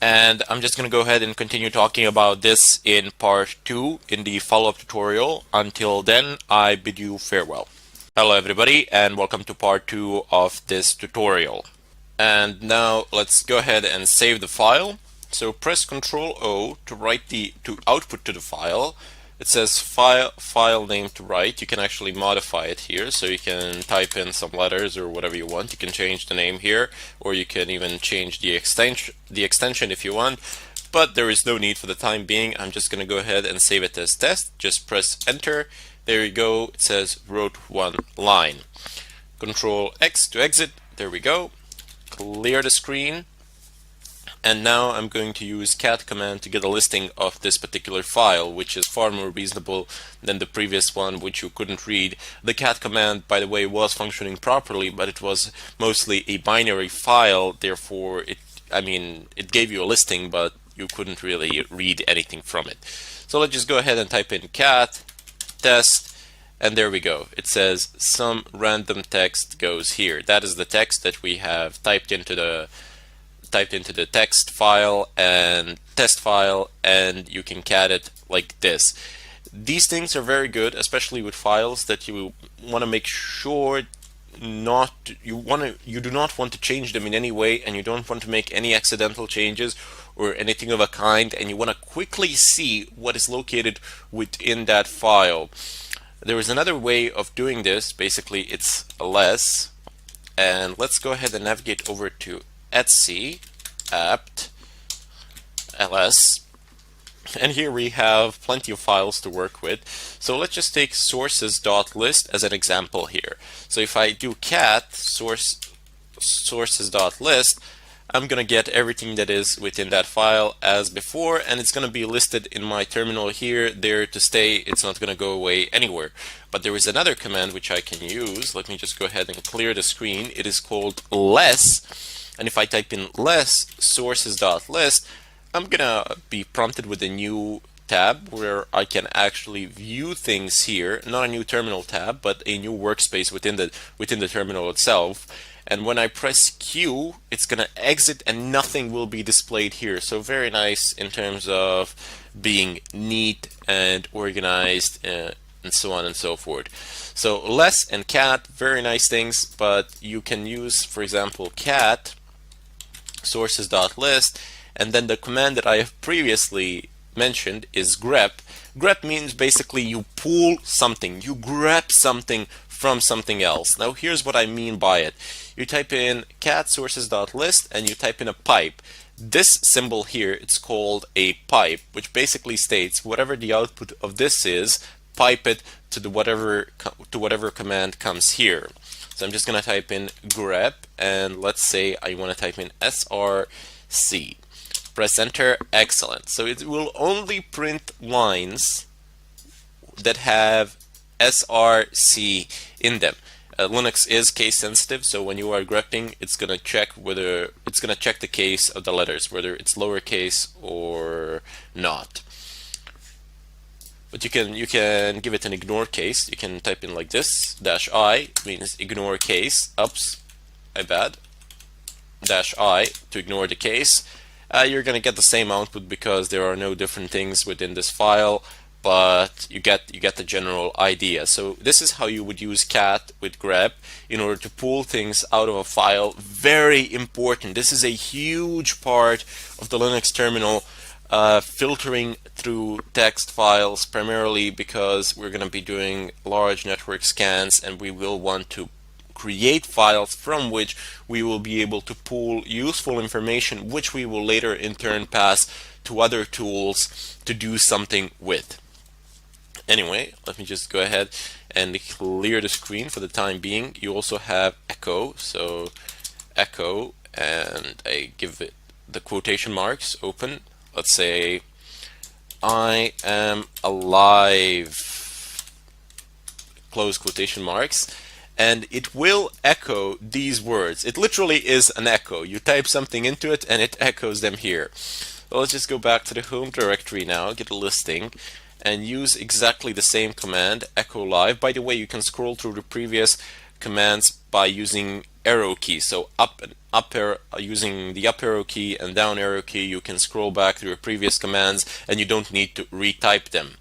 And I'm just going to go ahead and continue talking about this in part 2 in the follow-up tutorial. Until then, I bid you farewell. Hello everybody, and welcome to part 2 of this tutorial. And now let's go ahead and save the file. So press Ctrl O to output to the file. It says file name to write. You can actually modify it here, so you can type in some letters or whatever you want. You can change the name here, or you can even change the extension if you want. But there is no need for the time being. I'm just going to go ahead and save it as test. Just press enter. There you go. It says wrote one line. Control X to exit. There we go. Clear the screen. And now I'm going to use cat command to get a listing of this particular file, which is far more reasonable than the previous one, which you couldn't read. The cat command, by the way, was functioning properly, but it was mostly a binary file. Therefore, it gave you a listing, but you couldn't really read anything from it. So let's just go ahead and type in cat test, and there we go. It says some random text goes here. That is the text that we have typed into the text file and test file, and you can cat it like this. These things are very good, especially with files that you want to make sure you do not want to change them in any way, and you don't want to make any accidental changes or anything of a kind, and you want to quickly see what is located within that file. There is another way of doing this. Basically, it's ls, and let's go ahead and navigate over to etc apt ls, and here we have plenty of files to work with. So let's just take sources.list as an example here. So if I do cat sources.list, I'm gonna get everything that is within that file as before, and it's gonna be listed in my terminal here, there to stay. It's not gonna go away anywhere. But there is another command which I can use. Let me just go ahead and clear the screen. It is called less, and if I type in less sources.list, I'm gonna be prompted with a new tab where I can actually view things here. Not a new terminal tab, but a new workspace within the terminal itself. And when I press Q, it's gonna exit and nothing will be displayed here. So very nice in terms of being neat and organized, and so on and so forth. So less and cat, very nice things, but you can use, for example, cat sources.list, and then the command that I have previously mentioned is grep. Grep means basically you pull something, you grep something from something else. Now here's what I mean by it. You type in cat sources.list and you type in a pipe. This symbol here, it's called a pipe, which basically states whatever the output of this is, pipe it to whatever command comes here. So I'm just going to type in grep, and let's say I want to type in src. Press enter. Excellent. So it will only print lines that have src in them. Linux is case sensitive, so when you are grepping, it's gonna check the case of the letters, whether it's lowercase or not. But you can give it an ignore case. You can type in like this. -I means ignore case. Oops, I bad. -I to ignore the case. You're gonna get the same output because there are no different things within this file, but you get the general idea. So this is how you would use cat with grep in order to pull things out of a file. Very important. This is a huge part of the Linux terminal. Filtering through text files, primarily because we're going to be doing large network scans, and we will want to create files from which we will be able to pull useful information, which we will later in turn pass to other tools to do something with. Anyway, let me just go ahead and clear the screen for the time being. You also have echo, so echo, and I give it the quotation marks open. Let's say I am alive, close quotation marks, and it will echo these words. It literally is an echo. You type something into it and it echoes them here. So let's just go back to the home directory now, get a listing, and use exactly the same command, echo live. By the way, you can scroll through the previous commands by using arrow key. So up arrow, using the up arrow key and down arrow key, you can scroll back through your previous commands and you don't need to retype them.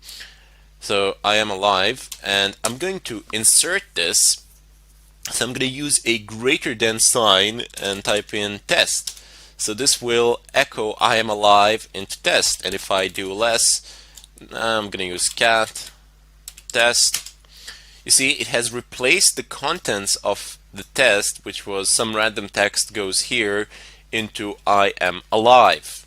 So I am alive, and I'm going to insert this. So I'm going to use a greater than sign and type in test. So this will echo I am alive into test. And if I do less, I'm going to use cat test. You see, it has replaced the contents of the test, which was some random text goes here, into I am alive.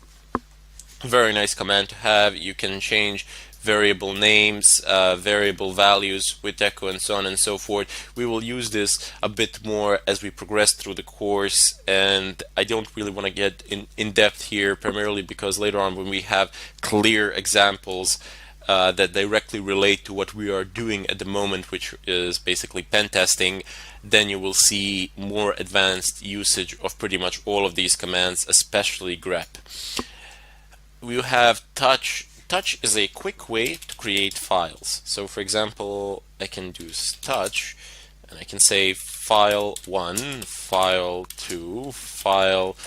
Very nice command to have. You can change variable names, variable values with echo, and so on and so forth. We will use this a bit more as we progress through the course, and I don't really want to get in depth here, primarily because later on when we have clear examples that directly relate to what we are doing at the moment, which is basically pen testing, then you will see more advanced usage of pretty much all of these commands, especially grep. We have touch. Touch is a quick way to create files. So for example, I can do touch, and I can say file 1, file 2, file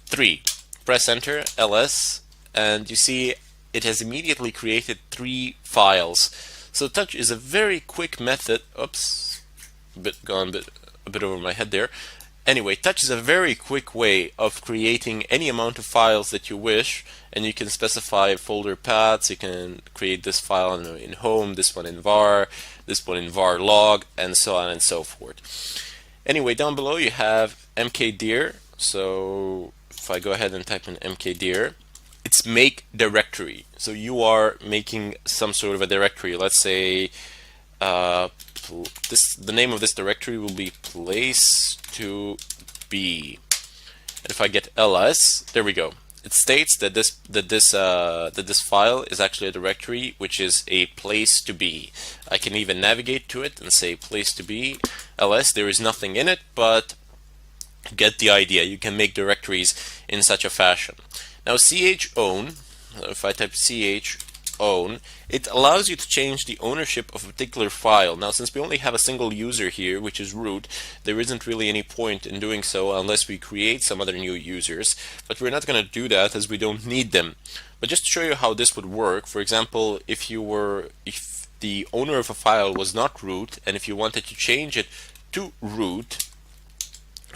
3. Press enter, ls, and you see it has immediately created 3 files. So touch is a very quick method. Oops, a bit over my head there. Anyway, touch is a very quick way of creating any amount of files that you wish, and you can specify folder paths. You can create this file in home, this one in var, this one in var log, and so on and so forth. Anyway, down below you have mkdir. So if I go ahead and type in mkdir, it's make directory. So you are making some sort of a directory. Let's say the name of this directory will be place to be. And if I get ls, there we go. It states that this file is actually a directory, which is a place to be. I can even navigate to it and say place to be ls. There is nothing in it, but get the idea. You can make directories in such a fashion. Now chown, if I type chown, it allows you to change the ownership of a particular file. Now, since we only have a single user here, which is root, there isn't really any point in doing so unless we create some other new users, but we're not going to do that as we don't need them. But just to show you how this would work, for example, if the owner of a file was not root, and if you wanted to change it to root,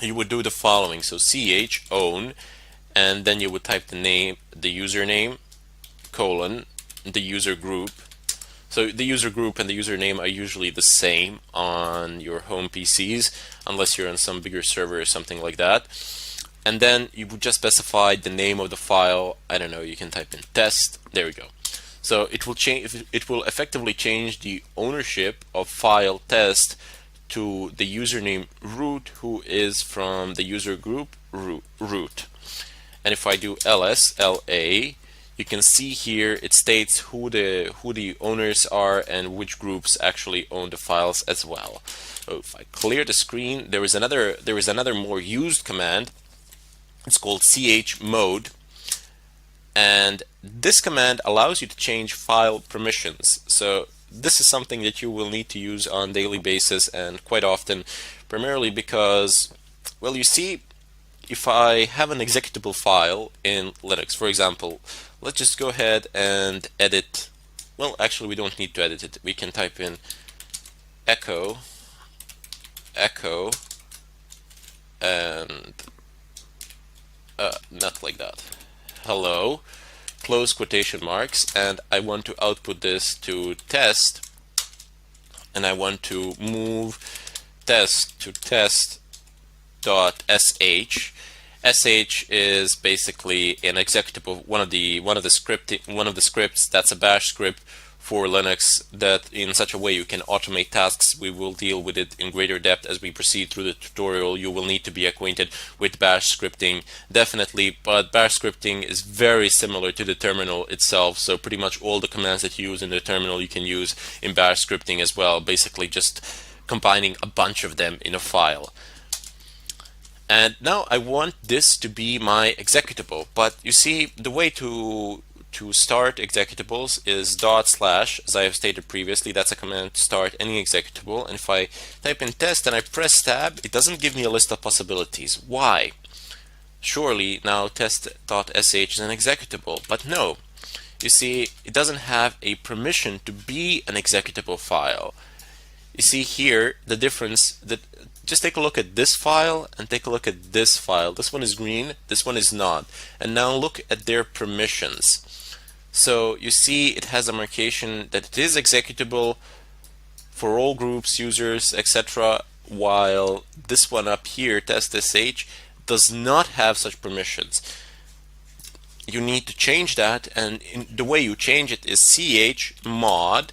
you would do the following. So chown, and then you would type the username, colon, the user group. So the user group and the username are usually the same on your home PCs, unless you're on some bigger server or something like that. And then you would just specify the name of the file. I don't know, you can type in test. There we go. So it will change. It will effectively change the ownership of file test to the username root, who is from the user group root. And if I do ls, la, you can see here it states who the owners are and which groups actually own the files as well. So if I clear the screen, there is another more used command. It's called chmod, and this command allows you to change file permissions. So this is something that you will need to use on a daily basis and quite often, primarily because, well, you see, if I have an executable file in Linux, for example, let's just go ahead and edit. Well, actually, we don't need to edit it. We can type in echo, and not like that. Hello, close quotation marks, and I want to output this to test, and I want to move test to test.sh. sh is basically an executable, one of the scripts that's a bash script for Linux that in such a way you can automate tasks. We will deal with it in greater depth as we proceed through the tutorial. You will need to be acquainted with bash scripting, definitely, but bash scripting is very similar to the terminal itself, so pretty much all the commands that you use in the terminal you can use in bash scripting as well, basically just combining a bunch of them in a file. And now I want this to be my executable, but you see the way to start executables is // as I have stated previously. That's a command to start any executable, and if I type in test and I press tab, it doesn't give me a list of possibilities. Why? Surely now test.sh is an executable, but no. You see, it doesn't have a permission to be an executable file. You see here the difference, that just take a look at this file and take a look at this file. This one is green, this one is not. And now look at their permissions. So you see it has a marcation that it is executable for all groups, users, etc., while this one up here, test.sh, does not have such permissions. You need to change that, and the way you change it is chmod,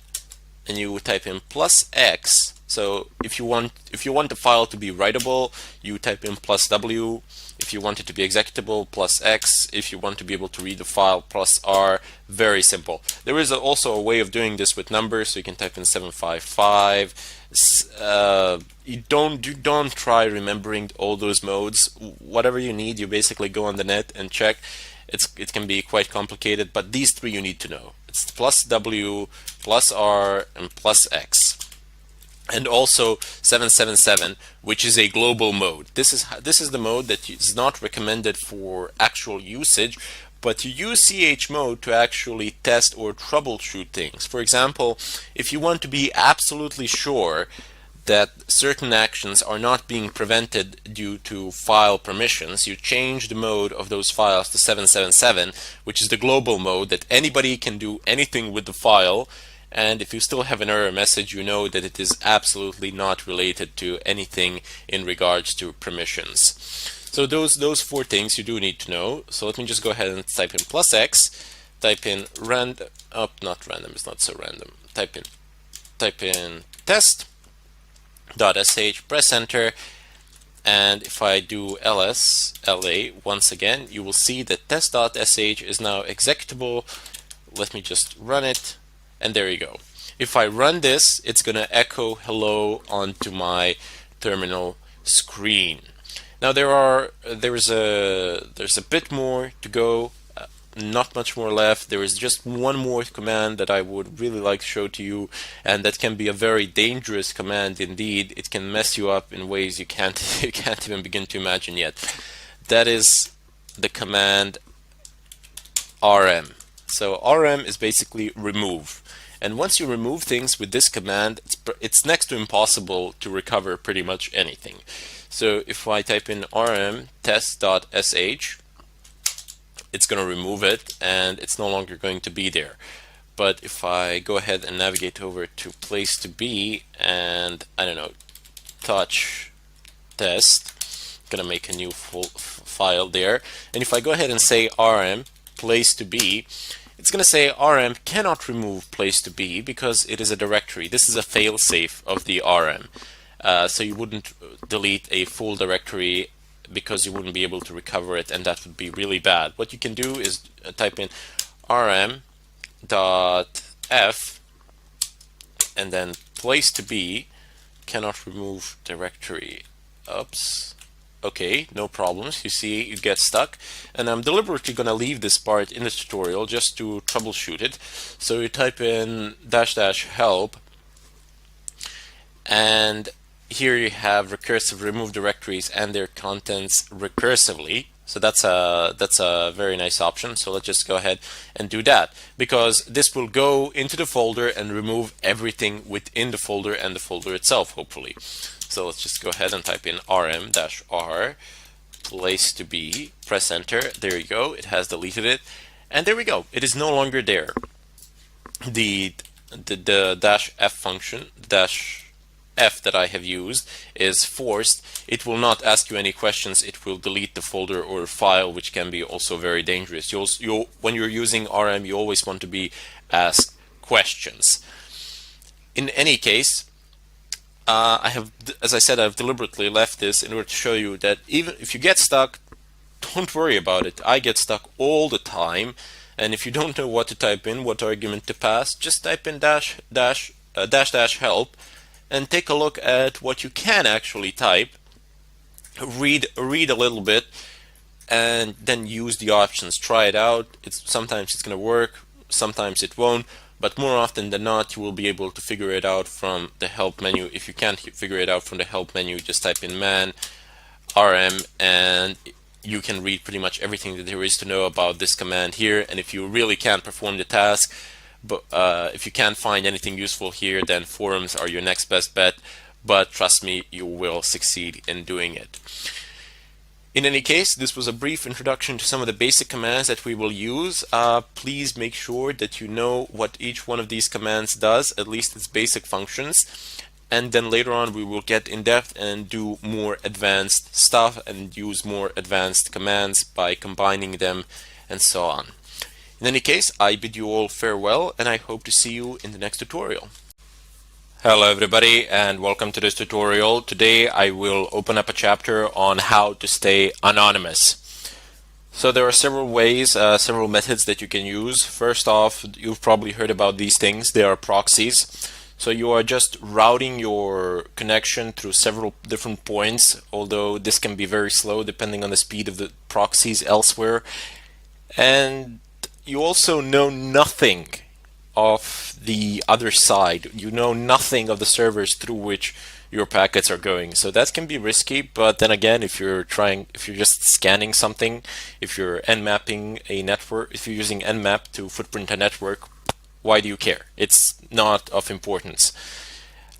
and you type in +x. So if you want the file to be writable, you type in +w. If you want it to be executable, +x. If you want to be able to read the file, +r. Very simple. There is also a way of doing this with numbers, so you can type in 755. You don't try remembering all those modes. Whatever you need, you basically go on the net and check. It can be quite complicated, but these three you need to know. It's +w, +r, and +x. And also 777, which is a global mode. This is the mode that is not recommended for actual usage, but you use chmod to actually test or troubleshoot things. For example, if you want to be absolutely sure that certain actions are not being prevented due to file permissions, you change the mode of those files to 777, which is the global mode that anybody can do anything with the file. And if you still have an error message, you know that it is absolutely not related to anything in regards to permissions. So those four things you do need to know. So let me just go ahead and type in +x, type in random, not random, it's not so random. Type in test.sh, press enter, and if I do la once again, you will see that test.sh is now executable. Let me just run it. And there you go. If I run this, it's going to echo hello onto my terminal screen. Now there's a bit more to go, not much more left. There is just one more command that I would really like to show to you, and that can be a very dangerous command indeed. It can mess you up in ways you can't even begin to imagine yet. That is the command rm. So rm is basically remove. And once you remove things with this command, it's next to impossible to recover pretty much anything. So if I type in rm test.sh, it's going to remove it and it's no longer going to be there. But if I go ahead and navigate over to place to be and, I don't know, touch test, I'm going to make a new file there. And if I go ahead and say rm place to be, it's going to say rm cannot remove place to be because it is a directory. This is a failsafe of the rm. So you wouldn't delete a full directory because you wouldn't be able to recover it, and that would be really bad. What you can do is type in rm.f and then place to be cannot remove directory. Oops. Okay, no problems. You see, you get stuck, and I'm deliberately going to leave this part in the tutorial just to troubleshoot it. So you type in --help, and here you have recursive remove directories and their contents recursively. So that's a very nice option. So let's just go ahead and do that, because this will go into the folder and remove everything within the folder and the folder itself, hopefully. So let's just go ahead and type in rm-r place to be, press enter. There you go, it has deleted it, and there we go, it is no longer there. The -f function, F that I have used is forced, it will not ask you any questions. It will delete the folder or file, which can be also very dangerous. When you're using RM, you always want to be asked questions. In any case, as I said, I've deliberately left this in order to show you that even if you get stuck, don't worry about it. I get stuck all the time, and if you don't know what to type in, what argument to pass, just type in dash dash help and take a look at what you can actually type. Read a little bit, and then use the options. Try it out. Sometimes it's going to work, sometimes it won't. But more often than not, you will be able to figure it out from the help menu. If you can't figure it out from the help menu, just type in man rm, and you can read pretty much everything that there is to know about this command here. And if you really can't perform the task, but if you can't find anything useful here, then forums are your next best bet. But trust me, you will succeed in doing it. In any case, this was a brief introduction to some of the basic commands that we will use. Please make sure that you know what each one of these commands does, at least its basic functions. And then later on we will get in depth and do more advanced stuff and use more advanced commands by combining them and so on. In any case, I bid you all farewell, and I hope to see you in the next tutorial. Hello everybody, and welcome to this tutorial. Today I will open up a chapter on how to stay anonymous. So there are several ways, several methods that you can use. First off, you've probably heard about these things. They are proxies. So you are just routing your connection through several different points, although this can be very slow depending on the speed of the proxies elsewhere. And you also know nothing of the other side. You know nothing of the servers through which your packets are going. So that can be risky, but then again, if you're just scanning something, if you're nmapping a network, if you're using nmap to footprint a network, why do you care? It's not of importance.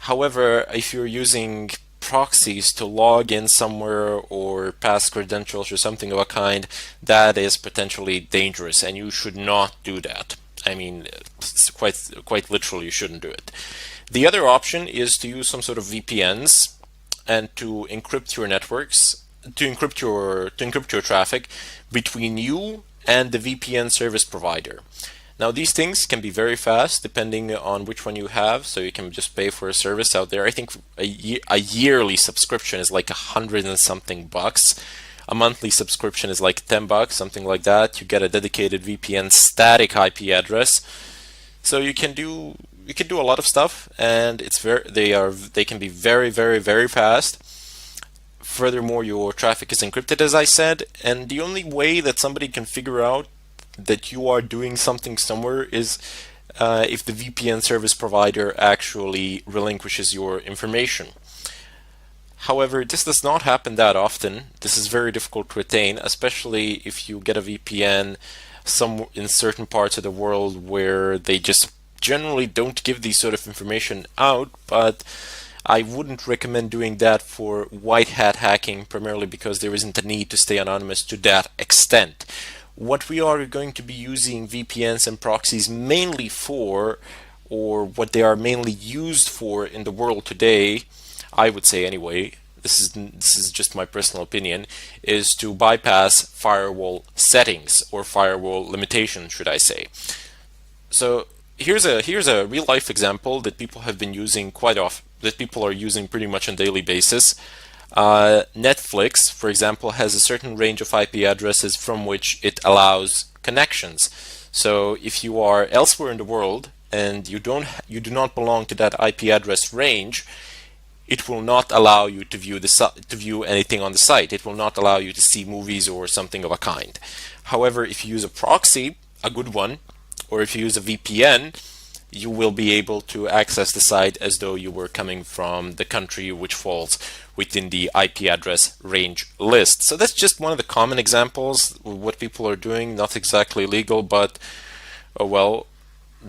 However, if you're using proxies to log in somewhere or pass credentials or something of a kind, that is potentially dangerous, and you should not do that. I mean, it's quite literally, you shouldn't do it. The other option is to use some sort of VPNs and to encrypt your networks, to encrypt your traffic between you and the VPN service provider. Now these things can be very fast depending on which one you have, so you can just pay for a service out there. I think a yearly subscription is like $100 and something bucks. A monthly subscription is like $10, something like that. You get a dedicated VPN static IP address, so you can do a lot of stuff, and they can be very fast. Furthermore, your traffic is encrypted, as I said, and the only way that somebody can figure out that you are doing something somewhere is if the VPN service provider actually relinquishes your information. However, this does not happen that often. This is very difficult to attain, especially if you get a VPN in certain parts of the world where they just generally don't give these sort of information out. But I wouldn't recommend doing that for white hat hacking, primarily because there isn't a need to stay anonymous to that extent. What we are going to be using VPNs and proxies mainly for, or what they are mainly used for in the world today, I would say anyway, this is just my personal opinion, is to bypass firewall settings, or firewall limitations, should I say. So here's a real life example that people have been using quite often, that people are using pretty much on a daily basis. Netflix, for example, has a certain range of IP addresses from which it allows connections. So if you are elsewhere in the world and you do not belong to that IP address range, it will not allow you to view anything on the site. It will not allow you to see movies or something of a kind. However, if you use a proxy, a good one, or if you use a VPN, you will be able to access the site as though you were coming from the country which falls within the IP address range list. So that's just one of the common examples of what people are doing. Not exactly legal, but well,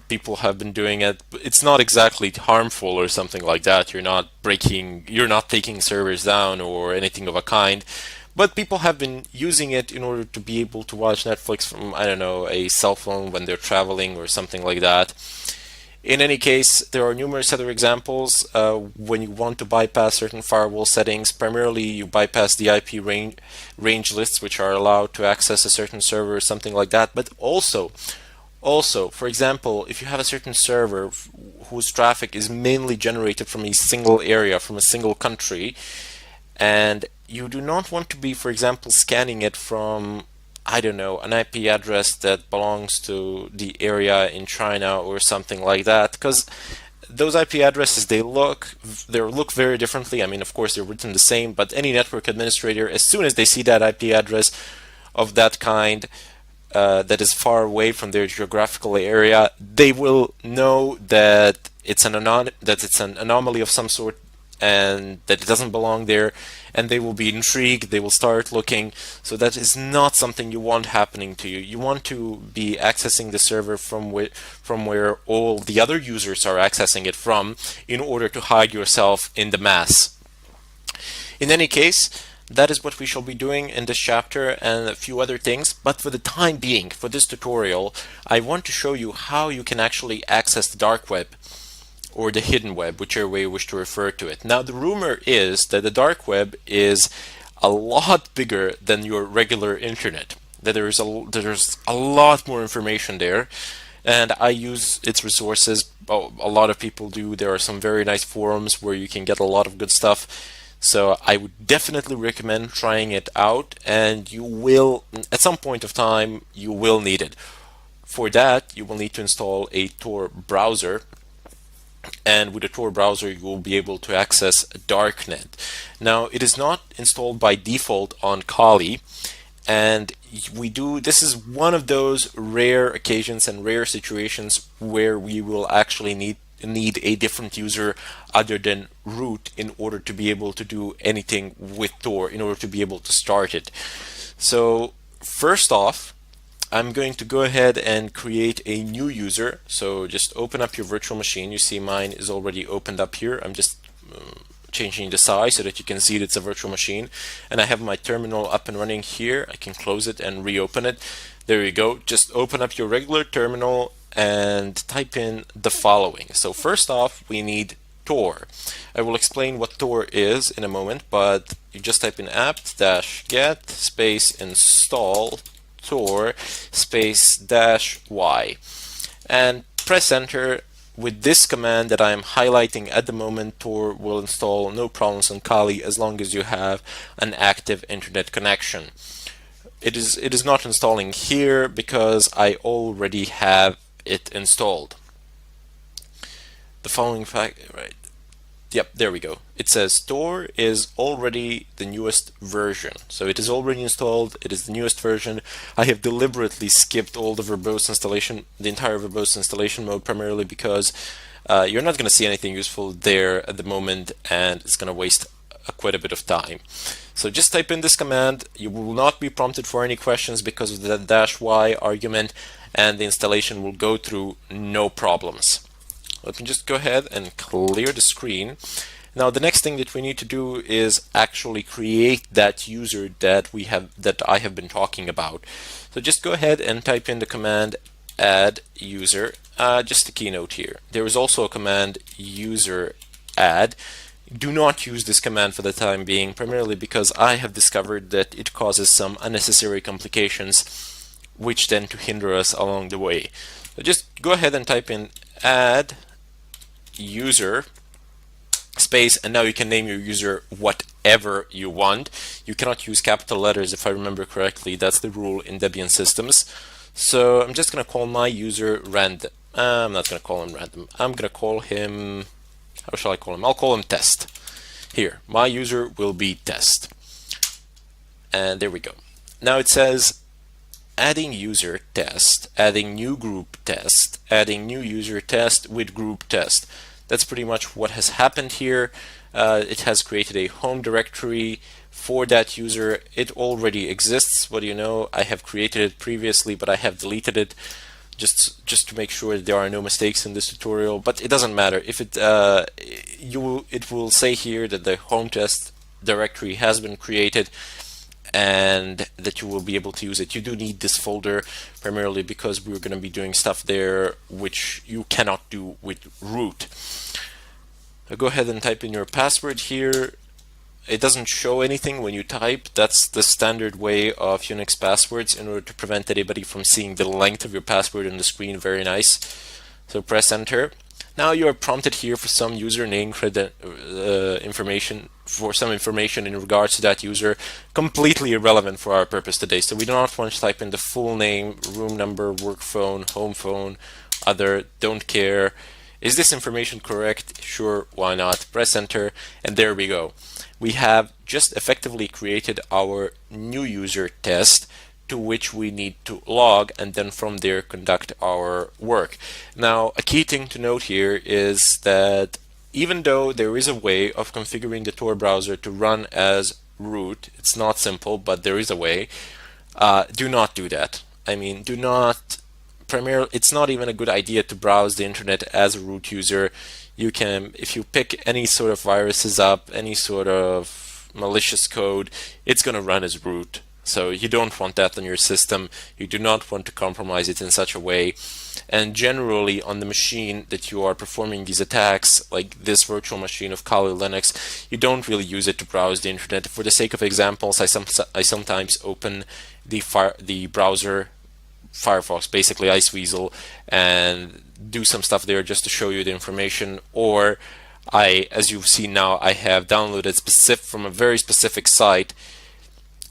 people have been doing it. It's not exactly harmful or something like that. You're not taking servers down or anything of a kind. But people have been using it in order to be able to watch Netflix from, I don't know, a cell phone when they're traveling or something like that. In any case, there are numerous other examples. When you want to bypass certain firewall settings, primarily you bypass the IP range lists, which are allowed to access a certain server or something like that. But also, for example, if you have a certain server whose traffic is mainly generated from a single area, from a single country, and you do not want to be, for example, scanning it from, I don't know, an IP address that belongs to the area in China or something like that, because those IP addresses, they look very differently. I mean, of course, they're written the same, but any network administrator, as soon as they see that IP address of that kind, that is far away from their geographical area, they will know that it's an anomaly of some sort and that it doesn't belong there, and they will be intrigued, they will start looking. So that is not something you want happening to you. You want to be accessing the server from where all the other users are accessing it from, in order to hide yourself in the mass. In any case, that is what we shall be doing in this chapter and a few other things. But for the time being, for this tutorial, I want to show you how you can actually access the dark web, or the hidden web, whichever way you wish to refer to it. Now, the rumor is that the dark web is a lot bigger than your regular internet, that there's a lot more information there, and I use its resources. A lot of people do. There are some very nice forums where you can get a lot of good stuff. So I would definitely recommend trying it out, and you will, at some point of time, you will need it. For that, you will need to install a Tor browser, and with a Tor browser you will be able to access Darknet. Now, it is not installed by default on Kali, and this is one of those rare occasions and rare situations where we will actually need a different user other than root in order to be able to do anything with Tor, in order to be able to start it. So first off, I'm going to go ahead and create a new user. So just open up your virtual machine. You see mine is already opened up here. I'm just changing the size so that you can see that it's a virtual machine, and I have my terminal up and running here. I can close it and reopen it. There you go. Just open up your regular terminal and type in the following. So first off, we need Tor. I will explain what Tor is in a moment, but you just type in apt-get space install Tor space -y and press enter. With this command that I am highlighting at the moment, Tor will install no problems on Kali as long as you have an active internet connection. It is not installing here because I already have it installed. The following fact, right? Yep, there we go. It says Tor is already the newest version. So it is already installed, it is the newest version. I have deliberately skipped all the verbose installation, the entire verbose installation mode, primarily because you're not going to see anything useful there at the moment, and it's going to waste quite a bit of time. So just type in this command. You will not be prompted for any questions because of the -y argument, and the installation will go through no problems. Let me just go ahead and clear the screen. Now the next thing that we need to do is actually create that user that I have been talking about. So just go ahead and type in the command add user. Just a keynote here. There is also a command user add. Do not use this command for the time being, primarily because I have discovered that it causes some unnecessary complications which tend to hinder us along the way. So just go ahead and type in add user space, and now you can name your user whatever you want. You cannot use capital letters, if I remember correctly. That's the rule in Debian systems. So I'm just going to call my user random. I'm not going to call him random. I'm going to call him, how shall I call him? I'll call him test. Here, my user will be test. And there we go. Now it says adding user test, adding new group test, adding new user test with group test. That's pretty much what has happened here. It has created a home directory for that user. It already exists. What do you know? I have created it previously, but I have deleted it just to make sure that there are no mistakes in this tutorial. But it doesn't matter. If it will say here that the home test directory has been created. and that you will be able to use it. You do need this folder primarily because we're going to be doing stuff there which you cannot do with root. Go ahead and type in your password here. It doesn't show anything when you type. That's the standard way of Unix passwords in order to prevent anybody from seeing the length of your password on the screen. Very nice. So press enter. Now you are prompted here for some username information, for some information in regards to that user, completely irrelevant for our purpose today. So we do not want to type in the full name, room number, work phone, home phone, other, don't care. Is this information correct? Sure, why not? Press enter, and there we go. We have just effectively created our new user test to which we need to log, and then from there conduct our work. Now, a key thing to note here is that even though there is a way of configuring the Tor browser to run as root, it's not simple, but there is a way. Do not do that. I mean, do not primarily, it's not even a good idea to browse the internet as a root user. You can, if you pick any sort of viruses up, any sort of malicious code, it's going to run as root. So you don't want that on your system. You do not want to compromise it in such a way. And generally on the machine that you are performing these attacks, like this virtual machine of Kali Linux, you don't really use it to browse the internet. For the sake of examples, I sometimes open the browser Firefox, basically Iceweasel, and do some stuff there just to show you the information. Or as you've seen now, I have downloaded from a very specific site.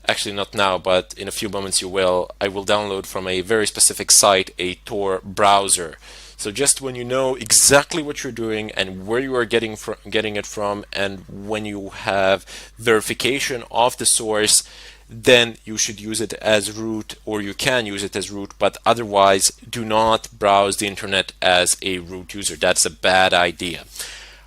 Actually, not now, but in a few moments you will. I will download from a very specific site a Tor browser. So just when you know exactly what you're doing and where you are getting it from, and when you have verification of the source, then you should use it as root, or you can use it as root, but otherwise do not browse the internet as a root user. That's a bad idea.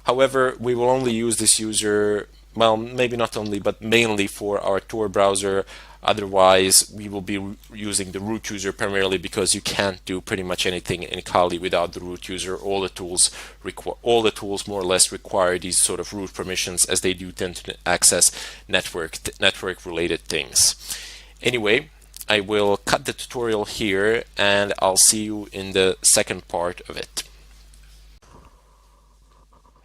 However, we will only use this user, well, maybe not only, but mainly for our Tor browser. Otherwise, we will be using the root user primarily because you can't do pretty much anything in Kali without the root user. All the tools more or less require these sort of root permissions, as they do tend to access network related things. Anyway, I will cut the tutorial here, and I'll see you in the second part of it.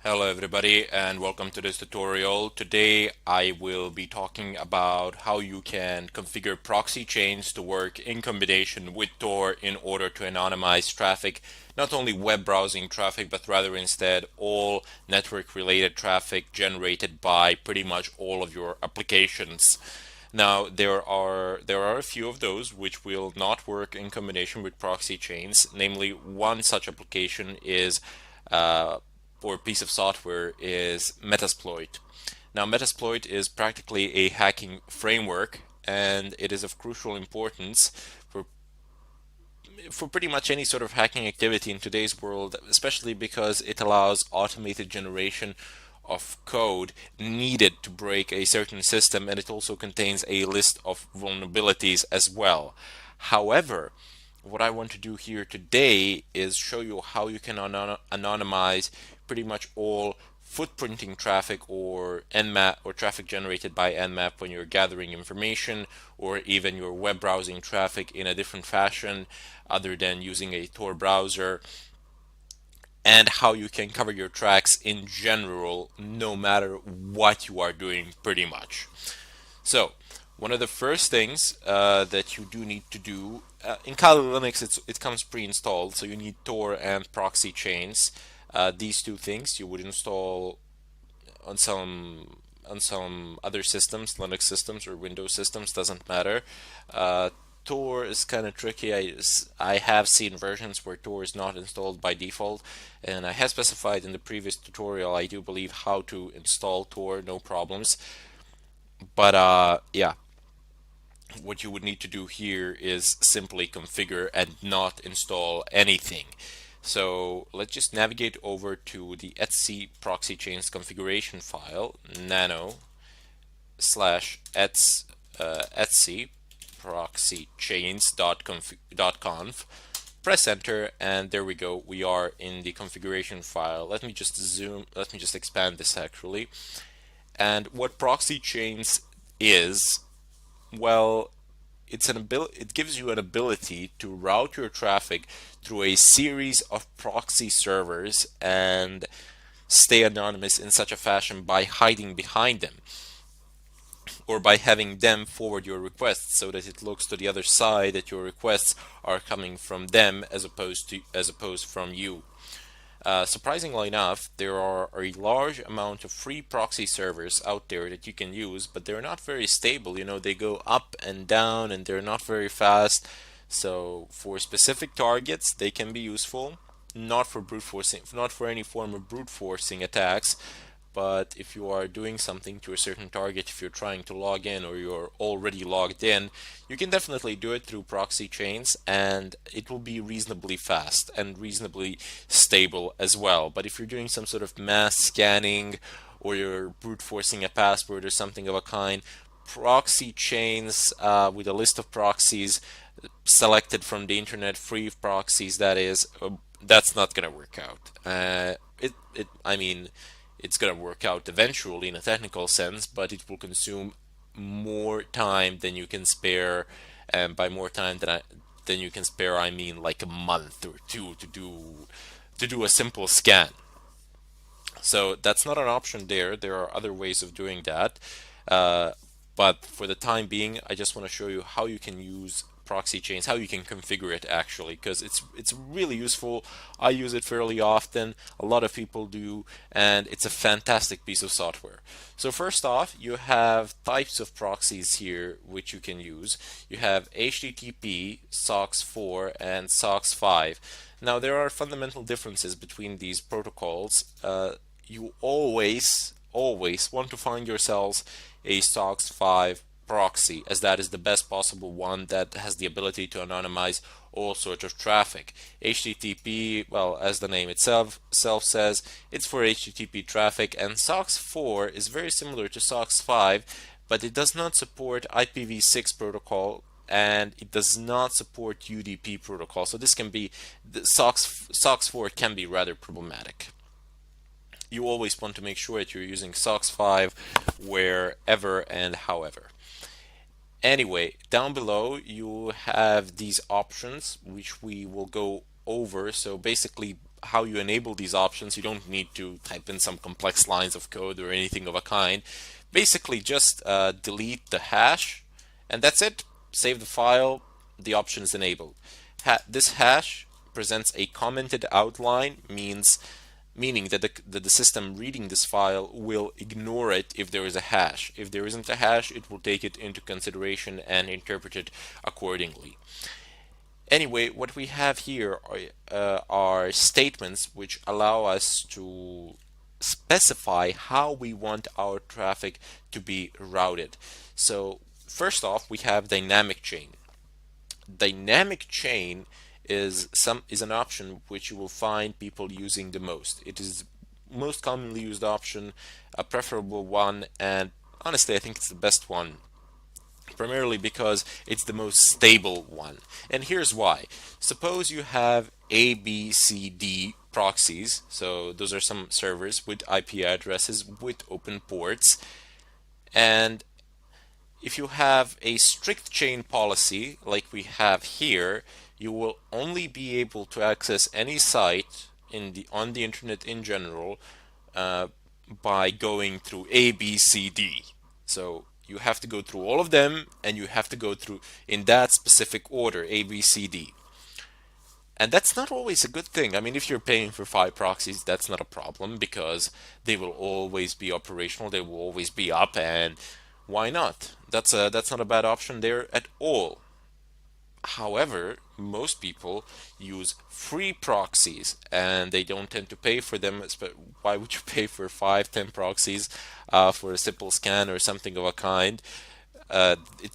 Hello everybody, and welcome to this tutorial. Today I will be talking about how you can configure proxy chains to work in combination with Tor in order to anonymize traffic, not only web browsing traffic, but rather instead all network related traffic generated by pretty much all of your applications. Now there are a few of those which will not work in combination with proxy chains. Namely, one such application is or piece of software is Metasploit. Now Metasploit is practically a hacking framework, and it is of crucial importance for pretty much any sort of hacking activity in today's world, especially because it allows automated generation of code needed to break a certain system, and it also contains a list of vulnerabilities as well. However, what I want to do here today is show you how you can anonymize pretty much all footprinting traffic or Nmap or traffic generated by Nmap when you're gathering information, or even your web browsing traffic in a different fashion other than using a Tor browser, and how you can cover your tracks in general no matter what you are doing pretty much. So one of the first things that you do need to do in Kali Linux, it comes pre-installed, so you need Tor and proxy chains. These two things you would install on some other systems, Linux systems or Windows systems, doesn't matter. Tor is kind of tricky. I have seen versions where Tor is not installed by default, and I have specified in the previous tutorial, I do believe, how to install Tor, no problems. But yeah, what you would need to do here is simply configure and not install anything. So let's just navigate over to the etc proxy chains configuration file, nano/etc proxy chains.conf. Press enter, and there we go. We are in the configuration file. Let me just expand this actually. And what proxy chains is Well, it gives you an ability to route your traffic through a series of proxy servers and stay anonymous in such a fashion by hiding behind them, or by having them forward your requests so that it looks to the other side that your requests are coming from them as opposed from you. Surprisingly enough, there are a large amount of free proxy servers out there that you can use, but they're not very stable. You know, they go up and down and they're not very fast. So for specific targets, they can be useful, not for brute forcing, not for any form of brute forcing attacks, but if you are doing something to a certain target, if you're trying to log in or you're already logged in, you can definitely do it through proxy chains, and it will be reasonably fast and reasonably stable as well. But if you're doing some sort of mass scanning or you're brute forcing a password or something of a kind, proxy chains with a list of proxies selected from the internet, free proxies, that is, that's not going to work out. I mean, it's going to work out eventually in a technical sense, but it will consume more time than you can spare. And by more time than you can spare, I mean like a month or two to do a simple scan. So that's not an option there. There are other ways of doing that. Uh, but for the time being, I just want to show you how you can use proxy chains, how you can configure it actually, because it's really useful. I use it fairly often. A lot of people do, and it's a fantastic piece of software. So first off, you have types of proxies here which you can use. You have HTTP, SOCKS 4, and SOCKS 5. Now there are fundamental differences between these protocols. You always want to find yourselves a SOCKS 5 proxy, as that is the best possible one that has the ability to anonymize all sorts of traffic. HTTP, well, as the name itself says, it's for HTTP traffic, and SOCKS 4 is very similar to SOCKS 5, but it does not support IPv6 protocol, and it does not support UDP protocol. So this can be, the SOCKS 4 can be rather problematic. You always want to make sure that you're using SOCKS 5 wherever and however. Anyway, down below you have these options which we will go over. So basically how you enable these options, you don't need to type in some complex lines of code or anything of a kind. Basically just delete the hash and that's it. Save the file, the option is enabled. This hash presents a commented outline, meaning that the system reading this file will ignore it if there is a hash. If there isn't a hash, it will take it into consideration and interpret it accordingly. Anyway, what we have here are statements which allow us to specify how we want our traffic to be routed. So first off, we have dynamic chain. Dynamic chain is an option which you will find people using the most. It is most commonly used option, a preferable one, and honestly I think it's the best one, primarily because it's the most stable one. And here's why. Suppose you have A, B, C, D proxies, so those are some servers with IP addresses with open ports, and if you have a strict chain policy like we have here, you will only be able to access any site on the internet in general by going through A, B, C, D. So you have to go through all of them, and you have to go through in that specific order, A, B, C, D. And that's not always a good thing. I mean, if you're paying for 5 proxies, that's not a problem because they will always be operational, they will always be up, and why not? That's not a bad option there at all. However, most people use free proxies and they don't tend to pay for them. Why would you pay for 5, 10 proxies for a simple scan or something of a kind?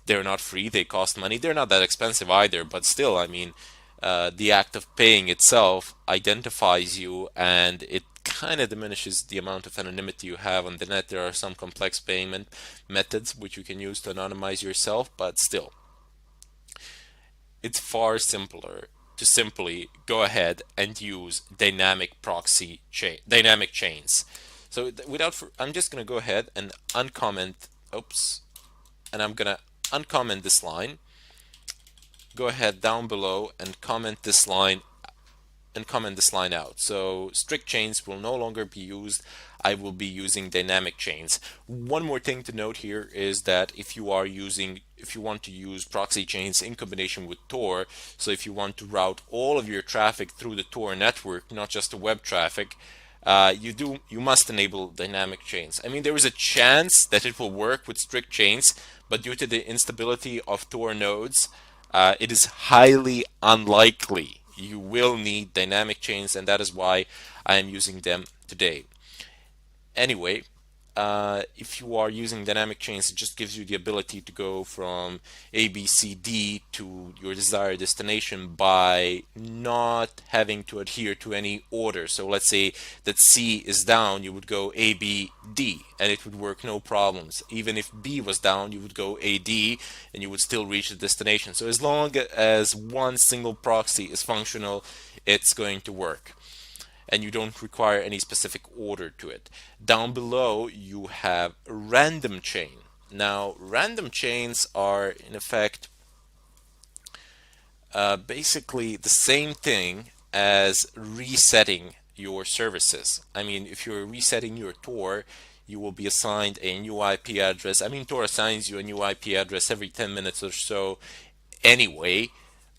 They're not free, they cost money. They're not that expensive either, but still, I mean, the act of paying itself identifies you, and it kind of diminishes the amount of anonymity you have on the net. There are some complex payment methods which you can use to anonymize yourself, but still, it's far simpler to simply go ahead and use dynamic chains. So I'm just going to go ahead and uncomment, oops, and I'm going to uncomment this line. Go ahead down below and comment this line out. So strict chains will no longer be used. I will be using dynamic chains. One more thing to note here is that if you want to use proxy chains in combination with Tor, so if you want to route all of your traffic through the Tor network, not just the web traffic, you must enable dynamic chains. I mean, there is a chance that it will work with strict chains, but due to the instability of Tor nodes, it is highly unlikely. You will need dynamic chains, and that is why I am using them today. Anyway, if you are using dynamic chains, it just gives you the ability to go from A, B, C, D to your desired destination by not having to adhere to any order. So let's say that C is down, you would go A, B, D, and it would work no problems. Even if B was down, you would go A, D, and you would still reach the destination. So as long as one single proxy is functional, it's going to work, and you don't require any specific order to it. Down below you have a random chain. Now random chains are in effect basically the same thing as resetting your services. I mean, if you're resetting your Tor, you will be assigned a new IP address. I mean, Tor assigns you a new IP address every 10 minutes or so anyway,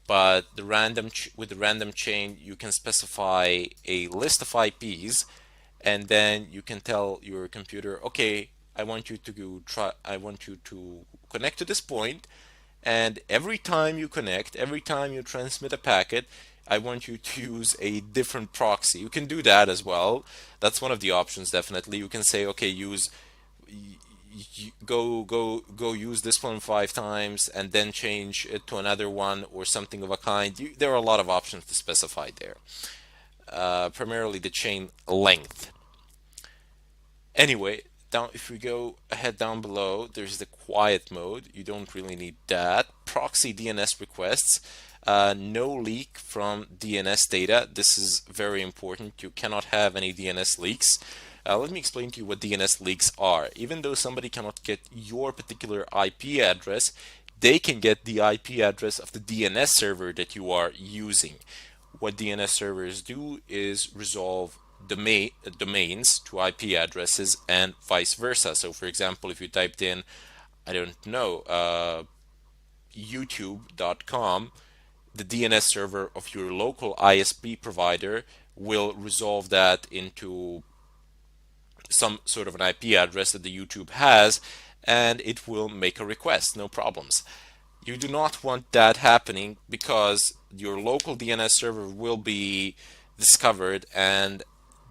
but with the random chain, you can specify a list of IPs, and then you can tell your computer, okay, I want you to connect to this point, and every time you connect, every time you transmit a packet, I want you to use a different proxy. You can do that as well. That's one of the options, definitely. You can say, okay, go use this one 5 times and then change it to another one or something of a kind. There are a lot of options to specify there. Primarily the chain length. Anyway, if we go ahead down below, there's the quiet mode. You don't really need that. Proxy DNS requests. No leak from DNS data. This is very important. You cannot have any DNS leaks. Let me explain to you what DNS leaks are. Even though somebody cannot get your particular IP address, they can get the IP address of the DNS server that you are using. What DNS servers do is resolve domains to IP addresses and vice versa. So for example, if you typed in, I don't know, youtube.com, the DNS server of your local ISP provider will resolve that into some sort of an IP address that the YouTube has, and it will make a request, no problems. You do not want that happening because your local DNS server will be discovered, and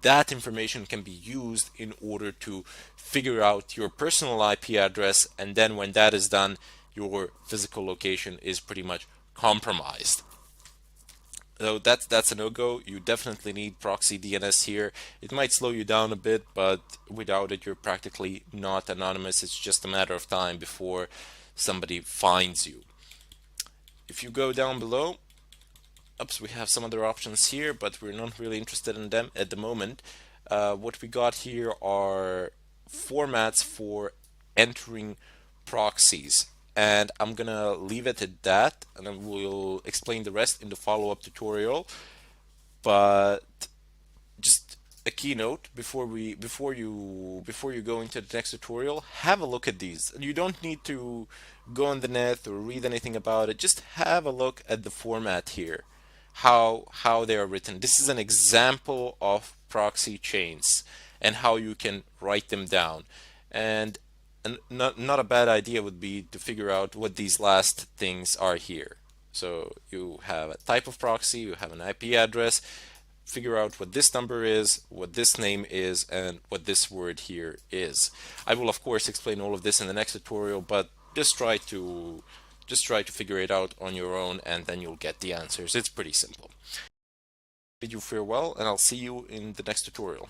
that information can be used in order to figure out your personal IP address, and then when that is done, your physical location is pretty much compromised. So that's a no-go. You definitely need proxy DNS here. It might slow you down a bit, but without it, you're practically not anonymous. It's just a matter of time before somebody finds you. If you go down below, oops, we have some other options here, but we're not really interested in them at the moment. What we got here are formats for entering proxies, and I'm gonna leave it at that, and then we'll explain the rest in the follow-up tutorial. But just a keynote before you go into the next tutorial, have a look at these. You don't need to go on the net or read anything about it. Just have a look at the format here, how they are written. This is an example of proxy chains and how you can write them down. And not a bad idea would be to figure out what these last things are here. So you have a type of proxy, you have an IP address, figure out what this number is, what this name is, and what this word here is. I will of course explain all of this in the next tutorial, but just try to figure it out on your own, and then you'll get the answers. It's pretty simple. Bid you farewell, and I'll see you in the next tutorial.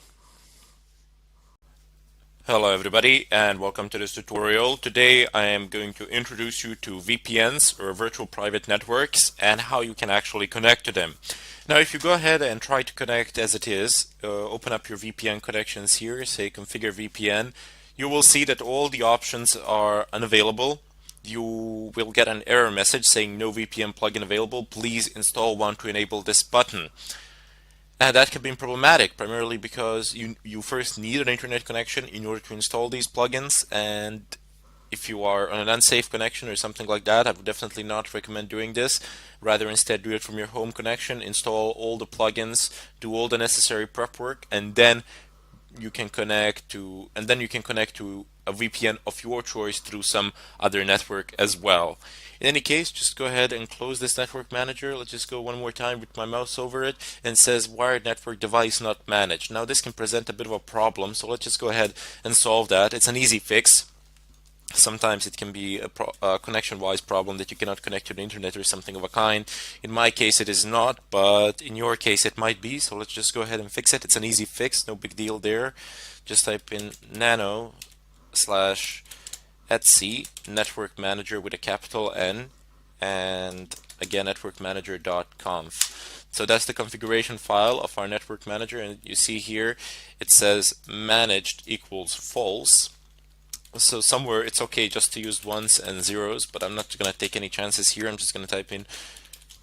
Hello everybody, and welcome to this tutorial. Today I am going to introduce you to VPNs, or virtual private networks, and how you can actually connect to them. Now if you go ahead and try to connect as it is, open up your VPN connections here, say configure VPN, you will see that all the options are unavailable. you will get an error message saying no VPN plugin available. Please install one to enable this button. And that can be problematic, primarily because you first need an internet connection in order to install these plugins, and if you are on an unsafe connection or something like that, I would definitely not recommend doing this. Rather, instead, do it from your home connection, install all the plugins, do all the necessary prep work, and then you can connect to a VPN of your choice through some other network as well. In any case, just go ahead and close this network manager. Let's just go one more time with my mouse over it, and it says wired network device not managed. Now this can present a bit of a problem, so let's just go ahead and solve that. It's an easy fix. Sometimes it can be a connection-wise problem that you cannot connect to the internet or something of a kind. In my case it is not, but in your case it might be, so let's just go ahead and fix it. It's an easy fix, no big deal there. Just type in nano slash etc network manager with a capital N, and again networkmanager.conf. So that's the configuration file of our network manager, and you see here it says managed equals false. So somewhere it's okay just to use ones and zeros, but I'm not going to take any chances here. I'm just going to type in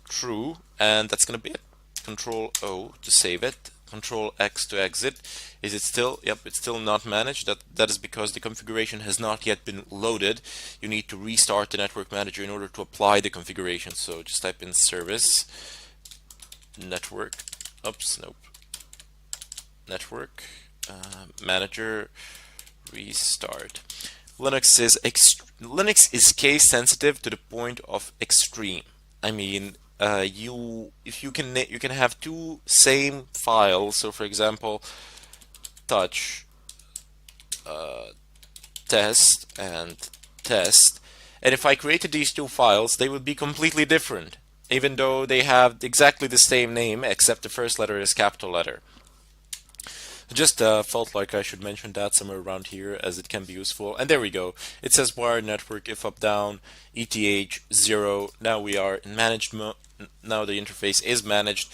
true, and that's going to be it. Control O to save it, Control X to exit. Is it still? Yep, it's still not managed. That is because the configuration has not yet been loaded. You need to restart the network manager in order to apply the configuration. So just type in service network. Oops, nope. Network manager restart. Linux is case sensitive to the point of extreme. I mean, you can have two same files. So for example, touch test and test, and if I created these two files, they would be completely different, even though they have exactly the same name except the first letter is capital letter. Just felt like I should mention that somewhere around here, as it can be useful. And there we go. It says wired network if up down ETH 0. Now we are in managed mode. Now the interface is managed,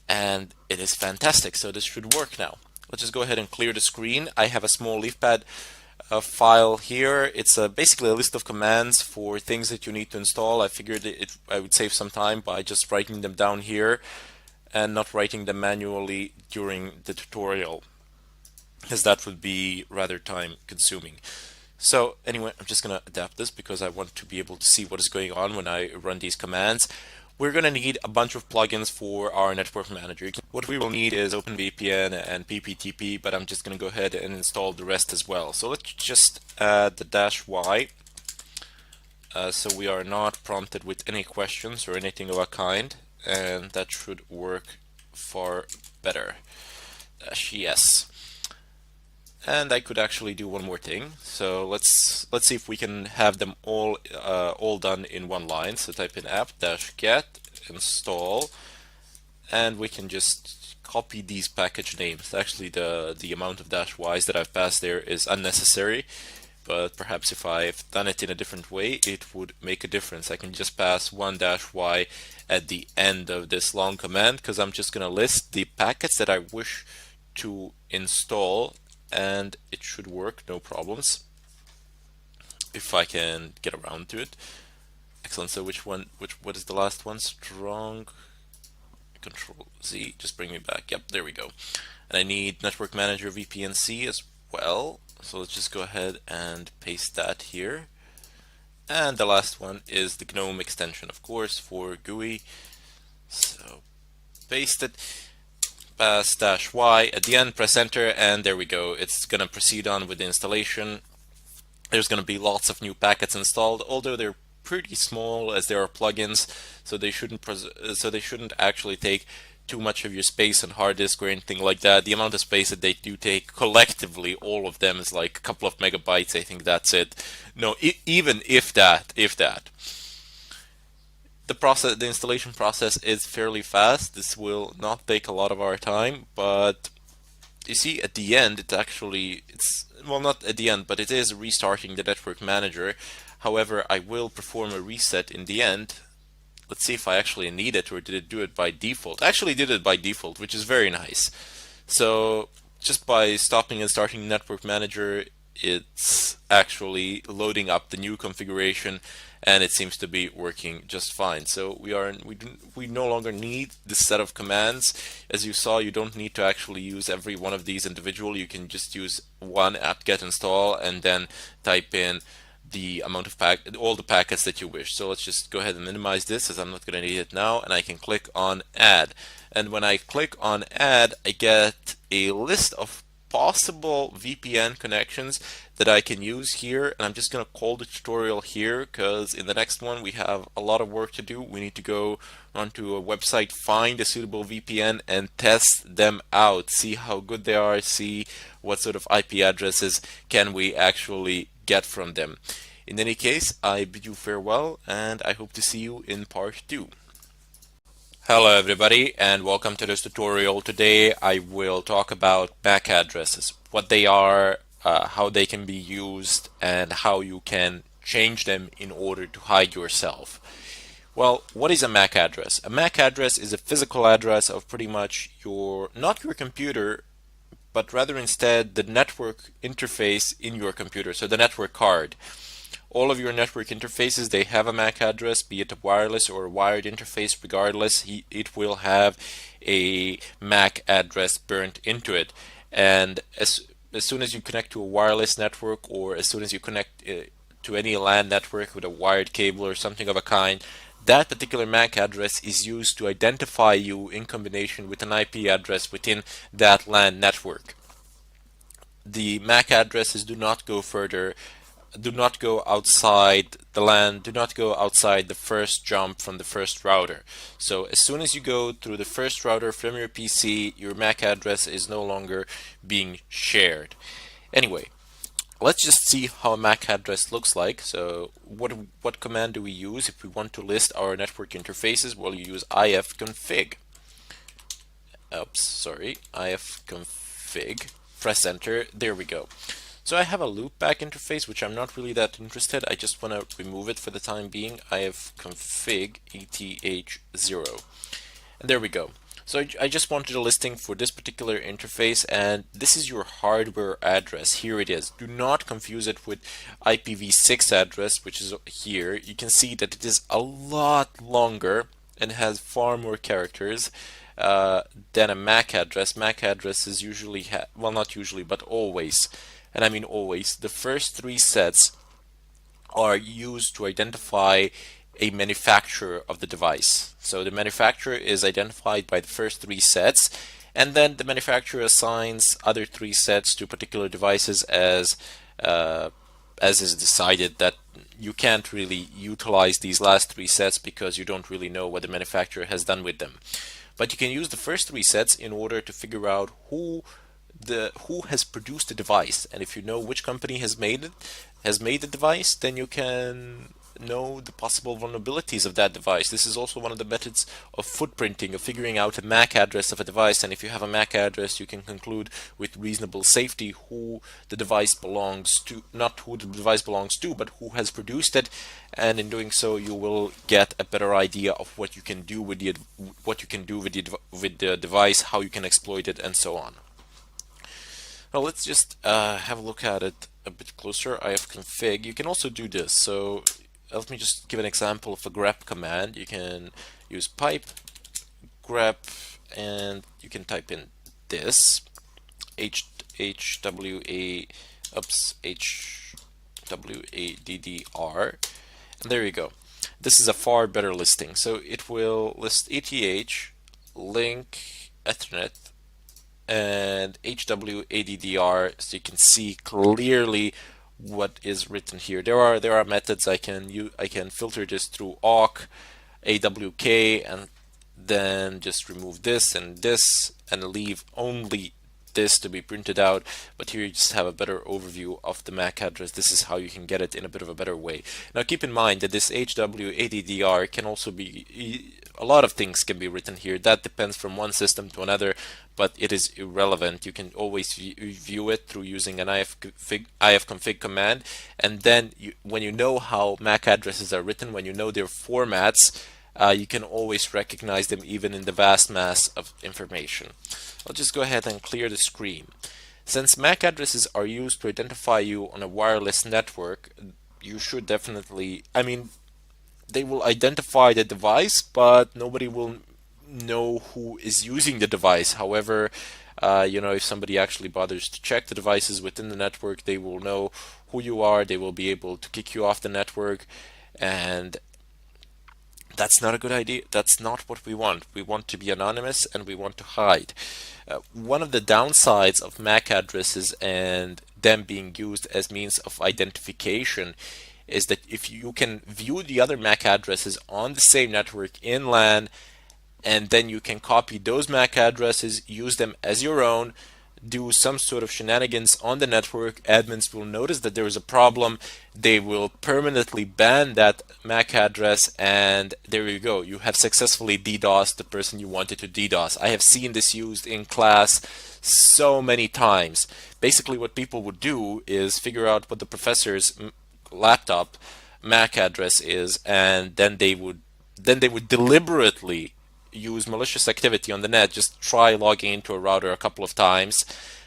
and it is fantastic. So this should work now. Let's just go ahead and clear the screen. I have a small LeafPad file here. It's basically a list of commands for things that you need to install. I figured I would save some time by just writing them down here and not writing them manually during the tutorial, because that would be rather time consuming. So anyway, I'm just going to adapt this because I want to be able to see what is going on when I run these commands. We're going to need a bunch of plugins for our network manager. What we will need is OpenVPN and PPTP, but I'm just going to go ahead and install the rest as well. So let's just add the -y, so we are not prompted with any questions or anything of a kind, and that should work far better. -yes. And I could actually do one more thing. So let's see if we can have them all done in one line. So type in app-get install, and we can just copy these package names. Actually, the amount of -y's that I've passed there is unnecessary, but perhaps if I've done it in a different way, it would make a difference. I can just pass one -y at the end of this long command, because I'm just going to list the packets that I wish to install, and it should work, no problems, if I can get around to it. Excellent. So what is the last one? Strong. Control Z, just bring me back. Yep, there we go. And I need Network Manager VPNC as well. So let's just go ahead and paste that here. And the last one is the GNOME extension, of course, for GUI. So paste it. Pass -y at the end, press enter, and there we go. It's going to proceed on with the installation. There's going to be lots of new packets installed, although they're pretty small as there are plugins, so they shouldn't actually take too much of your space on hard disk or anything like that. The amount of space that they do take collectively, all of them, is like a couple of megabytes. I think that's it. No, even if that. The installation process is fairly fast. This will not take a lot of our time, but you see at the end it's well, not at the end, but it is restarting the network manager. However, I will perform a reset in the end. Let's see if I actually need it, or did it do it by default. I actually did it by default, which is very nice. So just by stopping and starting the network manager, it's actually loading up the new configuration, and it seems to be working just fine. So we no longer need this set of commands. As you saw, you don't need to actually use every one of these individually. You can just use one apt-get install and then type in the amount of all the packets that you wish. So let's just go ahead and minimize this, as I'm not going to need it now, and I can click on add. And when I click on add, I get a list of possible VPN connections that I can use here, and I'm just going to call the tutorial here because in the next one we have a lot of work to do. We need to go onto a website, find a suitable VPN, and test them out, see how good they are, see what sort of IP addresses can we actually get from them. In any case, I bid you farewell, and I hope to see you in part 2. Hello everybody, and welcome to this tutorial. Today I will talk about MAC addresses, what they are, how they can be used, and how you can change them in order to hide yourself. Well, what is a MAC address? A MAC address is a physical address of pretty much not your computer, but rather instead the network interface in your computer, so the network card. All of your network interfaces, they have a MAC address, be it a wireless or a wired interface. Regardless, it will have a MAC address burnt into it. And as soon as you connect to a wireless network, or as soon as you connect to any LAN network with a wired cable or something of a kind, that particular MAC address is used to identify you in combination with an IP address within that LAN network. The MAC addresses do not go further, do not go outside the LAN, do not go outside the first jump from the first router. So as soon as you go through the first router from your PC, your MAC address is no longer being shared. Anyway, let's just see how a MAC address looks like. So what command do we use if we want to list our network interfaces? Well, you use ifconfig. ifconfig. Press enter. There we go. So I have a loopback interface, which I'm not really that interested. I just want to remove it for the time being. ifconfig eth0. And there we go. So I just wanted a listing for this particular interface, and this is your hardware address. Here it is. Do not confuse it with IPv6 address, which is here. You can see that it is a lot longer and has far more characters than a MAC address. MAC addresses usually well, not usually, but always, and I mean always, the first 3 sets are used to identify a manufacturer of the device. So the manufacturer is identified by the first 3 sets, and then the manufacturer assigns other 3 sets to particular devices as is decided. That you can't really utilize these last 3 sets because you don't really know what the manufacturer has done with them. But you can use the first 3 sets in order to figure out who has produced the device, and if you know which company has made the device, then you can know the possible vulnerabilities of that device. This is also one of the methods of footprinting, of figuring out a MAC address of a device, and if you have a MAC address, you can conclude with reasonable safety who the device belongs to, not who the device belongs to, but who has produced it, and in doing so you will get a better idea of what you can do with the device, how you can exploit it, and so on. Well, let's just have a look at it a bit closer. ifconfig. You can also do this. So let me just give an example of a grep command. You can use pipe grep, and you can type in this hwaddr, and there you go. This is a far better listing. So it will list ETH, link, Ethernet, and hwaddr, so you can see clearly what is written here. There are methods I can filter this through awk, awk, and then just remove this and leave only this to be printed out. But here you just have a better overview of the MAC address. This is how you can get it in a bit of a better way. Now keep in mind that this hwaddr can also be, a lot of things can be written here. That depends from one system to another, but it is irrelevant. You can always view it through using an ifconfig command, and then when you know how MAC addresses are written, when you know their formats, you can always recognize them even in the vast mass of information. I'll just go ahead and clear the screen. Since MAC addresses are used to identify you on a wireless network, you should definitely, I mean, they will identify the device, but nobody will know who is using the device. However, if somebody actually bothers to check the devices within the network, they will know who you are. They will be able to kick you off the network, and that's not a good idea. That's not what we want. We want to be anonymous and we want to hide. One of the downsides of MAC addresses and them being used as means of identification is that if you can view the other MAC addresses on the same network in LAN, and then you can copy those MAC addresses, use them as your own, do some sort of shenanigans on the network, admins will notice that there is a problem. They will permanently ban that MAC address, and there you go. You have successfully DDoSed the person you wanted to DDoS. I have seen this used in class so many times. Basically, what people would do is figure out what the professor's laptop MAC address is, and then they would deliberately use malicious activity on the net. Just try logging into a router a couple of times.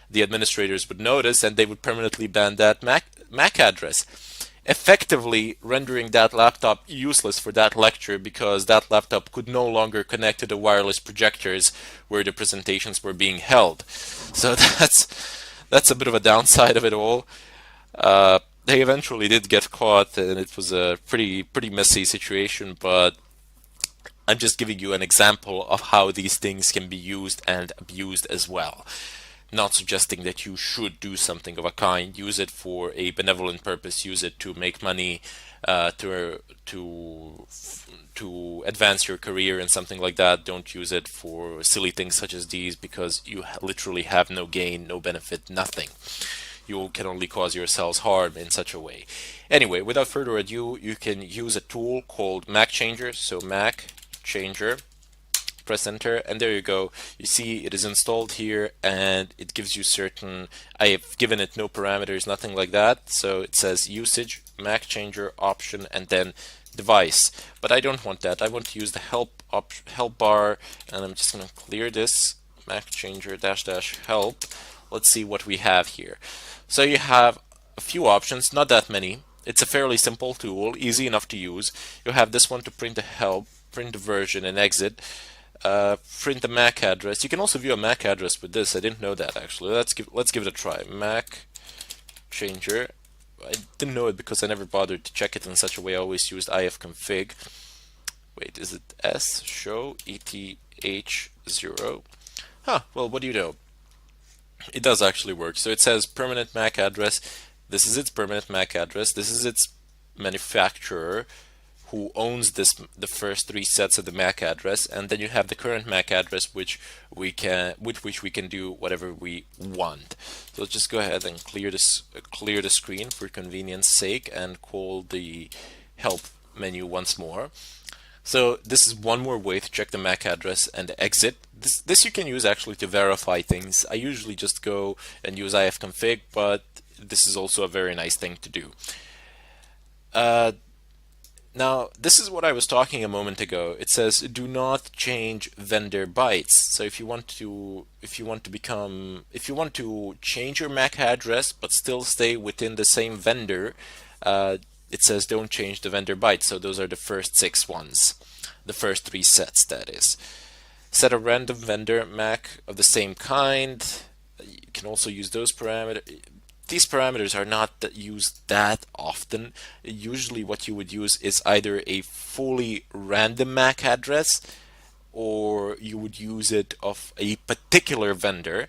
The administrators would notice and they would permanently ban that MAC address, effectively rendering that laptop useless for that lecture, because that laptop could no longer connect to the wireless projectors where the presentations were being held. So that's a bit of a downside of it all. They eventually did get caught, and it was a pretty messy situation, but I'm just giving you an example of how these things can be used and abused as well. Not suggesting that you should do something of a kind. Use it for a benevolent purpose. Use it to make money, to advance your career and something like that. Don't use it for silly things such as these, because you literally have no gain, no benefit, nothing. You can only cause yourselves harm in such a way. Anyway, without further ado, you can use a tool called MAC Changer. So MAC Changer, press enter, and there you go. You see it is installed here, and it gives you certain, I have given it no parameters, nothing like that. So it says usage, MAC Changer option, and then device. But I don't want that. I want to use the help bar, and I'm just going to clear this MAC Changer -- help. Let's see what we have here. So you have a few options, not that many. It's a fairly simple tool, easy enough to use. You have this one to print the help, print the version and exit, print the MAC address. You can also view a MAC address with this. I didn't know that actually. Let's give it a try. MAC Changer. I didn't know it because I never bothered to check it in such a way. I always used ifconfig. Wait, is it S? Show ETH0? Huh, well, what do you know? It does actually work. So it says permanent MAC address. This is its permanent MAC address. This is its manufacturer, who owns the first three sets of the MAC address, and then you have the current MAC address, with which we can do whatever we want. So let's just go ahead and clear the screen for convenience sake, and call the help menu once more. So this is one more way to check the MAC address and exit. This you can use actually to verify things. I usually just go and use ifconfig, but this is also a very nice thing to do. Now, this is what I was talking a moment ago. It says do not change vendor bytes. So if you want to change your MAC address but still stay within the same vendor, it says don't change the vendor bytes. So those are the first 6 ones, the first 3 sets, that is. Set a random vendor MAC of the same kind. You can also use those parameters. These parameters are not used that often. Usually what you would use is either a fully random MAC address, or you would use it of a particular vendor.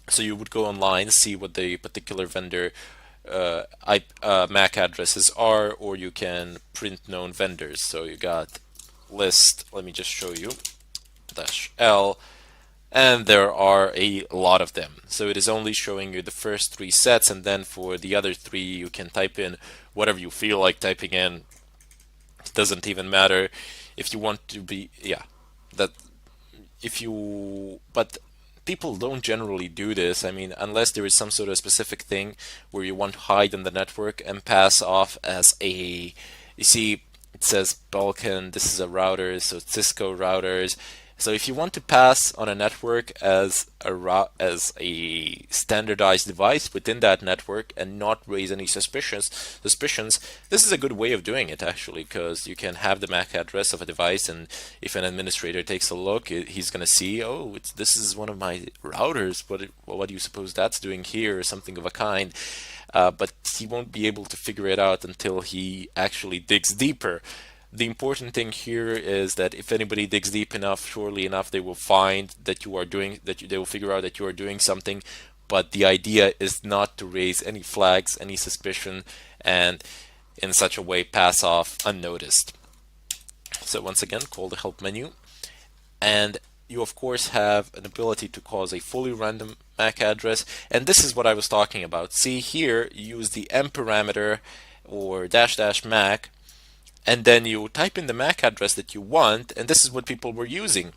So you would go online, see what the particular vendor MAC addresses are, or you can print known vendors. So you got list, let me just show you, -L, and there are a lot of them. So it is only showing you the first 3 sets, and then for the other 3 you can type in whatever you feel like typing in. It doesn't even matter if you want to be, but people don't generally do this. I mean, unless there is some sort of specific thing where you want to hide in the network and pass off as a, you see, it says Balkan, this is a router, so Cisco routers. So if you want to pass on a network as a standardized device within that network and not raise any suspicions, this is a good way of doing it actually, because you can have the MAC address of a device, and if an administrator takes a look, he's going to see, oh, this is one of my routers. What do you suppose that's doing here, or something of a kind. But he won't be able to figure it out until he actually digs deeper. The important thing here is that if anybody digs deep enough, surely enough, they will find that they will figure out that you are doing something. But the idea is not to raise any flags, any suspicion, and in such a way pass off unnoticed. So once again, call the help menu, and you of course have an ability to cause a fully random MAC address, and this is what I was talking about. See here, use the M parameter or -- MAC, and then you type in the MAC address that you want, and this is what people were using.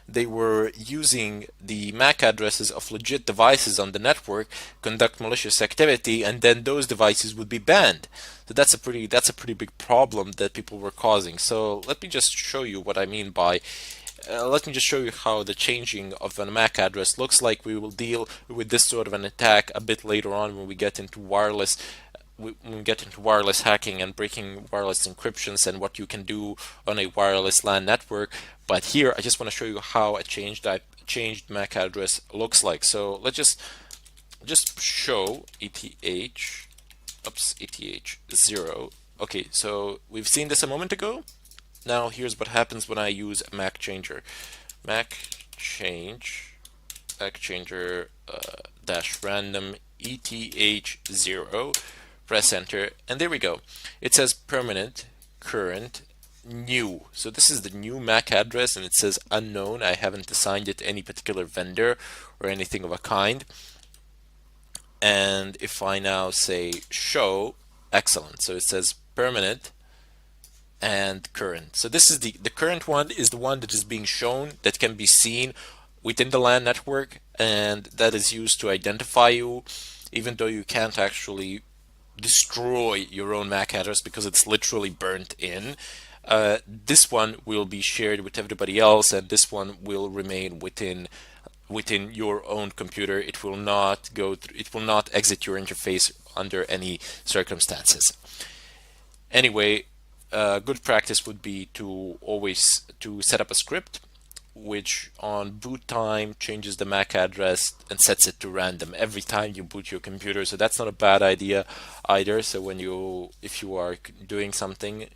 They were using the MAC addresses of legit devices on the network, conduct malicious activity, and then those devices would be banned. So that's a pretty big problem that people were causing. So let me just show you what I mean by let me just show you how the changing of a MAC address looks like. We will deal with this sort of an attack a bit later on when we get into wireless hacking and breaking wireless encryptions and what you can do on a wireless LAN network. But here I just want to show you how a changed MAC address looks like. So let's just show ETH0. Okay, so we've seen this a moment ago. Now here's what happens when I use MAC changer. MAC changer dash random ETH0. Press enter, and there we go. It says permanent, current, new. So this is the new MAC address, and it says unknown. I haven't assigned it to any particular vendor or anything of a kind. And if I now say show, excellent. So it says permanent and current. So this is the current one is the one that is being shown, that can be seen within the LAN network, and that is used to identify you, even though you can't actually destroy your own MAC address because it's literally burnt in. This one will be shared with everybody else, and this one will remain within your own computer. It will not exit your interface under any circumstances. Anyway, good practice would be to always set up a script which on boot time changes the MAC address and sets it to random every time you boot your computer. So that's not a bad idea either. So if you are doing something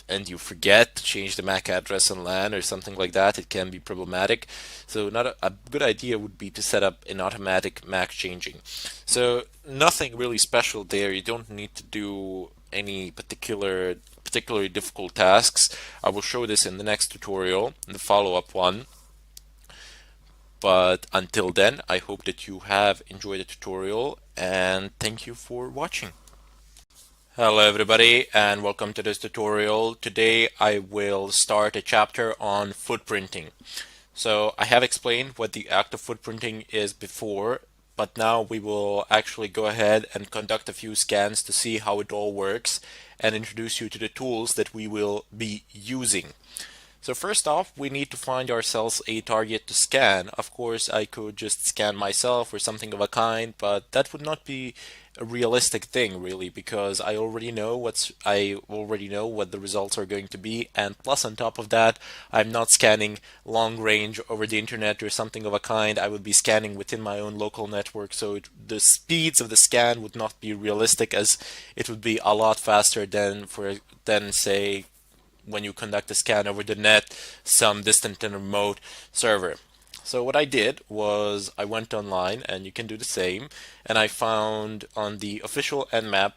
and you forget to change the MAC address on LAN or something like that, it can be problematic. So a good idea would be to set up an automatic MAC changing. So nothing really special there. You don't need to do any particularly difficult tasks. I will show this in the next tutorial, in the follow-up one. But until then, I hope that you have enjoyed the tutorial, and thank you for watching. Hello everybody, and welcome to this tutorial. Today I will start a chapter on footprinting. So I have explained what the act of footprinting is before, but now we will actually go ahead and conduct a few scans to see how it all works and introduce you to the tools that we will be using. So first off, we need to find ourselves a target to scan. Of course, I could just scan myself or something of a kind, but that would not be a realistic thing really, because I already know what the results are going to be, and plus on top of that, I'm not scanning long range over the internet or something of a kind. I would be scanning within my own local network, so the speeds of the scan would not be realistic, as it would be a lot faster than say when you conduct a scan over the net, some distant and remote server. So what I did was I went online, and you can do the same, and I found on the official Nmap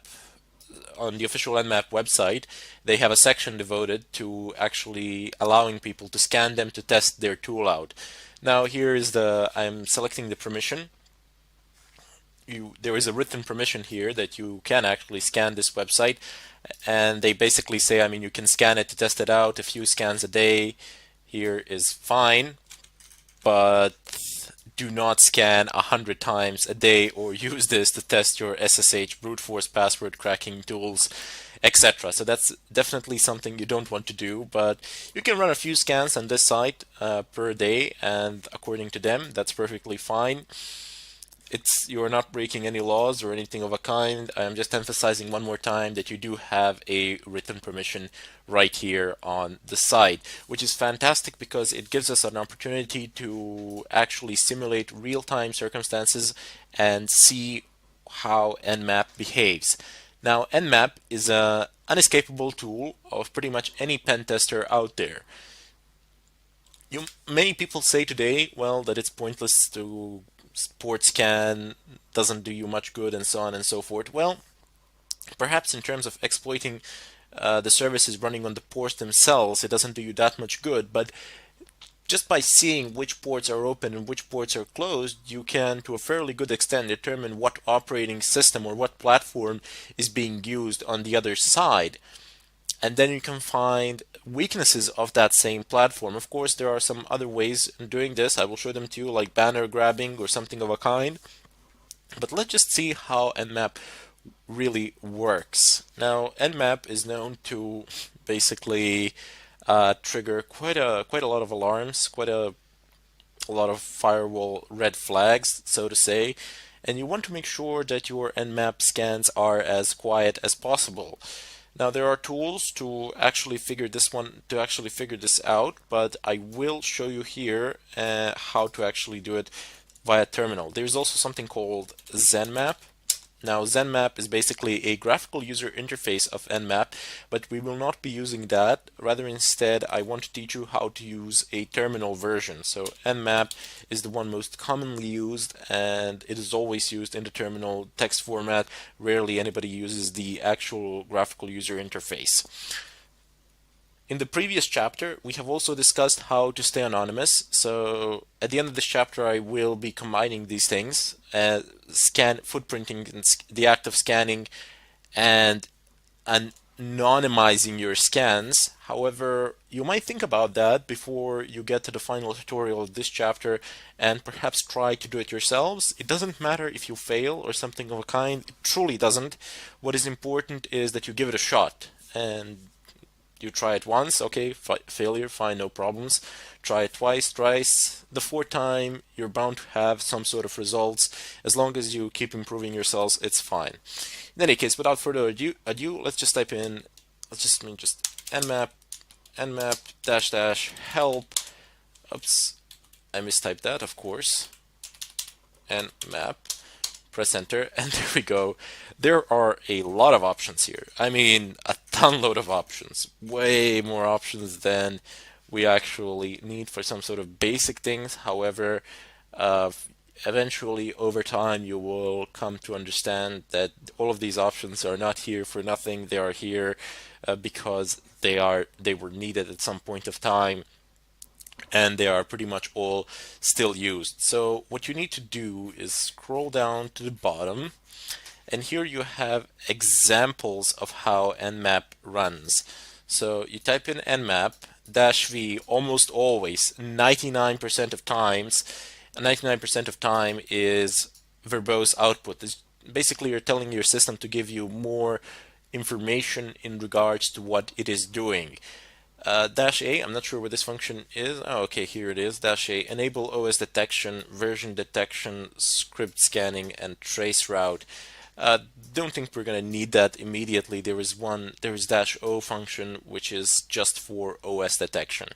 website, they have a section devoted to actually allowing people to scan them to test their tool out. Now I'm selecting the permission. There is a written permission here that you can actually scan this website, and they basically say, I mean, you can scan it to test it out. A few scans a day here is fine, but do not scan 100 times a day or use this to test your SSH brute force password cracking tools. etc. So that's definitely something you don't want to do, but you can run a few scans on this site per day, and according to them, that's perfectly fine. You're not breaking any laws or anything of a kind. I'm just emphasizing one more time that you do have a written permission right here on the site, which is fantastic because it gives us an opportunity to actually simulate real-time circumstances and see how Nmap behaves. Now, Nmap is an unescapable tool of pretty much any pen tester out there. Many people say today, well, that it's pointless to port scan, doesn't do you much good, and so on and so forth. Well, perhaps in terms of exploiting the services running on the ports themselves, it doesn't do you that much good, but just by seeing which ports are open and which ports are closed, you can, to a fairly good extent, determine what operating system or what platform is being used on the other side. And then you can find weaknesses of that same platform. Of course, there are some other ways in doing this. I will show them to you, like banner grabbing or something of a kind. But let's just see how Nmap really works. Now, Nmap is known to basically trigger quite a lot of alarms, quite a lot of firewall red flags, so to say, and you want to make sure that your Nmap scans are as quiet as possible. Now there are tools to actually figure this out, but I will show you here how to actually do it via terminal. There's also something called ZenMap. Now ZenMap is basically a graphical user interface of Nmap, but we will not be using that. Rather instead, I want to teach you how to use a terminal version. So Nmap is the one most commonly used, and it is always used in the terminal text format. Rarely anybody uses the actual graphical user interface. In the previous chapter, we have also discussed how to stay anonymous. So at the end of this chapter, I will be combining these things, scan footprinting, and the act of scanning, and anonymizing your scans. However, you might think about that before you get to the final tutorial of this chapter and perhaps try to do it yourselves. It doesn't matter if you fail or something of a kind. It truly doesn't. What is important is that you give it a shot, and you try it once, okay, failure, fine, no problems. Try it twice, thrice. The fourth time, you're bound to have some sort of results. As long as you keep improving yourselves, it's fine. In any case, without further ado, let's just type in, just nmap, dash dash help. Oops, I mistyped that, of course. Nmap. Press enter, and there we go. There are a lot of options here. I mean, a ton load of options. Way more options than we actually need for some sort of basic things. However, eventually, over time, you will come to understand that all of these options are not here for nothing. They are here because they were needed at some point of time, and they are pretty much all still used. So what you need to do is scroll down to the bottom, and here you have examples of how Nmap runs. So you type in Nmap -v almost always, 99% of times. 99% of time is verbose output. Basically, you're telling your system to give you more information in regards to what it is doing. -A, I'm not sure what this function is. Oh, okay, here it is. -A, enable OS detection, version detection, script scanning, and trace route. Don't think we're going to need that immediately. There is -O function, which is just for OS detection.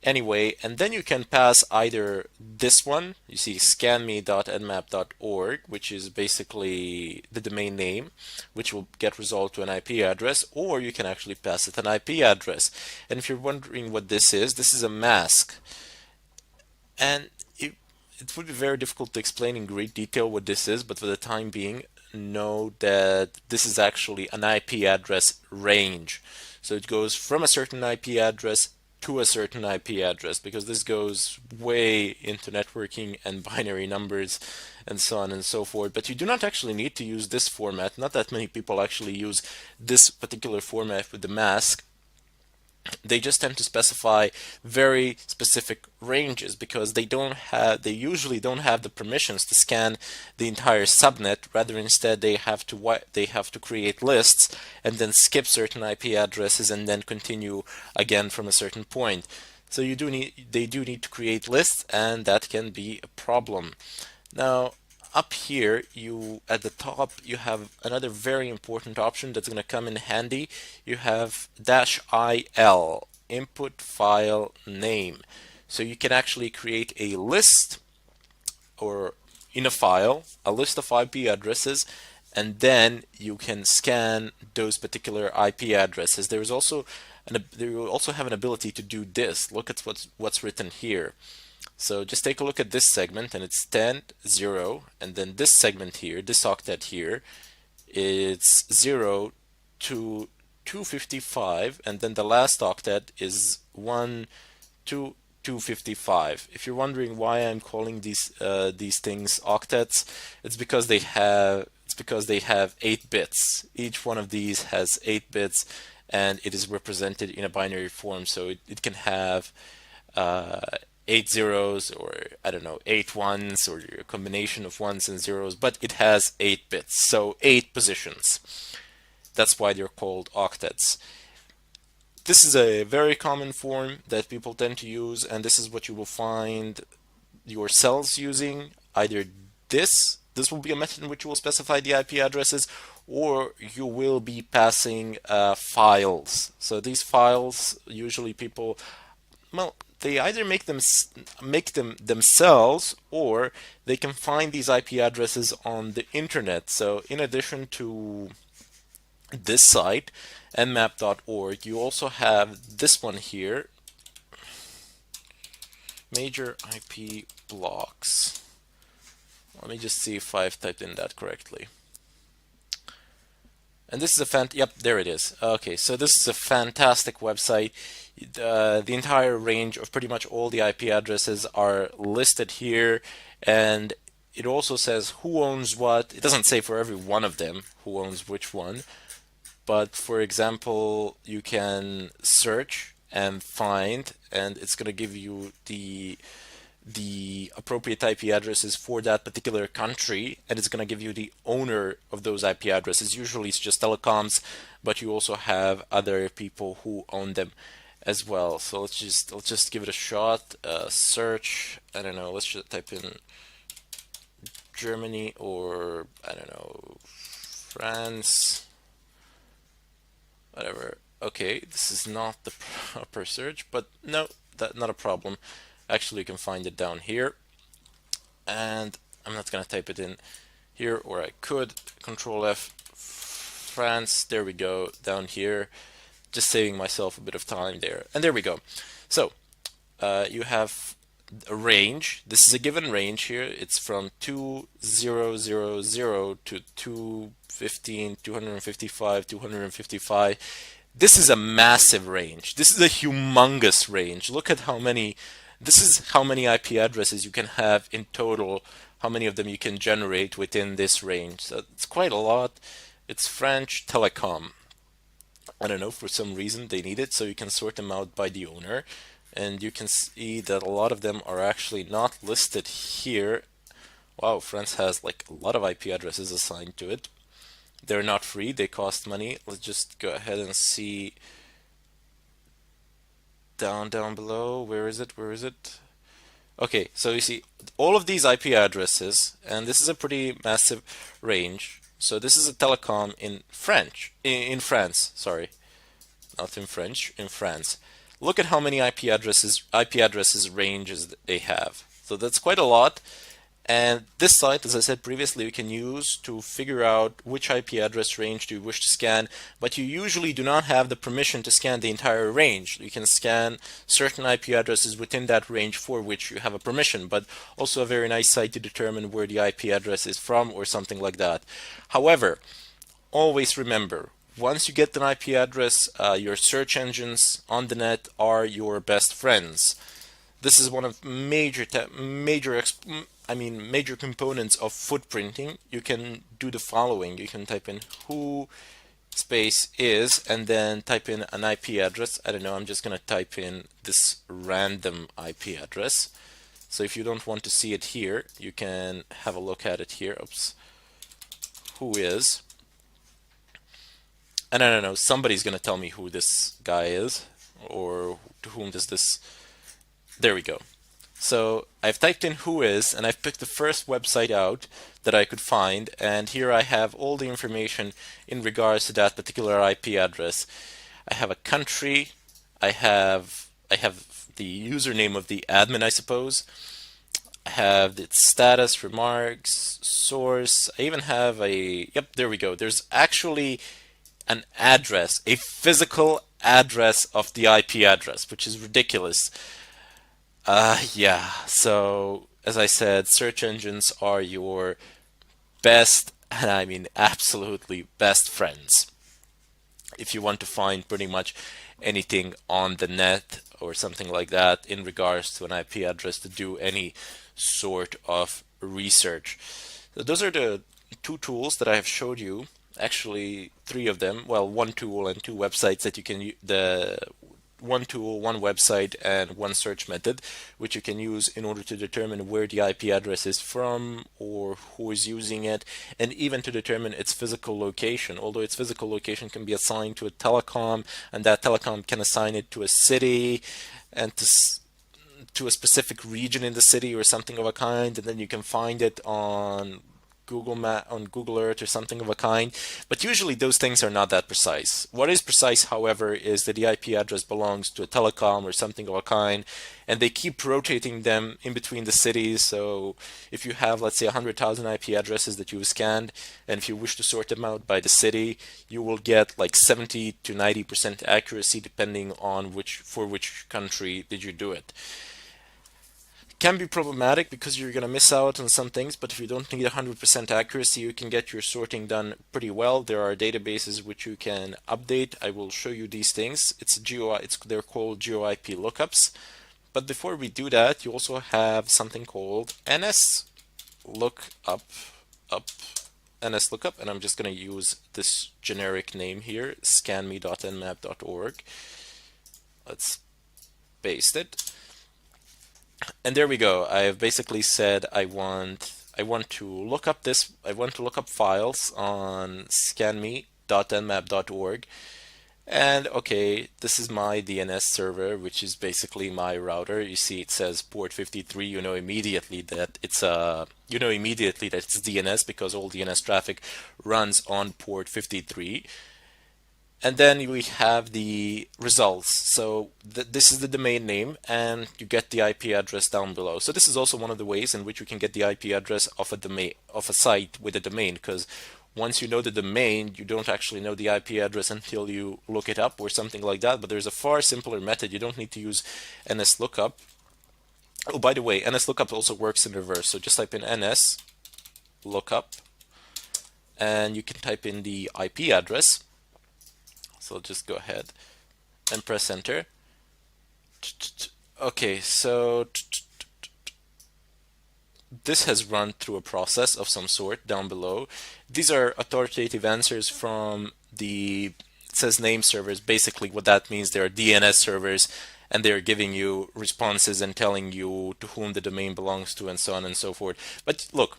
Anyway, and then you can pass either this one, you see scanme.nmap.org, which is basically the domain name, which will get resolved to an IP address, or you can actually pass it an IP address. And if you're wondering what this is a mask. And it would be very difficult to explain in great detail what this is, but for the time being, know that this is actually an IP address range. So it goes from a certain IP address to a certain IP address, because this goes way into networking and binary numbers and so on and so forth. But you do not actually need to use this format. Not that many people actually use this particular format with the mask. They just tend to specify very specific ranges because they usually don't have the permissions to scan the entire subnet. Rather, instead they have to create lists and then skip certain IP addresses and then continue again from a certain point. So they do need to create lists, and that can be a problem. Now, up here, at the top, you have another very important option that's going to come in handy. You have -il, input file name. So you can actually create a list, or in a file, a list of IP addresses, and then you can scan those particular IP addresses. There will also have an ability to do this. Look at what's written here. So just take a look at this segment, and it's 10, 0, and then this segment here, this octet here, it's 0 to 255, and then the last octet is 1 to 255. If you're wondering why I'm calling these things octets, it's because they have 8 bits. Each one of these has 8 bits, and it is represented in a binary form, so it can have 8 zeros, or I don't know, 8 ones, or a combination of ones and zeros, but it has 8 bits, so 8 positions. That's why they're called octets. This is a very common form that people tend to use, and this is what you will find your cells using. Either this will be a method in which you will specify the IP addresses, or you will be passing files. So these files, usually people, well, they either make them themselves, or they can find these IP addresses on the internet. So in addition to this site, nmap.org, you also have this one here, major IP blocks. Let me just see if I've typed in that correctly. And this is yep, there it is. Okay, so this is a fantastic website. The entire range of pretty much all the IP addresses are listed here, and it also says who owns what. It doesn't say for every one of them who owns which one, but for example, you can search and find, and it's going to give you the appropriate IP addresses for that particular country, and it's going to give you the owner of those IP addresses. Usually it's just telecoms, but you also have other people who own them as well. So let's just give it a shot. Search, I don't know, let's just type in Germany, or I don't know, France, whatever. Okay, this is not the proper search, but no, that's not a problem. Actually, you can find it down here, and I'm not going to type it in here, or I could. Control F, France, there we go, down here, just saving myself a bit of time there, and there we go. So you have a range. This is a given range here. It's from 2000 to 215, 255, 255. This is a massive range. This is a humongous range. Look at how many. This is how many IP addresses you can have in total, how many of them you can generate within this range. So it's quite a lot. It's French Telecom. I don't know, for some reason they need it, so you can sort them out by the owner. And you can see that a lot of them are actually not listed here. Wow, France has like a lot of IP addresses assigned to it. They're not free, they cost money. Let's just go ahead and see down below. Where is it? Okay, so you see all of these IP addresses, and this is a pretty massive range. So this is a telecom in France, sorry, not in French, in France. Look at how many IP addresses ranges they have. So that's quite a lot. And this site, as I said previously, you can use to figure out which IP address range do you wish to scan, but you usually do not have the permission to scan the entire range. You can scan certain IP addresses within that range for which you have a permission, but also a very nice site to determine where the IP address is from or something like that. However, always remember, once you get an IP address, your search engines on the net are your best friends. This is one of major components of footprinting. You can do the following. You can type in who space is, and then type in an IP address. I don't know, I'm just going to type in this random IP address. So if you don't want to see it here, you can have a look at it here. Oops. Who is? And I don't know, somebody's going to tell me who this guy is, or to whom does this... There we go. So I've typed in who is, and I've picked the first website out that I could find, and here I have all the information in regards to that particular IP address. I have a country, I have the username of the admin, I suppose. I have its status, remarks, source. I even have a, yep, there we go. There's actually an address, a physical address of the IP address, which is ridiculous. Yeah, so as I said, search engines are your best, and I mean absolutely best friends. If you want to find pretty much anything on the net or something like that in regards to an IP address to do any sort of research. So those are the two tools that I have showed you. Actually, three of them. Well, one tool and two websites that you can the one tool, one website, and one search method, which you can use in order to determine where the IP address is from or who is using it, and even to determine its physical location. Although its physical location can be assigned to a telecom, and that telecom can assign it to a city and to a specific region in the city or something of a kind, and then you can find it on Google Earth or something of a kind, but usually those things are not that precise. What is precise, however, is that the IP address belongs to a telecom or something of a kind, and they keep rotating them in between the cities. So if you have, let's say, 100,000 IP addresses that you've scanned, and if you wish to sort them out by the city, you will get like 70 to 90% accuracy depending on for which country did you do it. Can be problematic because you're going to miss out on some things, but if you don't need 100% accuracy, you can get your sorting done pretty well. There are databases which you can update. I will show you these things. They're called GeoIP lookups. But before we do that, you also have something called NS lookup, and I'm just going to use this generic name here, scanme.nmap.org. Let's paste it. And there we go. I have basically said I want to look up files on scanme.nmap.org. And okay, this is my DNS server, which is basically my router. You see it says port 53. You know immediately that it's DNS because all DNS traffic runs on port 53. And then we have the results. So this is the domain name, and you get the IP address down below. So this is also one of the ways in which you can get the IP address of a site with a domain, because once you know the domain, you don't actually know the IP address until you look it up or something like that. But there's a far simpler method. You don't need to use NSLOOKUP. Oh, by the way, NSLOOKUP also works in reverse. So just type in NSLOOKUP, and you can type in the IP address. So just go ahead and press enter. Okay, so this has run through a process of some sort down below. These are authoritative answers from it says name servers. Basically what that means, they are DNS servers, and they're giving you responses and telling you to whom the domain belongs to and so on and so forth. But look,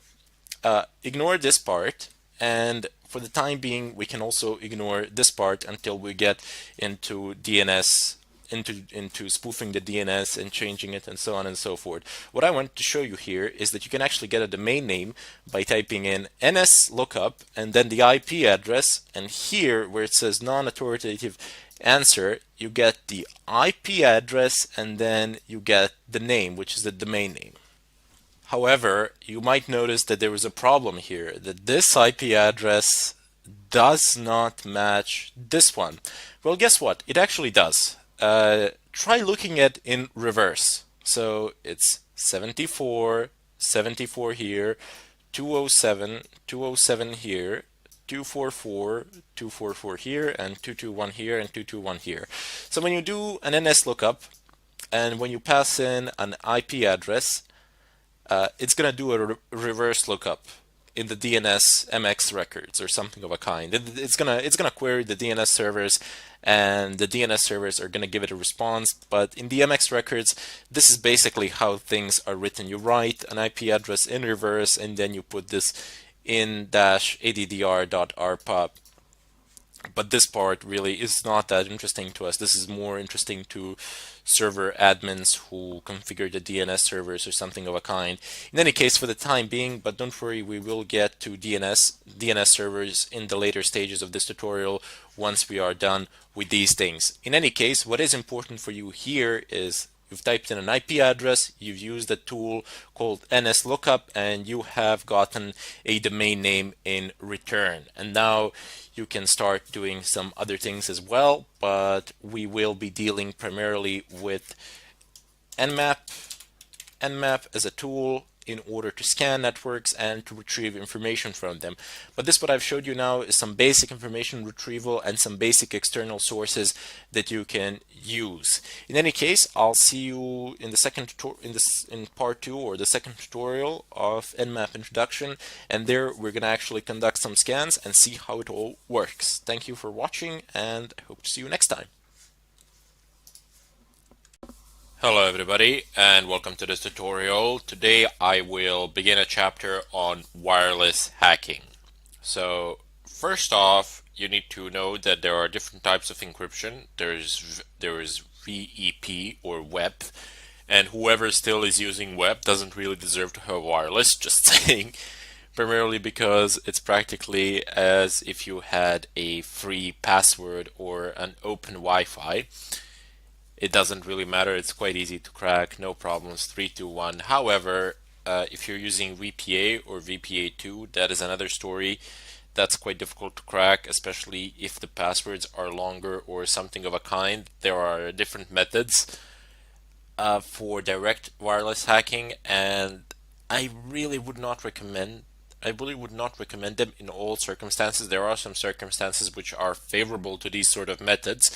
ignore this part, and for the time being, we can also ignore this part until we get into DNS, into spoofing the DNS and changing it and so on and so forth. What I want to show you here is that you can actually get a domain name by typing in NSLOOKUP and then the IP address, and here where it says non-authoritative answer, you get the IP address and then you get the name, which is the domain name. However, you might notice that there is a problem here, that this IP address does not match this one. Well, guess what? It actually does. Try looking at in reverse. So it's 74, 74 here, 207, 207 here, 244, 244 here, and 221 here, and 221 here. So when you do an NS lookup, and when you pass in an IP address, it's going to do a reverse lookup in the DNS MX records or something of a kind. It's gonna query the DNS servers, and the DNS servers are gonna give it a response. But in the MX records, this is basically how things are written. You write an IP address in reverse, and then you put this in -addr.arpa. But this part really is not that interesting to us. This is more interesting to server admins who configure the DNS servers or something of a kind. In any case, for the time being, but don't worry, we will get to DNS servers in the later stages of this tutorial once we are done with these things. In any case, what is important for you here is you've typed in an IP address, you've used a tool called NSLOOKUP, and you have gotten a domain name in return. And now you can start doing some other things as well, but we will be dealing primarily with Nmap as a tool in order to scan networks and to retrieve information from them. But this, what I've showed you now, is some basic information retrieval and some basic external sources that you can use. In any case, I'll see you in the second in part 2 or the second tutorial of Nmap introduction, and there we're going to actually conduct some scans and see how it all works. Thank you for watching, and I hope to see you next time. Hello everybody, and welcome to this tutorial. Today I will begin a chapter on wireless hacking. So first off, you need to know that there are different types of encryption. There is VEP or WEP, and whoever still is using WEP doesn't really deserve to have wireless, just saying. Primarily because it's practically as if you had a free password or an open Wi-Fi. It doesn't really matter, it's quite easy to crack, no problems, 3, 2, 1. However, if you're using VPA or VPA2, that is another story. That's quite difficult to crack, especially if the passwords are longer or something of a kind. There are different methods for direct wireless hacking, and I really would not recommend them in all circumstances. There are some circumstances which are favorable to these sort of methods.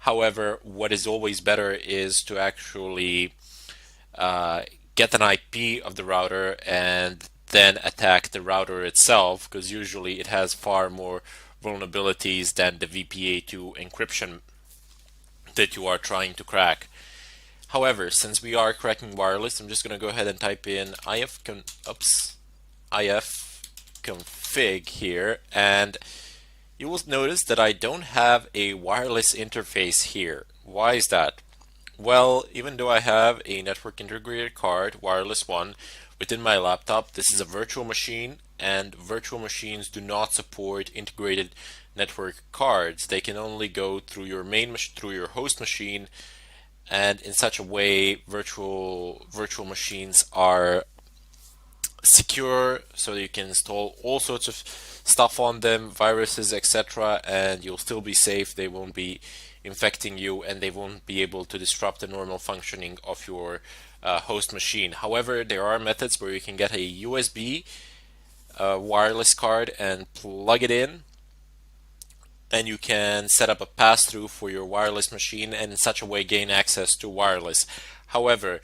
However, what is always better is to actually get an IP of the router and then attack the router itself, because usually it has far more vulnerabilities than the VPA2 encryption that you are trying to crack. However, since we are cracking wireless, I'm just going to go ahead and type in ifconfig here, and you will notice that I don't have a wireless interface here. Why is that? Well, even though I have a network integrated card, wireless one, within my laptop, this is a virtual machine, and virtual machines do not support integrated network cards. They can only go through your through your host machine, and in such a way, virtual machines are secure, so you can install all sorts of stuff on them, viruses, etc., and you'll still be safe. They won't be infecting you, and they won't be able to disrupt the normal functioning of your host machine. However, there are methods where you can get a USB wireless card and plug it in, and you can set up a pass-through for your wireless machine and in such a way gain access to wireless. However,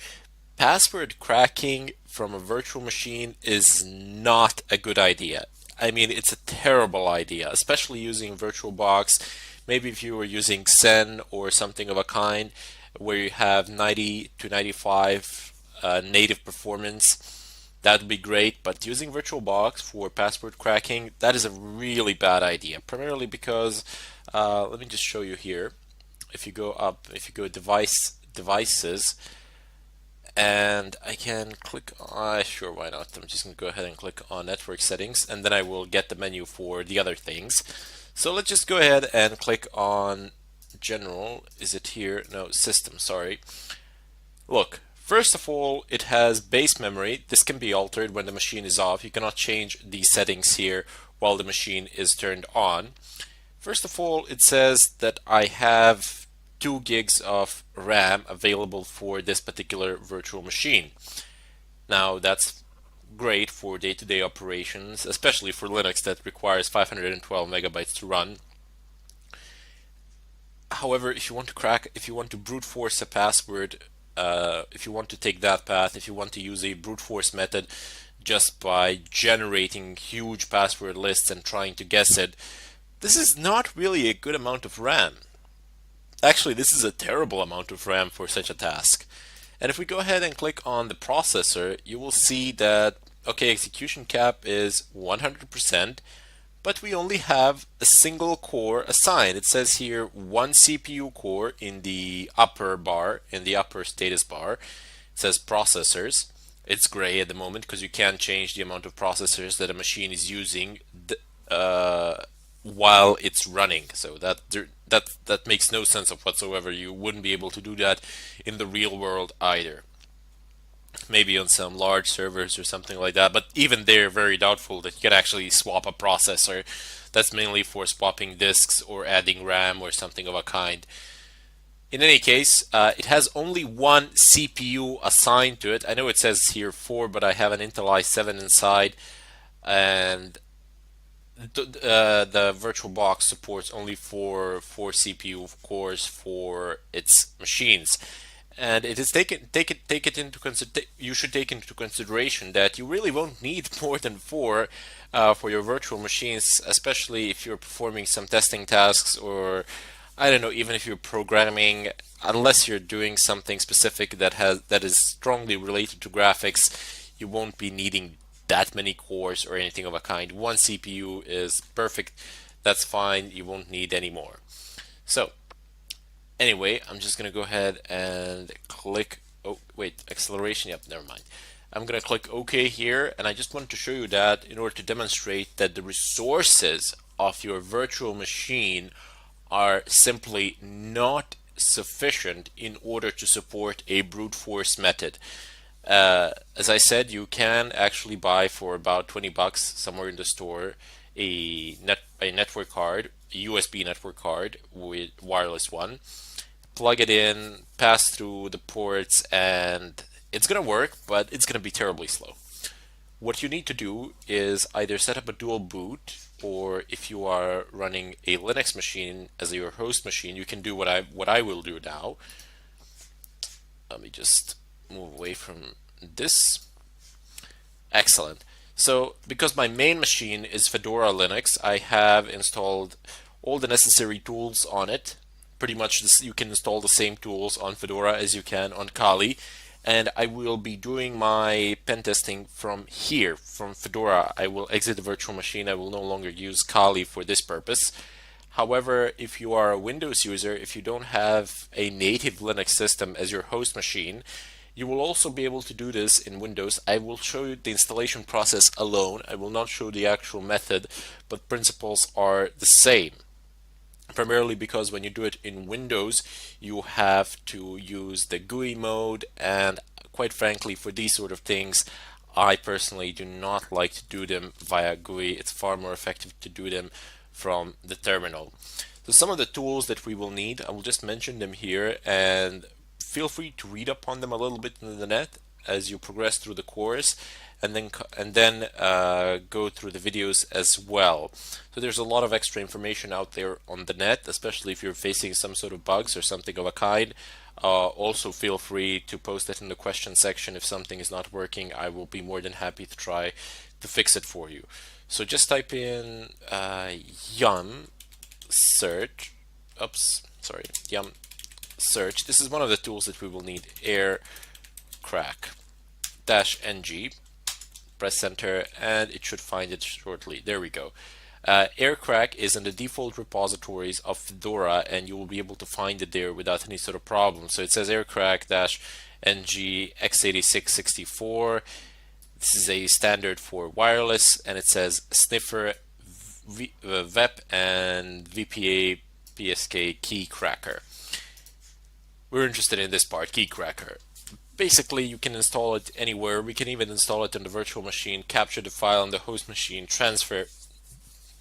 password cracking from a virtual machine is not a good idea. I mean, it's a terrible idea, especially using VirtualBox. Maybe if you were using Xen or something of a kind, where you have 90 to 95 native performance, that would be great. But using VirtualBox for password cracking, that is a really bad idea. Primarily because, let me just show you here. If you go devices, and I can click on, sure, why not? I'm just going to go ahead and click on network settings, and then I will get the menu for the other things. So let's just go ahead and click on general. Is it here? No, system, sorry. Look, first of all, it has base memory. This can be altered when the machine is off. You cannot change these settings here while the machine is turned on. First of all, it says that I have 2 gigs of RAM available for this particular virtual machine. Now that's great for day-to-day operations, especially for Linux that requires 512 megabytes to run. However, if you want to brute force a password, if you want to take that path, if you want to use a brute force method, just by generating huge password lists and trying to guess it, this is not really a good amount of RAM. Actually, this is a terrible amount of RAM for such a task. And if we go ahead and click on the processor, you will see that, okay, execution cap is 100%, but we only have a single core assigned. It says here one CPU core in the upper bar, in the upper status bar. It says processors. It's gray at the moment because you can't change the amount of processors that a machine is using while it's running. So that makes no sense of whatsoever. You wouldn't be able to do that in the real world either. Maybe on some large servers or something like that, but even they're very doubtful that you can actually swap a processor. That's mainly for swapping disks or adding RAM or something of a kind. In any case, it has only one CPU assigned to it. I know it says here 4, but I have an Intel i7 inside, and the VirtualBox supports only four CPU cores for its machines. And it is take it into you should take into consideration that you really won't need more than 4 for your virtual machines, especially if you're performing some testing tasks, or I don't know, even if you're programming, unless you're doing something specific that is strongly related to graphics, you won't be needing that many cores or anything of a kind. One CPU is perfect. That's fine. You won't need any more. So anyway, I'm just going to go ahead and click, oh wait, acceleration, yep, never mind. I'm going to click OK here, and I just want to show you that in order to demonstrate that the resources of your virtual machine are simply not sufficient in order to support a brute force method. As I said, you can actually buy for about 20 bucks somewhere in the store a network card, a USB network card with wireless one. Plug it in, pass through the ports, and it's gonna work, but it's gonna be terribly slow. What you need to do is either set up a dual boot, or if you are running a Linux machine as your host machine, you can do what I will do now. Let me just move away from this. Excellent. So because my main machine is Fedora Linux, I have installed all the necessary tools on it. Pretty much you can install the same tools on Fedora as you can on Kali, and I will be doing my pen testing from here, from Fedora. I will exit the virtual machine. I will no longer use Kali for this purpose. However, if you are a Windows user, if you don't have a native Linux system as your host machine, you will also be able to do this in Windows. I will show you the installation process alone. I will not show the actual method, but principles are the same. Primarily because when you do it in Windows, you have to use the GUI mode, and quite frankly, for these sort of things, I personally do not like to do them via GUI. It's far more effective to do them from the terminal. So some of the tools that we will need, I will just mention them here, and feel free to read up on them a little bit in the net as you progress through the course, and then go through the videos as well. So there's a lot of extra information out there on the net, especially if you're facing some sort of bugs or something of a kind. Also feel free to post it in the question section if something is not working. I will be more than happy to try to fix it for you. So just type in yum search, yum search. This is one of the tools that we will need, aircrack-ng. Press enter and it should find it shortly. There we go. Aircrack is in the default repositories of Fedora, and you will be able to find it there without any sort of problem. So it says aircrack-ng x86-64. This is a standard for wireless, and it says sniffer, VEP, and VPA PSK key cracker. We're interested in this part, key cracker. Basically, you can install it anywhere. We can even install it on the virtual machine, capture the file on the host machine, transfer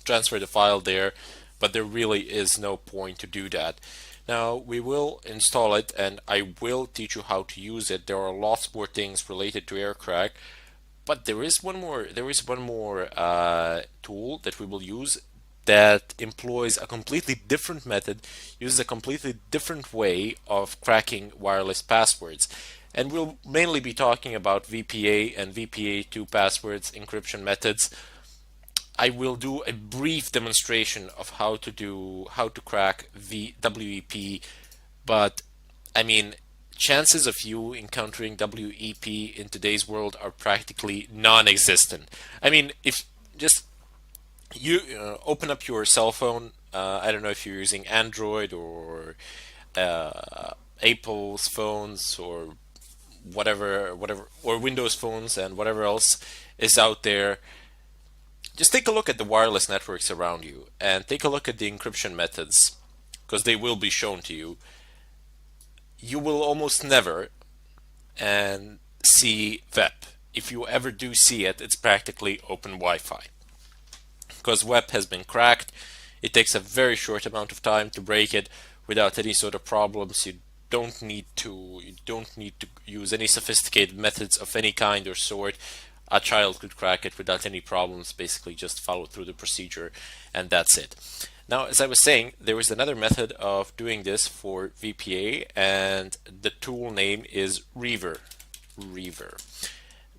the file there, but there really is no point to do that. Now, we will install it, and I will teach you how to use it. There are lots more things related to Aircrack, but there is one more tool that we will use that employs a completely different method, uses a completely different way of cracking wireless passwords. And we'll mainly be talking about VPA and VPA2 passwords encryption methods. I will do a brief demonstration of how to crack WEP, but I mean, chances of you encountering WEP in today's world are practically non-existent. I mean, if just you open up your cell phone, I don't know if you're using Android or Apple's phones or whatever, or Windows phones and whatever else is out there. Just take a look at the wireless networks around you and take a look at the encryption methods because they will be shown to you. You will almost never and see WEP. If you ever do see it, it's practically open Wi-Fi because WEP has been cracked. It takes a very short amount of time to break it without any sort of problems. You don't need to use any sophisticated methods of any kind or sort. A child could crack it without any problems, basically just follow through the procedure, and that's it. Now, as I was saying, there is another method of doing this for VPA, and the tool name is Reaver. Reaver.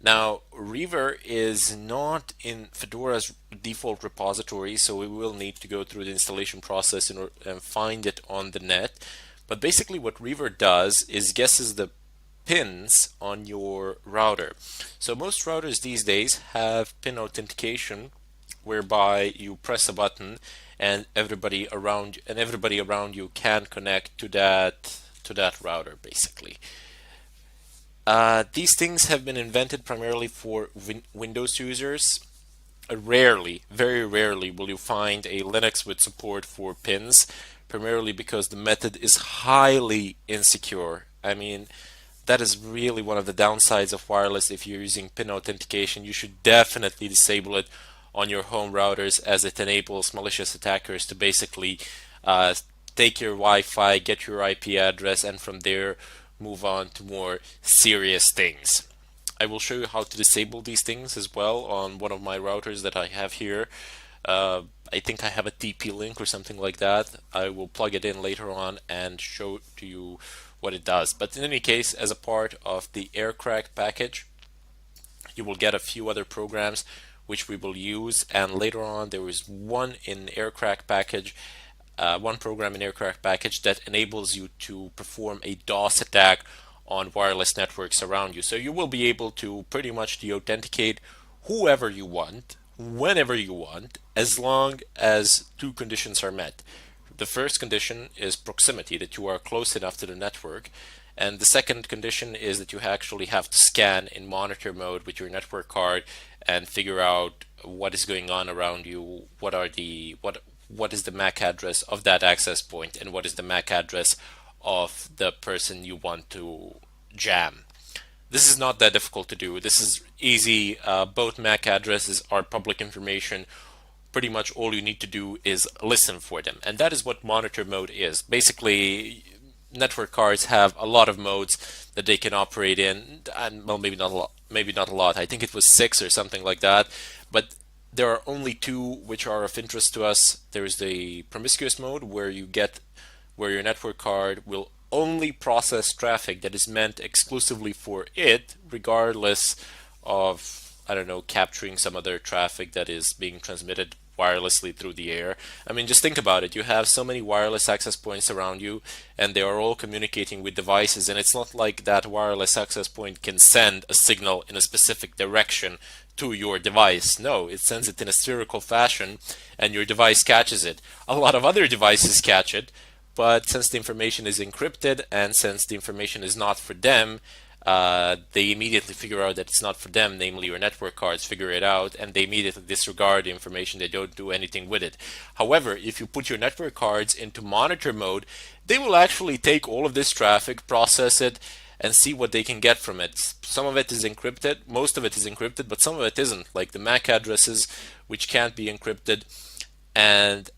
Now, Reaver is not in Fedora's default repository, so we will need to go through the installation process and find it on the net. But basically what Reaver does is guesses the pins on your router. So most routers these days have pin authentication whereby you press a button and everybody around you can connect to that router basically. These things have been invented primarily for Windows users. Rarely, very rarely, will you find a Linux with support for pins, primarily because the method is highly insecure. I mean, that is really one of the downsides of wireless. If you're using pin authentication, you should definitely disable it on your home routers, as it enables malicious attackers to basically uh, take your Wi-Fi, get your IP address, and from there move on to more serious things. I will show you how to disable these things as well on one of my routers that I have here. I think I have a TP-Link or something like that. I will plug it in later on and show to you what it does. But in any case, as a part of the AirCrack package, you will get a few other programs which we will use, and later on there is one program in AirCrack package that enables you to perform a DOS attack on wireless networks around you. So you will be able to pretty much de-authenticate whoever you want, whenever you want, as long as two conditions are met. The first condition is proximity, that you are close enough to the network. And the second condition is that you actually have to scan in monitor mode with your network card and figure out what is going on around you, what is the MAC address of that access point, and what is the MAC address of the person you want to jam. This is not that difficult to do. This is easy. Both MAC addresses are public information. Pretty much all you need to do is listen for them. And that is what monitor mode is. Basically, network cards have a lot of modes that they can operate in, and well, maybe not a lot. I think it was 6 or something like that. But there are only two which are of interest to us. There is the promiscuous mode where your network card will only process traffic that is meant exclusively for it, regardless of, I don't know, capturing some other traffic that is being transmitted wirelessly through the air. I mean, just think about it. You have so many wireless access points around you, and they are all communicating with devices, and it's not like that wireless access point can send a signal in a specific direction to your device. No, it sends it in a spherical fashion, and your device catches it. A lot of other devices catch it, but since the information is encrypted and since the information is not for them, they immediately figure out that it's not for them, namely your network cards figure it out, and they immediately disregard the information. They don't do anything with it. However, if you put your network cards into monitor mode, they will actually take all of this traffic, process it, and see what they can get from it. Some of it is encrypted, most of it is encrypted, but some of it isn't, like the MAC addresses, which can't be encrypted, and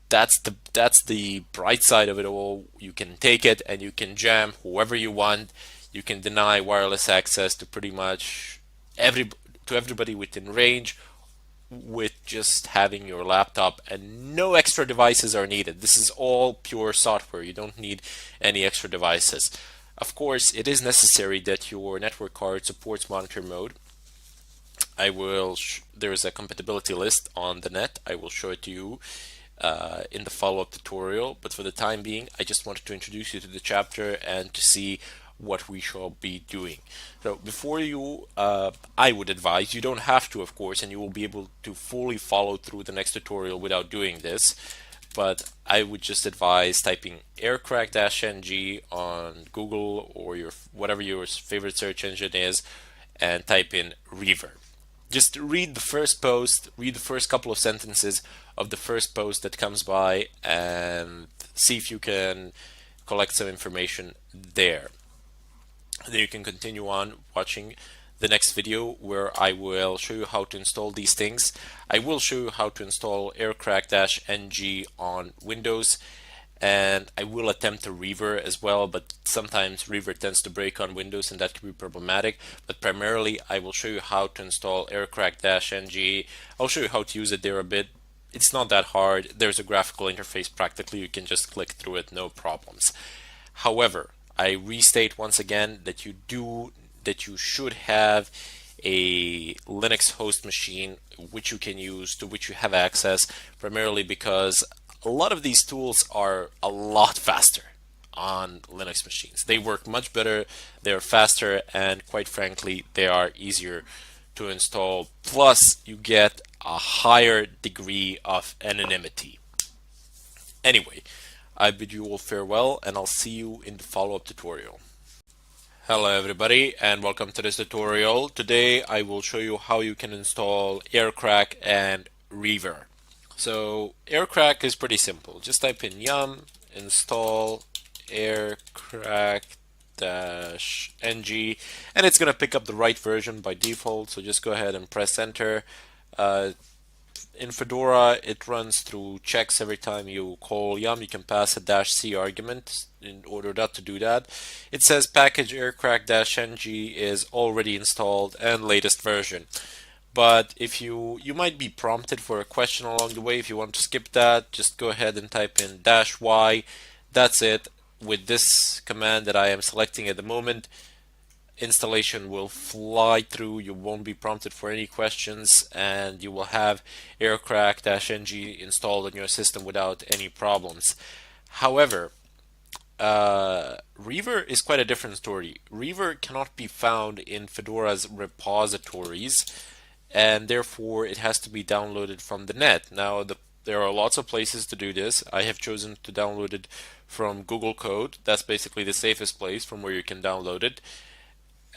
that's the bright side of it all. You can take it and you can jam whoever you want. You can deny wireless access to pretty much everybody within range with just having your laptop, and no extra devices are needed. This is all pure software. You don't need any extra devices. Of course, it is necessary that your network card supports monitor mode. There is a compatibility list on the net. I will show it to you in the follow-up tutorial, but for the time being, I just wanted to introduce you to the chapter and to see what we shall be doing. So before you, I would advise, you don't have to, of course, and you will be able to fully follow through the next tutorial without doing this, but I would just advise typing aircrack-ng on Google or whatever your favorite search engine is, and type in Reaver. Just read the first post, read the first couple of sentences of the first post that comes by, and see if you can collect some information there. Then you can continue on watching the next video where I will show you how to install these things. I will show you how to install aircrack-ng on Windows, and I will attempt a Reaver as well, but sometimes Reaver tends to break on Windows and that can be problematic. But primarily I will show you how to install aircrack-ng. I'll show you how to use it there a bit. It's not that hard. There's a graphical interface practically. You can just click through it, no problems. However, I restate once again that you should have a Linux host machine which you can use, to which you have access, primarily because a lot of these tools are a lot faster on Linux machines. They work much better, they're faster, and quite frankly, they are easier to install. Plus, you get a higher degree of anonymity. Anyway, I bid you all farewell, and I'll see you in the follow-up tutorial. Hello everybody, and welcome to this tutorial. Today I will show you how you can install Aircrack and Reaver. So Aircrack is pretty simple. Just type in yum install aircrack-ng, and it's going to pick up the right version by default, so just go ahead and press enter. In Fedora, it runs through checks every time you call yum. You can pass a -c argument in order not to do that. It says package aircrack-ng is already installed and latest version. But if you might be prompted for a question along the way. If you want to skip that, just go ahead and type in -y. That's it. With this command that I am selecting at the moment, installation will fly through. You won't be prompted for any questions, and you will have aircrack-ng installed on your system without any problems. However, Reaver is quite a different story. Reaver cannot be found in Fedora's repositories, and therefore it has to be downloaded from the net. Now, there are lots of places to do this. I have chosen to download it from Google Code. That's basically the safest place from where you can download it.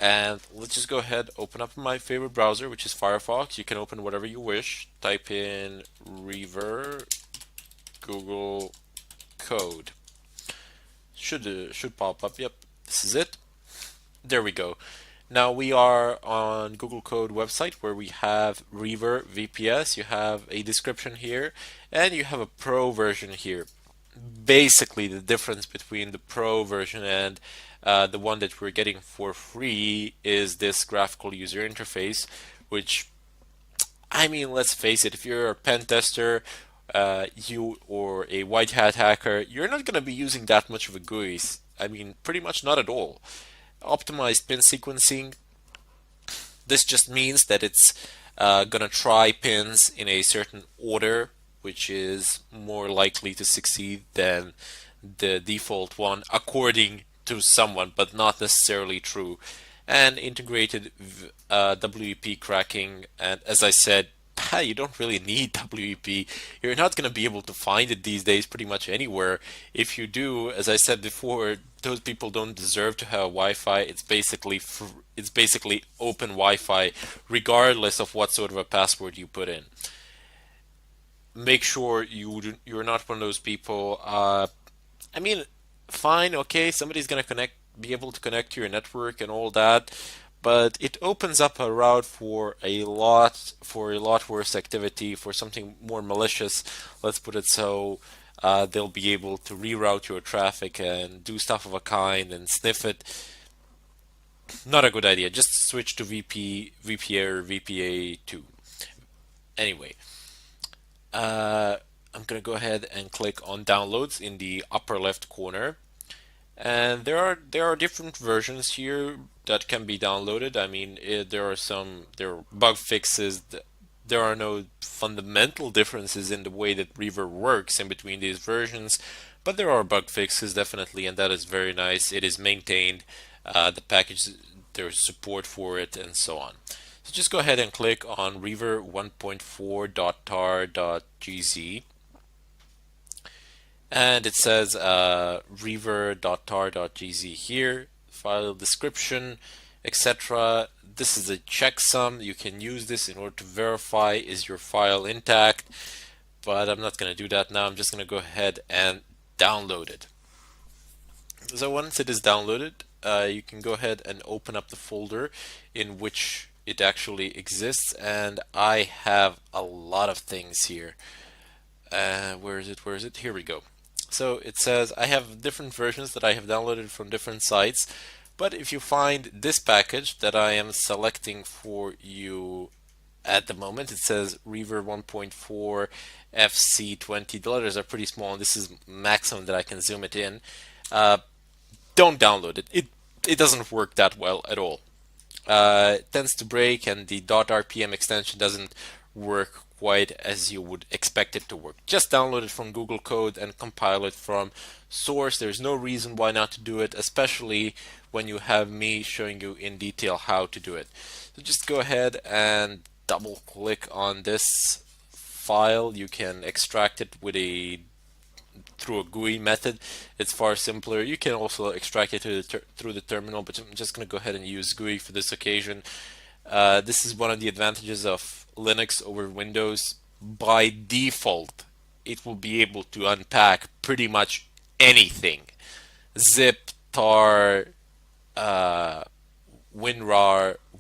And let's just go ahead, open up my favorite browser, which is Firefox. You can open whatever you wish. Type in Reaver Google Code. Should pop up. Yep, this is it. There we go. Now we are on Google Code website where we have Reaver VPS. You have a description here, and you have a Pro version here. Basically, the difference between the Pro version and the one that we're getting for free is this graphical user interface, which, I mean, let's face it, if you're a pen tester, you or a white hat hacker, you're not going to be using that much of a GUI. I mean, pretty much not at all. Optimized pin sequencing, this just means that it's going to try pins in a certain order, which is more likely to succeed than the default one, according to someone, but not necessarily true. And integrated WEP cracking, and as I said, you don't really need WEP. You're not going to be able to find it these days pretty much anywhere. If you do, as I said before, those people don't deserve to have Wi-Fi. It's basically open Wi-Fi, regardless of what sort of a password you put in. Make sure you're not one of those people. I mean, fine, okay, somebody's gonna be able to connect to your network and all that, but it opens up a route for a lot worse activity, for something more malicious. Let's put it so. They'll be able to reroute your traffic and do stuff of a kind and sniff it. Not a good idea. Just switch to VPA or VPA2. Anyway, I'm gonna go ahead and click on downloads in the upper left corner, And there are different versions here that can be downloaded. I mean, there are bug fixes. There are no fundamental differences in the way that Reaver works in between these versions, but there are bug fixes definitely, and that is very nice. It is maintained. The package, there's support for it, and so on. So just go ahead and click on Reaver 1.4.tar.gz, and it says reaver.tar.gz here, file description, etc. This is a checksum. You can use this in order to verify is your file intact, but I'm not going to do that now. I'm just going to go ahead and download it. So once it is downloaded, you can go ahead and open up the folder in which it actually exists, and I have a lot of things here. Where is it? Where is it? Here we go. So it says I have different versions that I have downloaded from different sites, but if you find this package that I am selecting for you at the moment, it says Reaver 1.4 FC20. The letters are pretty small, and this is maximum that I can zoom it in. Don't download it. It doesn't work that well at all. It tends to break, and the .rpm extension doesn't work quite as you would expect it to work. Just download it from Google Code and compile it from source. There's no reason why not to do it, especially when you have me showing you in detail how to do it. So just go ahead and double click on this file. You can extract it through a GUI method. It's far simpler. You can also extract it through the terminal, but I'm just going to go ahead and use GUI for this occasion. This is one of the advantages of Linux over Windows. By default, it will be able to unpack pretty much anything. Zip, tar, WinRAR,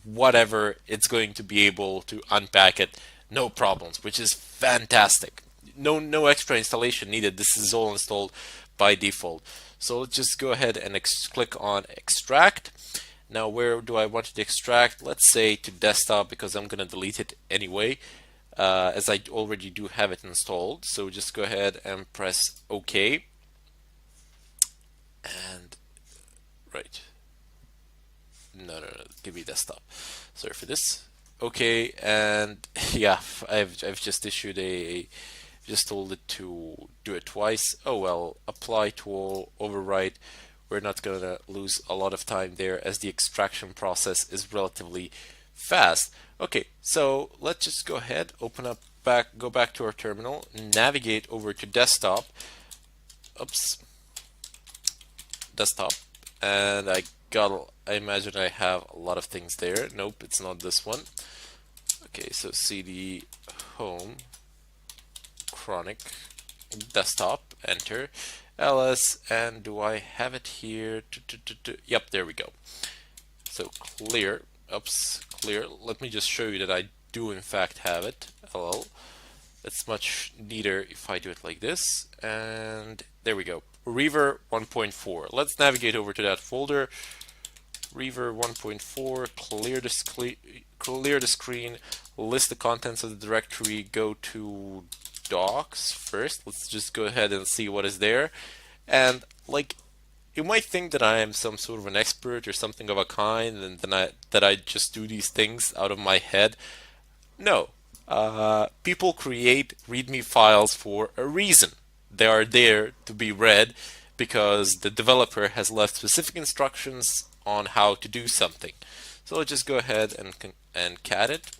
whatever, it's going to be able to unpack it, no problems, which is fantastic. No extra installation needed. This is all installed by default. So let's just go ahead and click on extract. Now, where do I want it to extract? Let's say to desktop, because I'm going to delete it anyway, as I already do have it installed. So just go ahead and press OK. And right. No, give me desktop. Sorry for this. Okay, and yeah, I've just issued just told it to do it twice. Oh well, apply to all, overwrite. We're not gonna lose a lot of time there as the extraction process is relatively fast. Okay, so let's just go ahead, go back to our terminal, navigate over to desktop. Oops, desktop, and I imagine I have a lot of things there. Nope, it's not this one. Okay, so cd home chronic desktop, enter ls, and do I have it here? Yep, there we go. So clear, oops, clear. Let me just show you that I do in fact have it. Ll. It's much neater if I do it like this, and there we go. Reaver 1.4. Let's navigate over to that folder. Reaver 1.4, clear the screen, list the contents of the directory, go to docs first. Let's just go ahead and see what is there. And like, you might think that I am some sort of an expert or something of a kind, and that I just do these things out of my head. No. People create README files for a reason. They are there to be read because the developer has left specific instructions on how to do something. So let's just go ahead and cat it.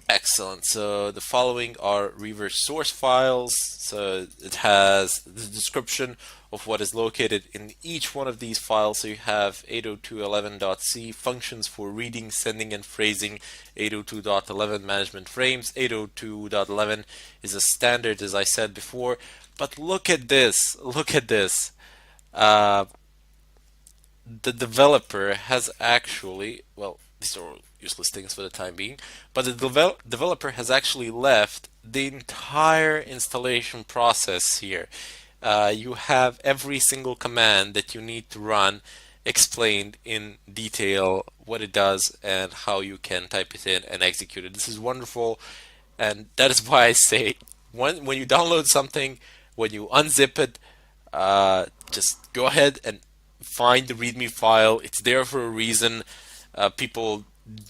Excellent. So the following are Reaver source files. So it has the description of what is located in each one of these files. So you have 802.11.c functions for reading, sending, and phrasing, 802.11 management frames. 802.11 is a standard, as I said before. But look at this. Look at this. The developer has actually, well, these are useless things for the time being, but the developer has actually left the entire installation process here. You have every single command that you need to run explained in detail, what it does and how you can type it in and execute it. This is wonderful, and that is why I say when you download something, when you unzip it, just go ahead and find the README file. It's there for a reason. People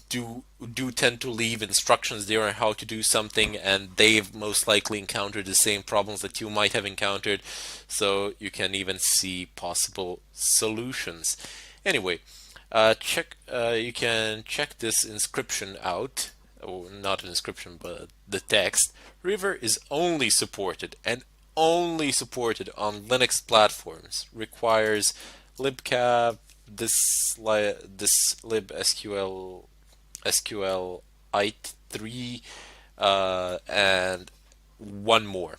do tend to leave instructions there on how to do something, and they've most likely encountered the same problems that you might have encountered, so you can even see possible solutions. Anyway, you can check this inscription out, or not an inscription but the text. River is only supported on Linux platforms, requires libcap, this libsql SQLite3, and one more.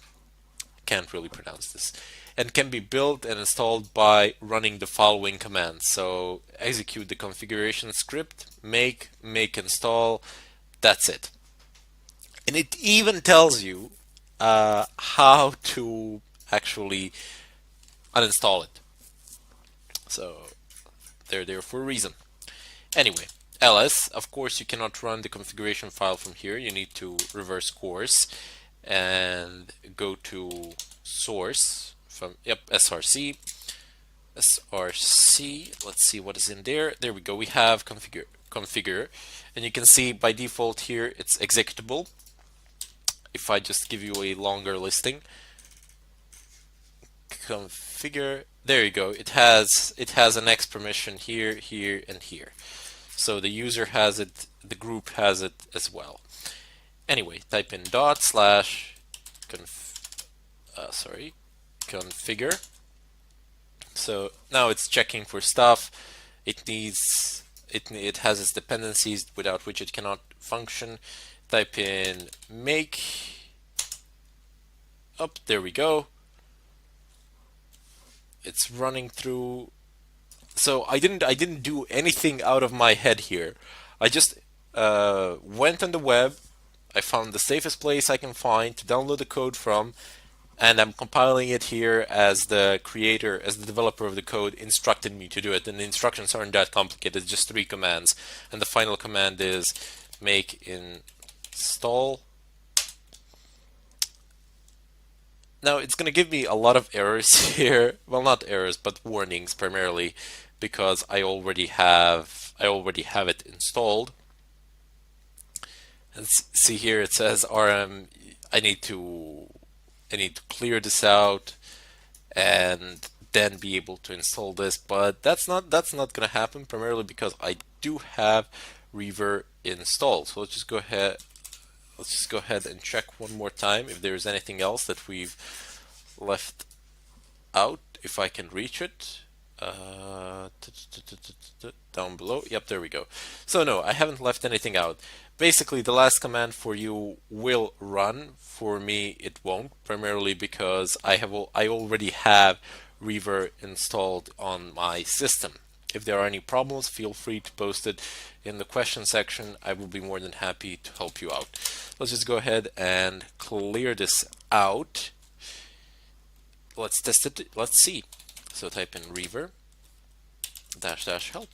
Can't really pronounce this. And can be built and installed by running the following commands. So execute the configuration script, make install. That's it. And it even tells you how to actually uninstall it. So they're there for a reason. Anyway, ls, of course, you cannot run the configuration file from here. You need to reverse course and go to source from src. Let's see what is in there. There we go. We have configure, and you can see by default here it's executable. If I just give you a longer listing, configure, there you go. It has an X permission here, here, and here. So the user has it, the group has it as well. Anyway, type in configure. So now it's checking for stuff. It has its dependencies without which it cannot function. Type in make. There we go. It's running through. So I didn't do anything out of my head here. I just went on the web. I found the safest place I can find to download the code from, and I'm compiling it here as the creator, as the developer of the code instructed me to do it. And the instructions aren't that complicated, just 3 commands. And the final command is make install. Now it's going to give me a lot of errors here. Well, not errors, but warnings primarily, because I already have it installed. And see here it says RM. I need to clear this out and then be able to install this, but that's not going to happen, primarily because I do have Reaver installed. So let's just go ahead and check one more time if there's anything else that we've left out, if I can reach it. Down below. Yep, there we go. So no, I haven't left anything out. Basically, the last command for you will run. For me, it won't, primarily because I already have Reaver installed on my system. If there are any problems, feel free to post it in the question section. I will be more than happy to help you out. Let's just go ahead and clear this out. Let's test it. Let's see. So type in Reaver --help.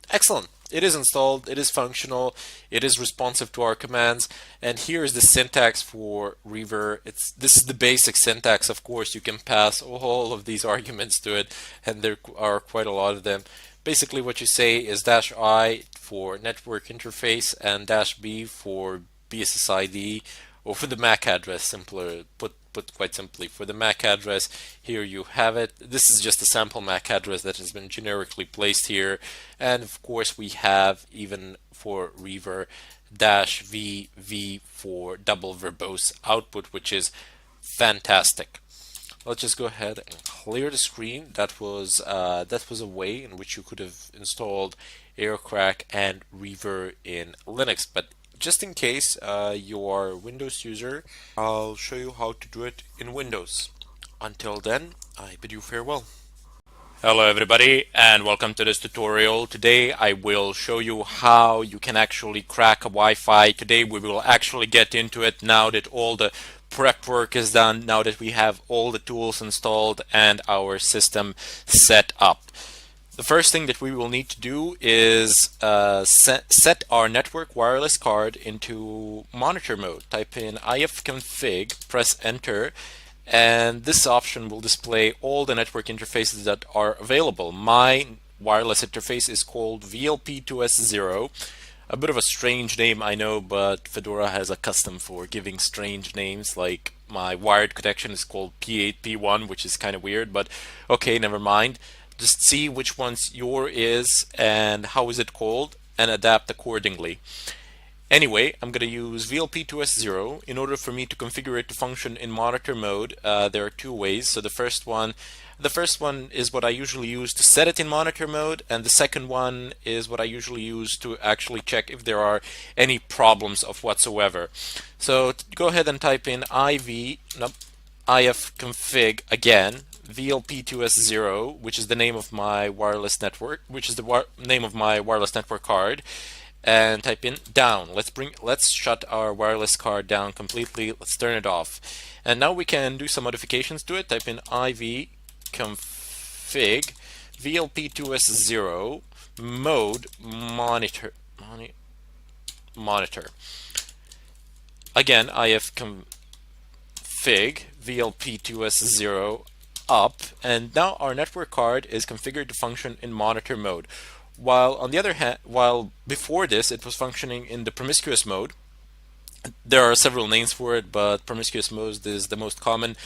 Excellent. It is installed. It is functional. It is responsive to our commands. And here is the syntax for Reaver. This is the basic syntax. Of course, you can pass all of these arguments to it, and there are quite a lot of them. Basically, what you say is -I for network interface and -B for BSSID, or for the MAC address. Simpler put quite simply, for the MAC address, here you have it. This is just a sample MAC address that has been generically placed here. And of course, we have, even for Reaver, -VV for double verbose output, which is fantastic. Let's just go ahead and clear the screen. That was a way in which you could have installed Aircrack and Reaver in Linux. But just in case you are a Windows user, I'll show you how to do it in Windows. Until then, I bid you farewell. Hello everybody, and welcome to this tutorial. Today I will show you how you can actually crack a Wi-Fi. Today we will actually get into it, now that all the prep work is done, now that we have all the tools installed and our system set up. The first thing that we will need to do is set our network wireless card into monitor mode. Type in ifconfig, press enter, and this option will display all the network interfaces that are available. My wireless interface is called VLP2S0. A bit of a strange name, I know, but Fedora has a custom for giving strange names. Like my wired connection is called P8P1, which is kind of weird, but okay, never mind. Just see which one's your is and how is it called and adapt accordingly. Anyway, I'm going to use VLP2S0. In order for me to configure it to function in monitor mode, there are two ways. So the first one is what I usually use to set it in monitor mode, and the second one is what I usually use to actually check if there are any problems of whatsoever. So go ahead and type in ifconfig again, VLP2S0, which is the name of my wireless network, which is the name of my wireless network card, and type in down. Let's shut our wireless card down completely. Let's turn it off. And now we can do some modifications to it. Type in ivconfig VLP2S0 mode monitor. Again, ifconfig VLP2S0 up, and now our network card is configured to function in monitor mode. While on the other hand, while before this it was functioning in the promiscuous mode, there are several names for it, but promiscuous mode is the most common.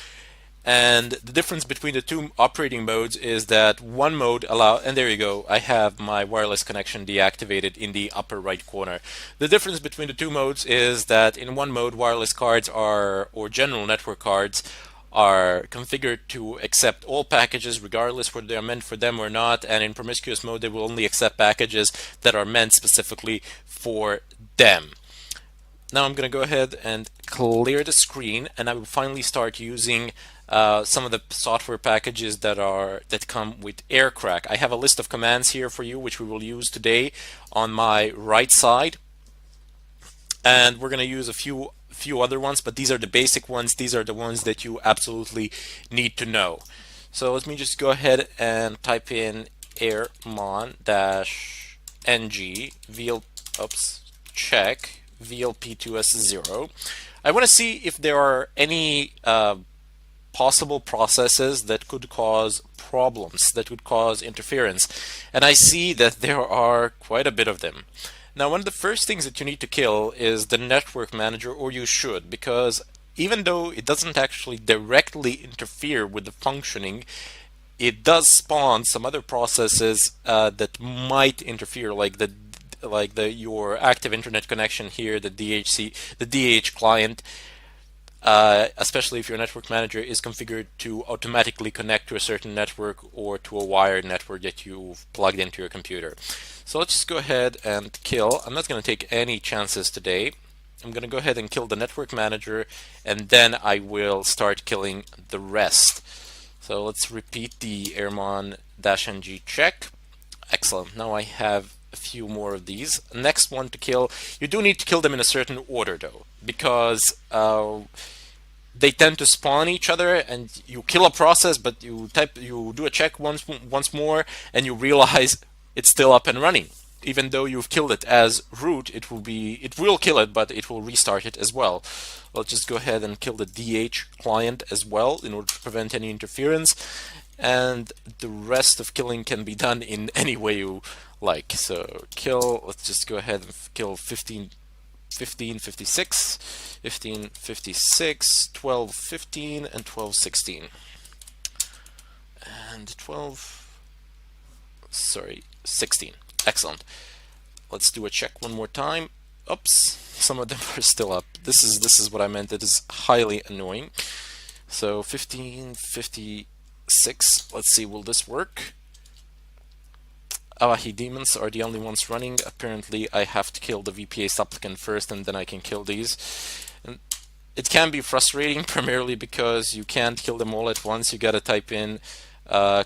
And the difference between the two operating modes is that one mode and there you go, I have my wireless connection deactivated in the upper right corner. The difference between the two modes is that in one mode, wireless cards or general network cards are configured to accept all packages regardless whether they are meant for them or not, and in promiscuous mode they will only accept packages that are meant specifically for them. Now I'm going to go ahead and clear the screen, and I will finally start using some of the software packages that come with AirCrack. I have a list of commands here for you which we will use today on my right side, and we're going to use a few other ones, but these are the basic ones. These are the ones that you absolutely need to know. So let me just go ahead and type in airmon-ng check VLP2S0. I want to see if there are any possible processes that could cause problems, that could cause interference, and I see that there are quite a bit of them. Now, one of the first things that you need to kill is the network manager, or you should, because even though it doesn't actually directly interfere with the functioning, it does spawn some other processes that might interfere, like your active internet connection here, the DH client. Especially if your network manager is configured to automatically connect to a certain network or to a wired network that you've plugged into your computer. So let's just go ahead and kill. I'm not going to take any chances today. I'm going to go ahead and kill the network manager, and then I will start killing the rest. So let's repeat the airmon-ng check. Excellent. Now I have a few more of these. Next one to kill. You do need to kill them in a certain order though, because they tend to spawn each other, and you kill a process, but you do a check once more, and you realize it's still up and running. Even though you've killed it as root, it will kill it, but it will restart it as well. Let's just go ahead and kill the DH client as well in order to prevent any interference. And the rest of killing can be done in any way you like. So let's just go ahead and kill 1556, 1556, 1215, and 1216. And 16. Excellent. Let's do a check one more time. Oops, some of them are still up. This is what I meant. It is highly annoying. So 1556. Let's see, will this work? Avahi demons are the only ones running. Apparently I have to kill the VPA supplicant first, and then I can kill these. And it can be frustrating, primarily because you can't kill them all at once. You gotta type in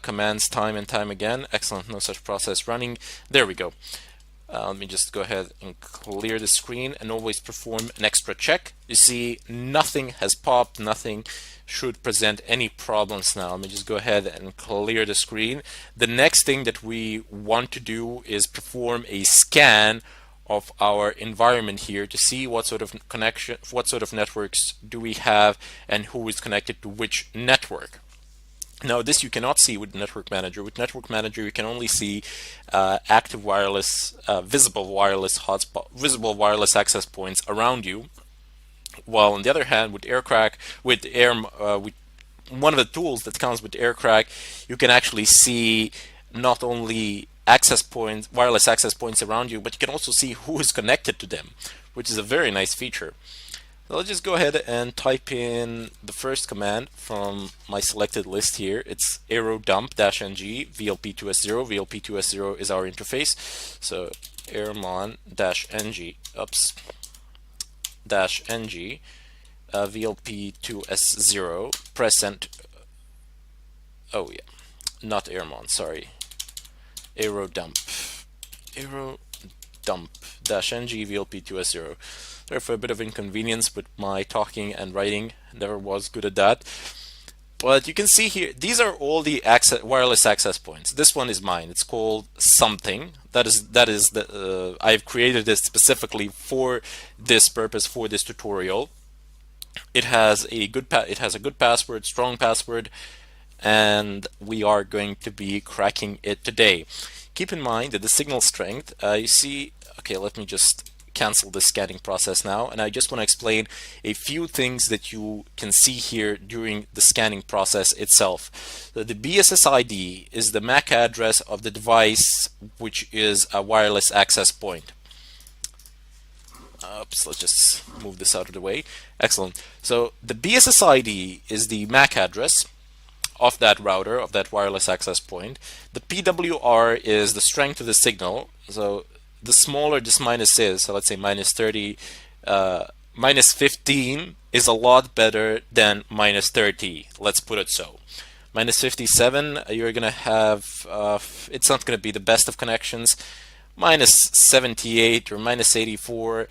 commands time and time again. Excellent, no such process running. There we go. Let me just go ahead and clear the screen and always perform an extra check. You see, nothing has popped, nothing should present any problems now. Let me just go ahead and clear the screen. The next thing that we want to do is perform a scan of our environment here to see what sort of connection, what sort of networks do we have and who is connected to which network. Now, this you cannot see with Network Manager. With Network Manager, you can only see active wireless, visible wireless hotspot, visible wireless access points around you. While on the other hand, with AirCrack, with one of the tools that comes with AirCrack, you can actually see not only access points, wireless access points around you, but you can also see who is connected to them, which is a very nice feature. So let's just go ahead and type in the first command from my selected list here. It's aerodump-ng vlp2s0. vlp2s0 is our interface. So airmon-ng, oops, -ng vlp2s0, press enter. Oh yeah, not airmon, sorry. Aerodump -ng vlp2s0. Sorry for a bit of inconvenience with my talking and writing. Never was good at that. But you can see here, these are all the wireless access points. This one is mine. It's called something. That is the I've created it specifically for this purpose, for this tutorial. It has a good password, strong password, and we are going to be cracking it today. Keep in mind that the signal strength, you see, okay, let me just cancel the scanning process now, and I just want to explain a few things that you can see here during the scanning process itself. So the BSSID is the MAC address of the device, which is a wireless access point. Oops, let's just move this out of the way. Excellent. So the BSSID is the MAC address of that router, of that wireless access point. The PWR is the strength of the signal. So the smaller this minus is, so let's say -30, -15 is a lot better than -30. Let's put it so. -57, you're gonna have, it's not gonna be the best of connections. -78 or -84,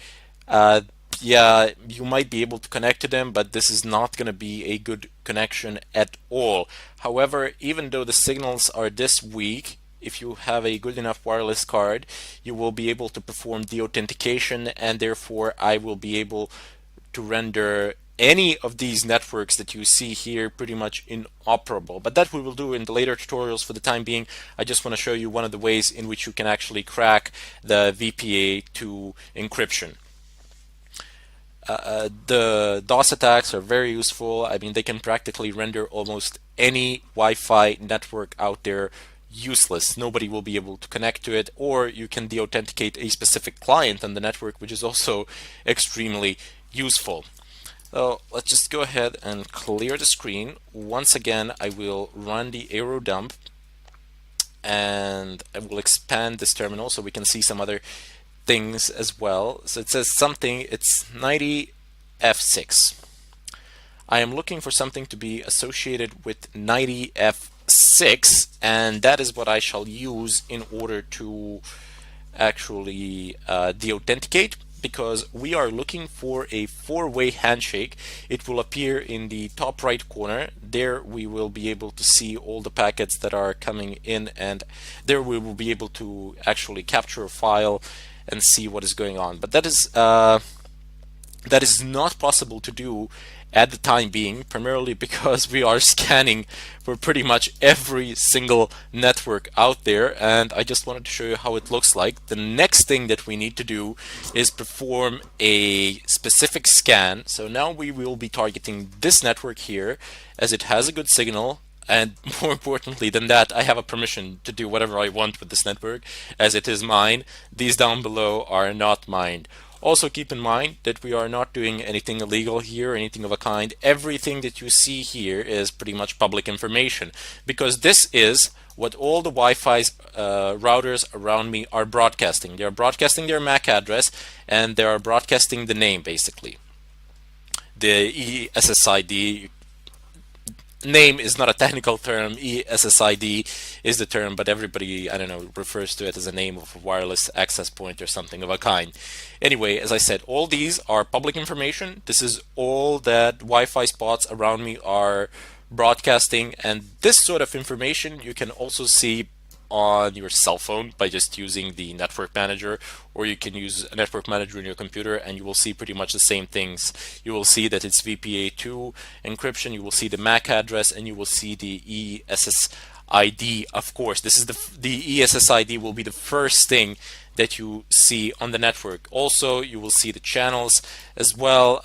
yeah, you might be able to connect to them, but this is not going to be a good connection at all. However, even though the signals are this weak, if you have a good enough wireless card, you will be able to perform the authentication, and therefore I will be able to render any of these networks that you see here pretty much inoperable. But that we will do in the later tutorials. For the time being, I just want to show you one of the ways in which you can actually crack the VPA2 encryption. The DOS attacks are very useful. I mean, they can practically render almost any Wi-Fi network out there useless. Nobody will be able to connect to it, or you can deauthenticate a specific client on the network, which is also extremely useful. So let's just go ahead and clear the screen. Once again, I will run the aerodump, and I will expand this terminal so we can see some other things as well. So it says something, it's 90F6. I am looking for something to be associated with 90F6, and that is what I shall use in order to actually deauthenticate, because we are looking for a four-way handshake. It will appear in the top right corner. There we will be able to see all the packets that are coming in, and there we will be able to actually capture a file and see what is going on. But that is not possible to do at the time being, primarily because we are scanning for pretty much every single network out there, and I just wanted to show you how it looks like. The next thing that we need to do is perform a specific scan. So now we will be targeting this network here, as it has a good signal, and more importantly than that, I have a permission to do whatever I want with this network, as it is mine. These down below are not mine. Also keep in mind that we are not doing anything illegal here, anything of a kind. Everything that you see here is pretty much public information, because this is what all the Wi-Fi routers around me are broadcasting. They are broadcasting their MAC address, and they are broadcasting the name, basically. The ESSID name is not a technical term. ESSID is the term, but everybody, I don't know, refers to it as a name of a wireless access point or something of a kind. Anyway, as I said, all these are public information. This is all that Wi-Fi spots around me are broadcasting, and this sort of information you can also see on your cell phone by just using the network manager, or you can use a network manager in your computer and you will see pretty much the same things. You will see that it's VPA2 encryption, you will see the MAC address, and you will see the ESSID. Of course, this is the ESSID will be the first thing that you see on the network. Also, you will see the channels as well.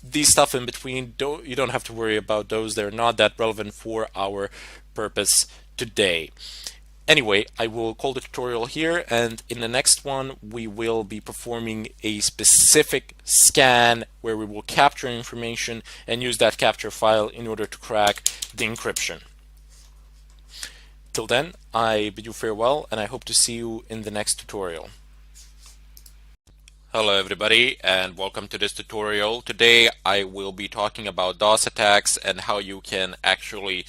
These stuff in between, you don't have to worry about those. They're not that relevant for our purpose today. Anyway, I will call the tutorial here, and in the next one we will be performing a specific scan where we will capture information and use that capture file in order to crack the encryption. Till then, I bid you farewell, and I hope to see you in the next tutorial. Hello everybody, and welcome to this tutorial. Today I will be talking about DOS attacks and how you can actually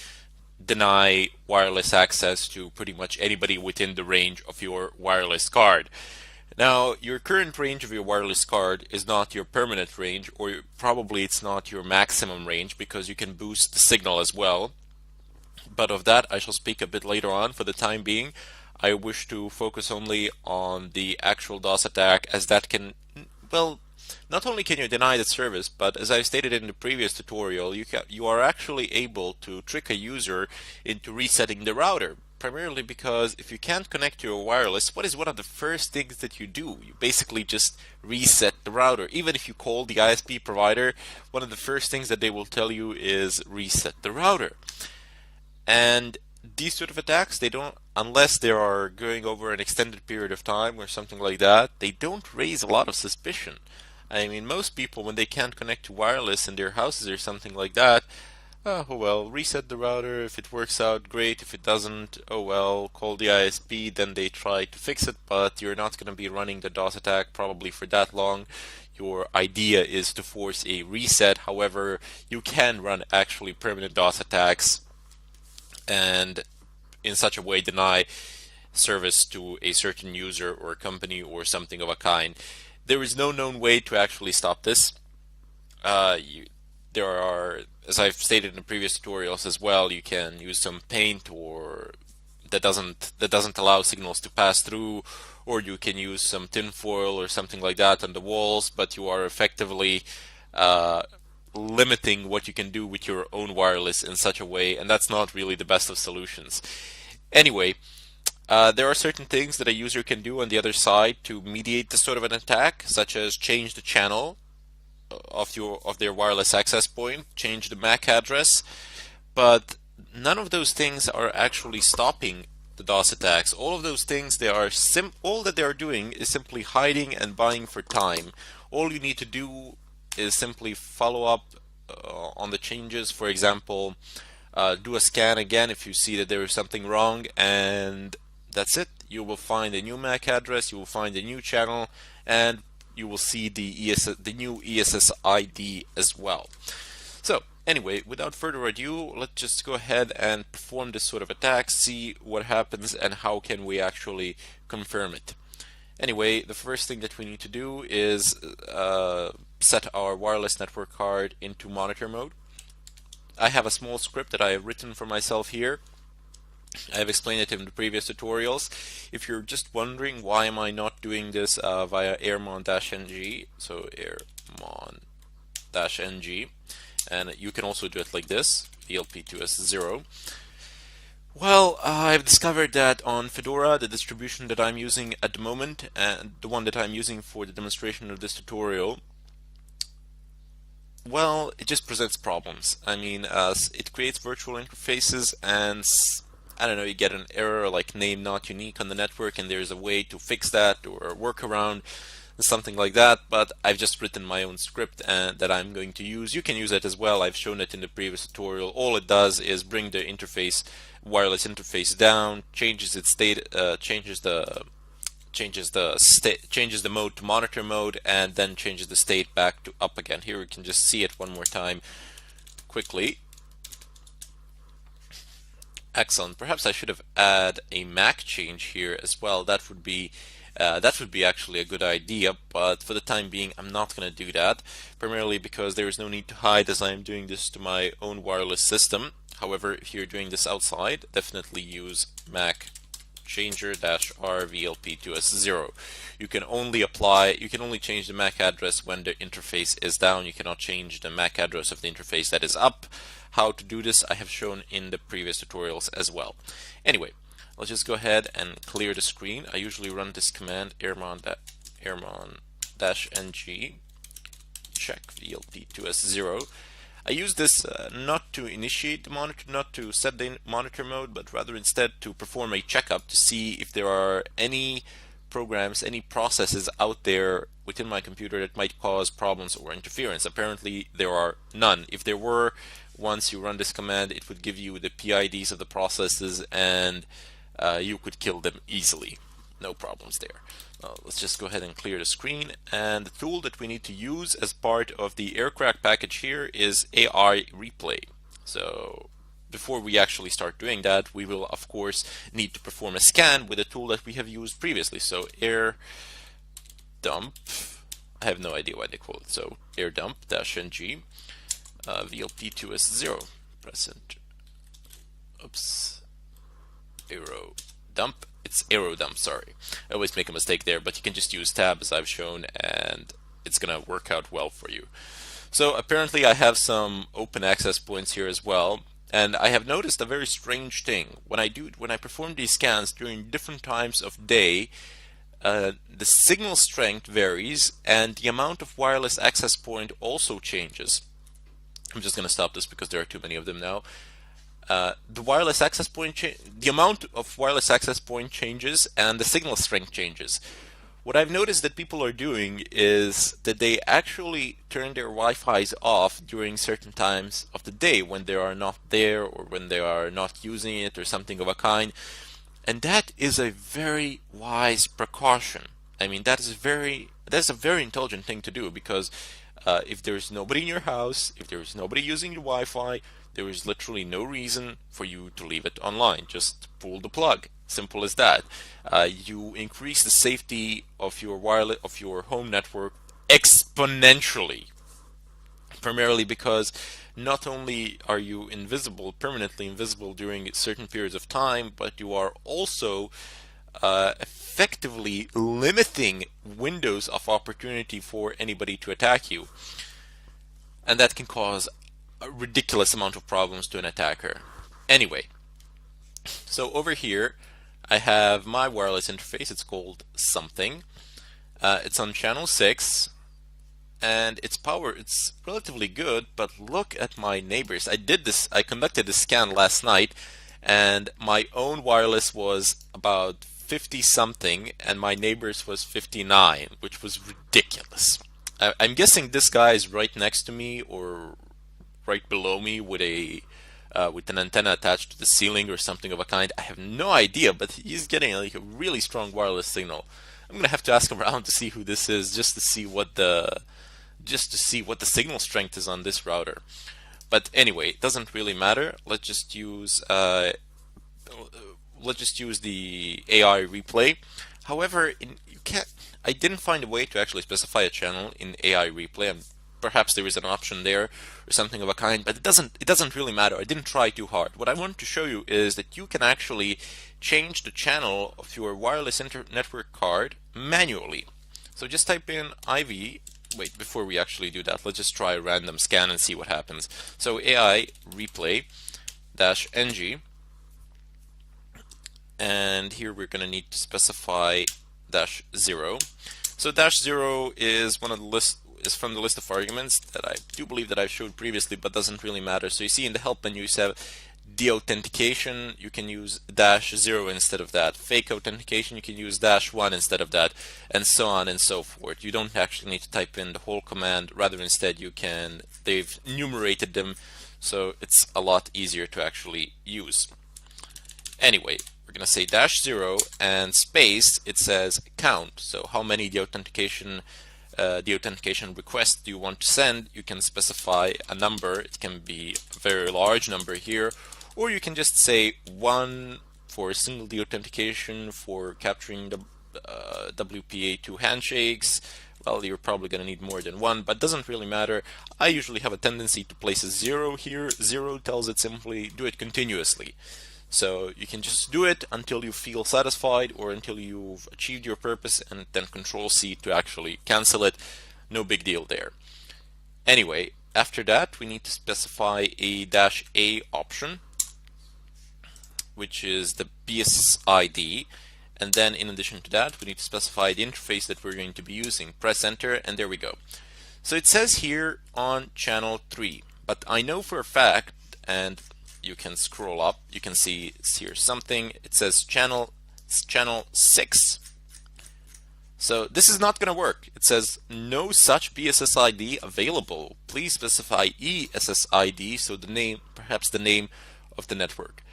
deny wireless access to pretty much anybody within the range of your wireless card. Now, your current range of your wireless card is not your permanent range, or probably it's not your maximum range, because you can boost the signal as well. But of that I shall speak a bit later on. For the time being, I wish to focus only on the actual DOS attack, as that can, well, not only can you deny the service, but as I stated in the previous tutorial, you are actually able to trick a user into resetting the router. Primarily because if you can't connect to your wireless, what is one of the first things that you do? You basically just reset the router. Even if you call the ISP provider, one of the first things that they will tell you is reset the router. And these sort of attacks, they don't, unless they are going over an extended period of time or something like that, they don't raise a lot of suspicion. I mean, most people, when they can't connect to wireless in their houses or something like that, oh well, reset the router. If it works out, great. If it doesn't, oh well, call the ISP, then they try to fix it, but you're not going to be running the DOS attack probably for that long. Your idea is to force a reset. However, you can run actually permanent DOS attacks and in such a way deny service to a certain user or company or something of a kind. There is no known way to actually stop this. There are, as I've stated in the previous tutorials as well, you can use some paint or that doesn't allow signals to pass through, or you can use some tinfoil or something like that on the walls, but you are effectively limiting what you can do with your own wireless in such a way, and that's not really the best of solutions. Anyway, there are certain things that a user can do on the other side to mediate this sort of an attack, such as change the channel of their wireless access point, change the MAC address, but none of those things are actually stopping the DOS attacks. All of those things, all that they are doing is simply hiding and buying for time. All you need to do is simply follow up on the changes. For example, do a scan again if you see that there is something wrong, and that's it. You will find a new MAC address, you will find a new channel, and you will see the new ESSID as well. So anyway, without further ado, let's just go ahead and perform this sort of attack, see what happens and how can we actually confirm it. Anyway, the first thing that we need to do is set our wireless network card into monitor mode. I have a small script that I have written for myself here. I have explained it in the previous tutorials. If you're just wondering why am I not doing this via airmon-ng, so airmon-ng, and you can also do it like this, ELP2S0. Well, I've discovered that on Fedora, the distribution that I'm using at the moment, and the one that I'm using for the demonstration of this tutorial, well, it just presents problems. I mean, it creates virtual interfaces, and I don't know, you get an error like name not unique on the network, and there's a way to fix that or a workaround, something like that, but I've just written my own script that I'm going to use. You can use it as well. I've shown it in the previous tutorial. All it does is bring the interface, wireless interface down, changes its state, changes the mode to monitor mode, and then changes the state back to up again. Here we can just see it one more time quickly. Excellent. Perhaps I should have add a MAC change here as well. That would be actually a good idea, but for the time being I'm not going to do that, primarily because there is no need to hide as I am doing this to my own wireless system. However, if you're doing this outside, definitely use MAC changer-r VLP2S0. You can only change the MAC address when the interface is down. You cannot change the MAC address of the interface that is up. How to do this I have shown in the previous tutorials as well. Anyway, let's just go ahead and clear the screen. I usually run this command airmon-ng check VLP2S0. I use this not to initiate the monitor, not to set the monitor mode, but rather instead to perform a checkup to see if there are any programs, any processes out there within my computer that might cause problems or interference. Apparently there are none. If there were, once you run this command, it would give you the PIDs of the processes, and you could kill them easily. No problems there. Let's just go ahead and clear the screen. And the tool that we need to use as part of the aircrack package here is AI Replay. So before we actually start doing that, we will of course need to perform a scan with a tool that we have used previously. So air dump, I have no idea why they call it. So air dump -ng VLP2S0 press enter. Oops, aero dump. It's aero dump, sorry. I always make a mistake there, but you can just use tab as I've shown, and it's gonna work out well for you. So apparently I have some open access points here as well, and I have noticed a very strange thing. When I perform these scans during different times of day, the signal strength varies, and the amount of wireless access point also changes. I'm just gonna stop this because there are too many of them now. The wireless access point, the amount of wireless access point changes, and the signal strength changes. What I've noticed that people are doing is that they actually turn their Wi-Fi's off during certain times of the day when they are not there, or when they are not using it, or something of a kind. And that is a very wise precaution. I mean, that's a very intelligent thing to do, because if there's nobody in your house, if there's nobody using your Wi-Fi, there is literally no reason for you to leave it online. Just pull the plug. Simple as that. You increase the safety of your home network exponentially. Primarily because not only are you permanently invisible during certain periods of time, but you are also effectively limiting windows of opportunity for anybody to attack you. And that can cause a ridiculous amount of problems to an attacker. Anyway, so over here I have my wireless interface. It's called something. It's on channel 6, and its power, it's relatively good, but look at my neighbors. I conducted this scan last night, and my own wireless was about 50 something, and my neighbors was 59, which was ridiculous. I'm guessing this guy is right next to me or right below me with an antenna attached to the ceiling or something of a kind. I have no idea, but he's getting like a really strong wireless signal. I'm gonna have to ask around to see who this is, just to see what the signal strength is on this router. But anyway, it doesn't really matter. Let's just use the AI Replay. However, I didn't find a way to actually specify a channel in AI Replay. Perhaps there is an option there or something of a kind, but it doesn't really matter. I didn't try too hard. What I want to show you is that you can actually change the channel of your wireless network card manually. So just type in IV. Wait, before we actually do that, let's just try a random scan and see what happens. So AI Replay -ng, and here we're going to need to specify -0. So -0 is from the list of arguments that I do believe that I've showed previously, but doesn't really matter. So you see in the help menu you have deauthentication, you can use -0 instead of that. Fake authentication, you can use -1 instead of that, and so on and so forth. You don't actually need to type in the whole command, rather instead they've enumerated them, so it's a lot easier to actually use. Anyway, we're going to say -0 and space, it says count. So how many deauthentication requests do you want to send? You can specify a number. It can be a very large number here, or you can just say 1 for single deauthentication for capturing the WPA2 handshakes. Well, you're probably going to need more than 1, but it doesn't really matter. I usually have a tendency to place a 0 here. 0 tells it simply do it continuously. So you can just do it until you feel satisfied or until you've achieved your purpose, and then Control C to actually cancel it. No big deal there. Anyway, after that we need to specify a -A option, which is the BSSID. And then in addition to that, we need to specify the interface that we're going to be using. Press enter, and there we go. So it says here on channel 3, but I know for a fact, and you can scroll up, you can see here something, it says channel 6. So this is not going to work. It says no such BSSID available. Please specify ESSID, so the name, perhaps the name of the network.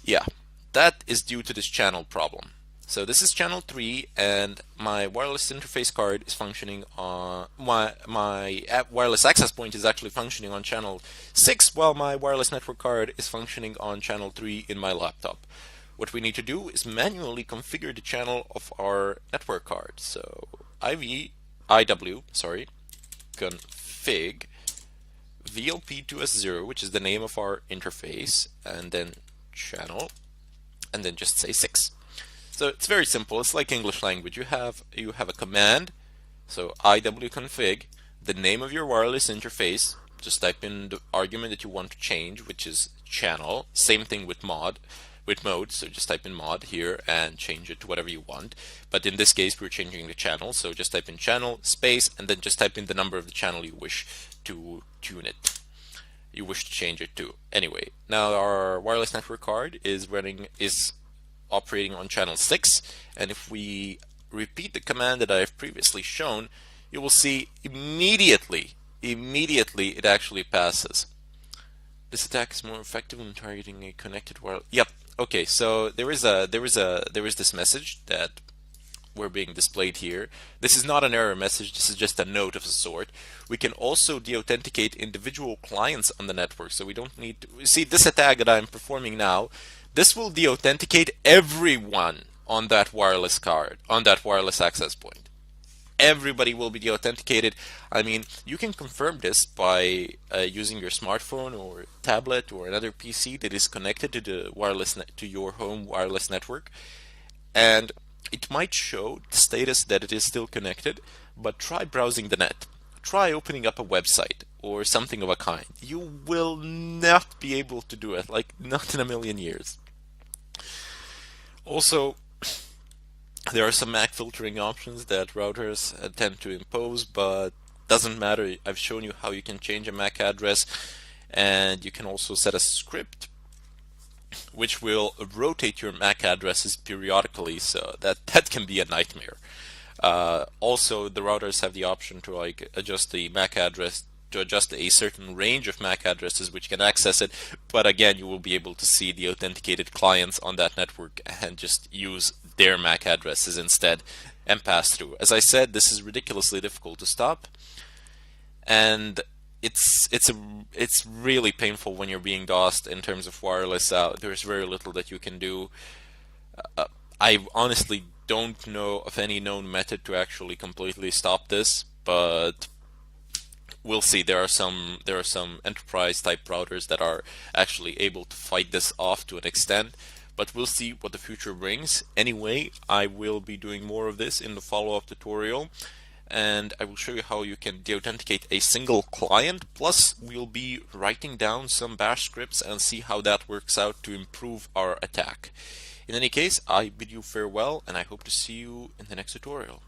Yeah, that is due to this channel problem. So this is channel 3, and my wireless interface card is functioning on my wireless access point is actually functioning on channel 6, while my wireless network card is functioning on channel 3 in my laptop. What we need to do is manually configure the channel of our network card. So IW config VLP2S0, which is the name of our interface, and then channel, and then just say 6. So it's very simple. It's like English language. You have a command. So IW config, the name of your wireless interface. Just type in the argument that you want to change, which is channel. Same thing with mode. So just type in mod here and change it to whatever you want. But in this case, we're changing the channel. So just type in channel space, and then just type in the number of the channel you wish to tune it. You wish to change it to. Anyway, now our wireless network card is operating on channel 6, and if we repeat the command that I have previously shown, you will see immediately it actually passes. This attack is more effective when targeting a connected wireless. Yep. Okay. So there is this message that we're being displayed here. This is not an error message. This is just a note of a sort. We can also deauthenticate individual clients on the network, so we don't need to see this attack that I'm performing now. This will deauthenticate everyone on that wireless card, on that wireless access point. Everybody will be deauthenticated. I mean, you can confirm this by using your smartphone or tablet or another PC that is connected to the to your home wireless network, and it might show the status that it is still connected. But try browsing the net. Try opening up a website or something of a kind. You will not be able to do it, like not in a million years. Also, there are some MAC filtering options that routers tend to impose, but doesn't matter. I've shown you how you can change a MAC address, and you can also set a script which will rotate your MAC addresses periodically, so that can be a nightmare. Also, the routers have the option to adjust the MAC address to adjust a certain range of MAC addresses which can access it, but again, you will be able to see the authenticated clients on that network and just use their MAC addresses instead and pass through. As I said, this is ridiculously difficult to stop, and it's really painful when you're being DOSed in terms of wireless. There's very little that you can do. I honestly don't know of any known method to actually completely stop this, but we'll see. There are some enterprise type routers that are actually able to fight this off to an extent, but we'll see what the future brings. Anyway, I will be doing more of this in the follow-up tutorial, and I will show you how you can deauthenticate a single client. Plus, we'll be writing down some bash scripts and see how that works out to improve our attack. In any case, I bid you farewell, and I hope to see you in the next tutorial.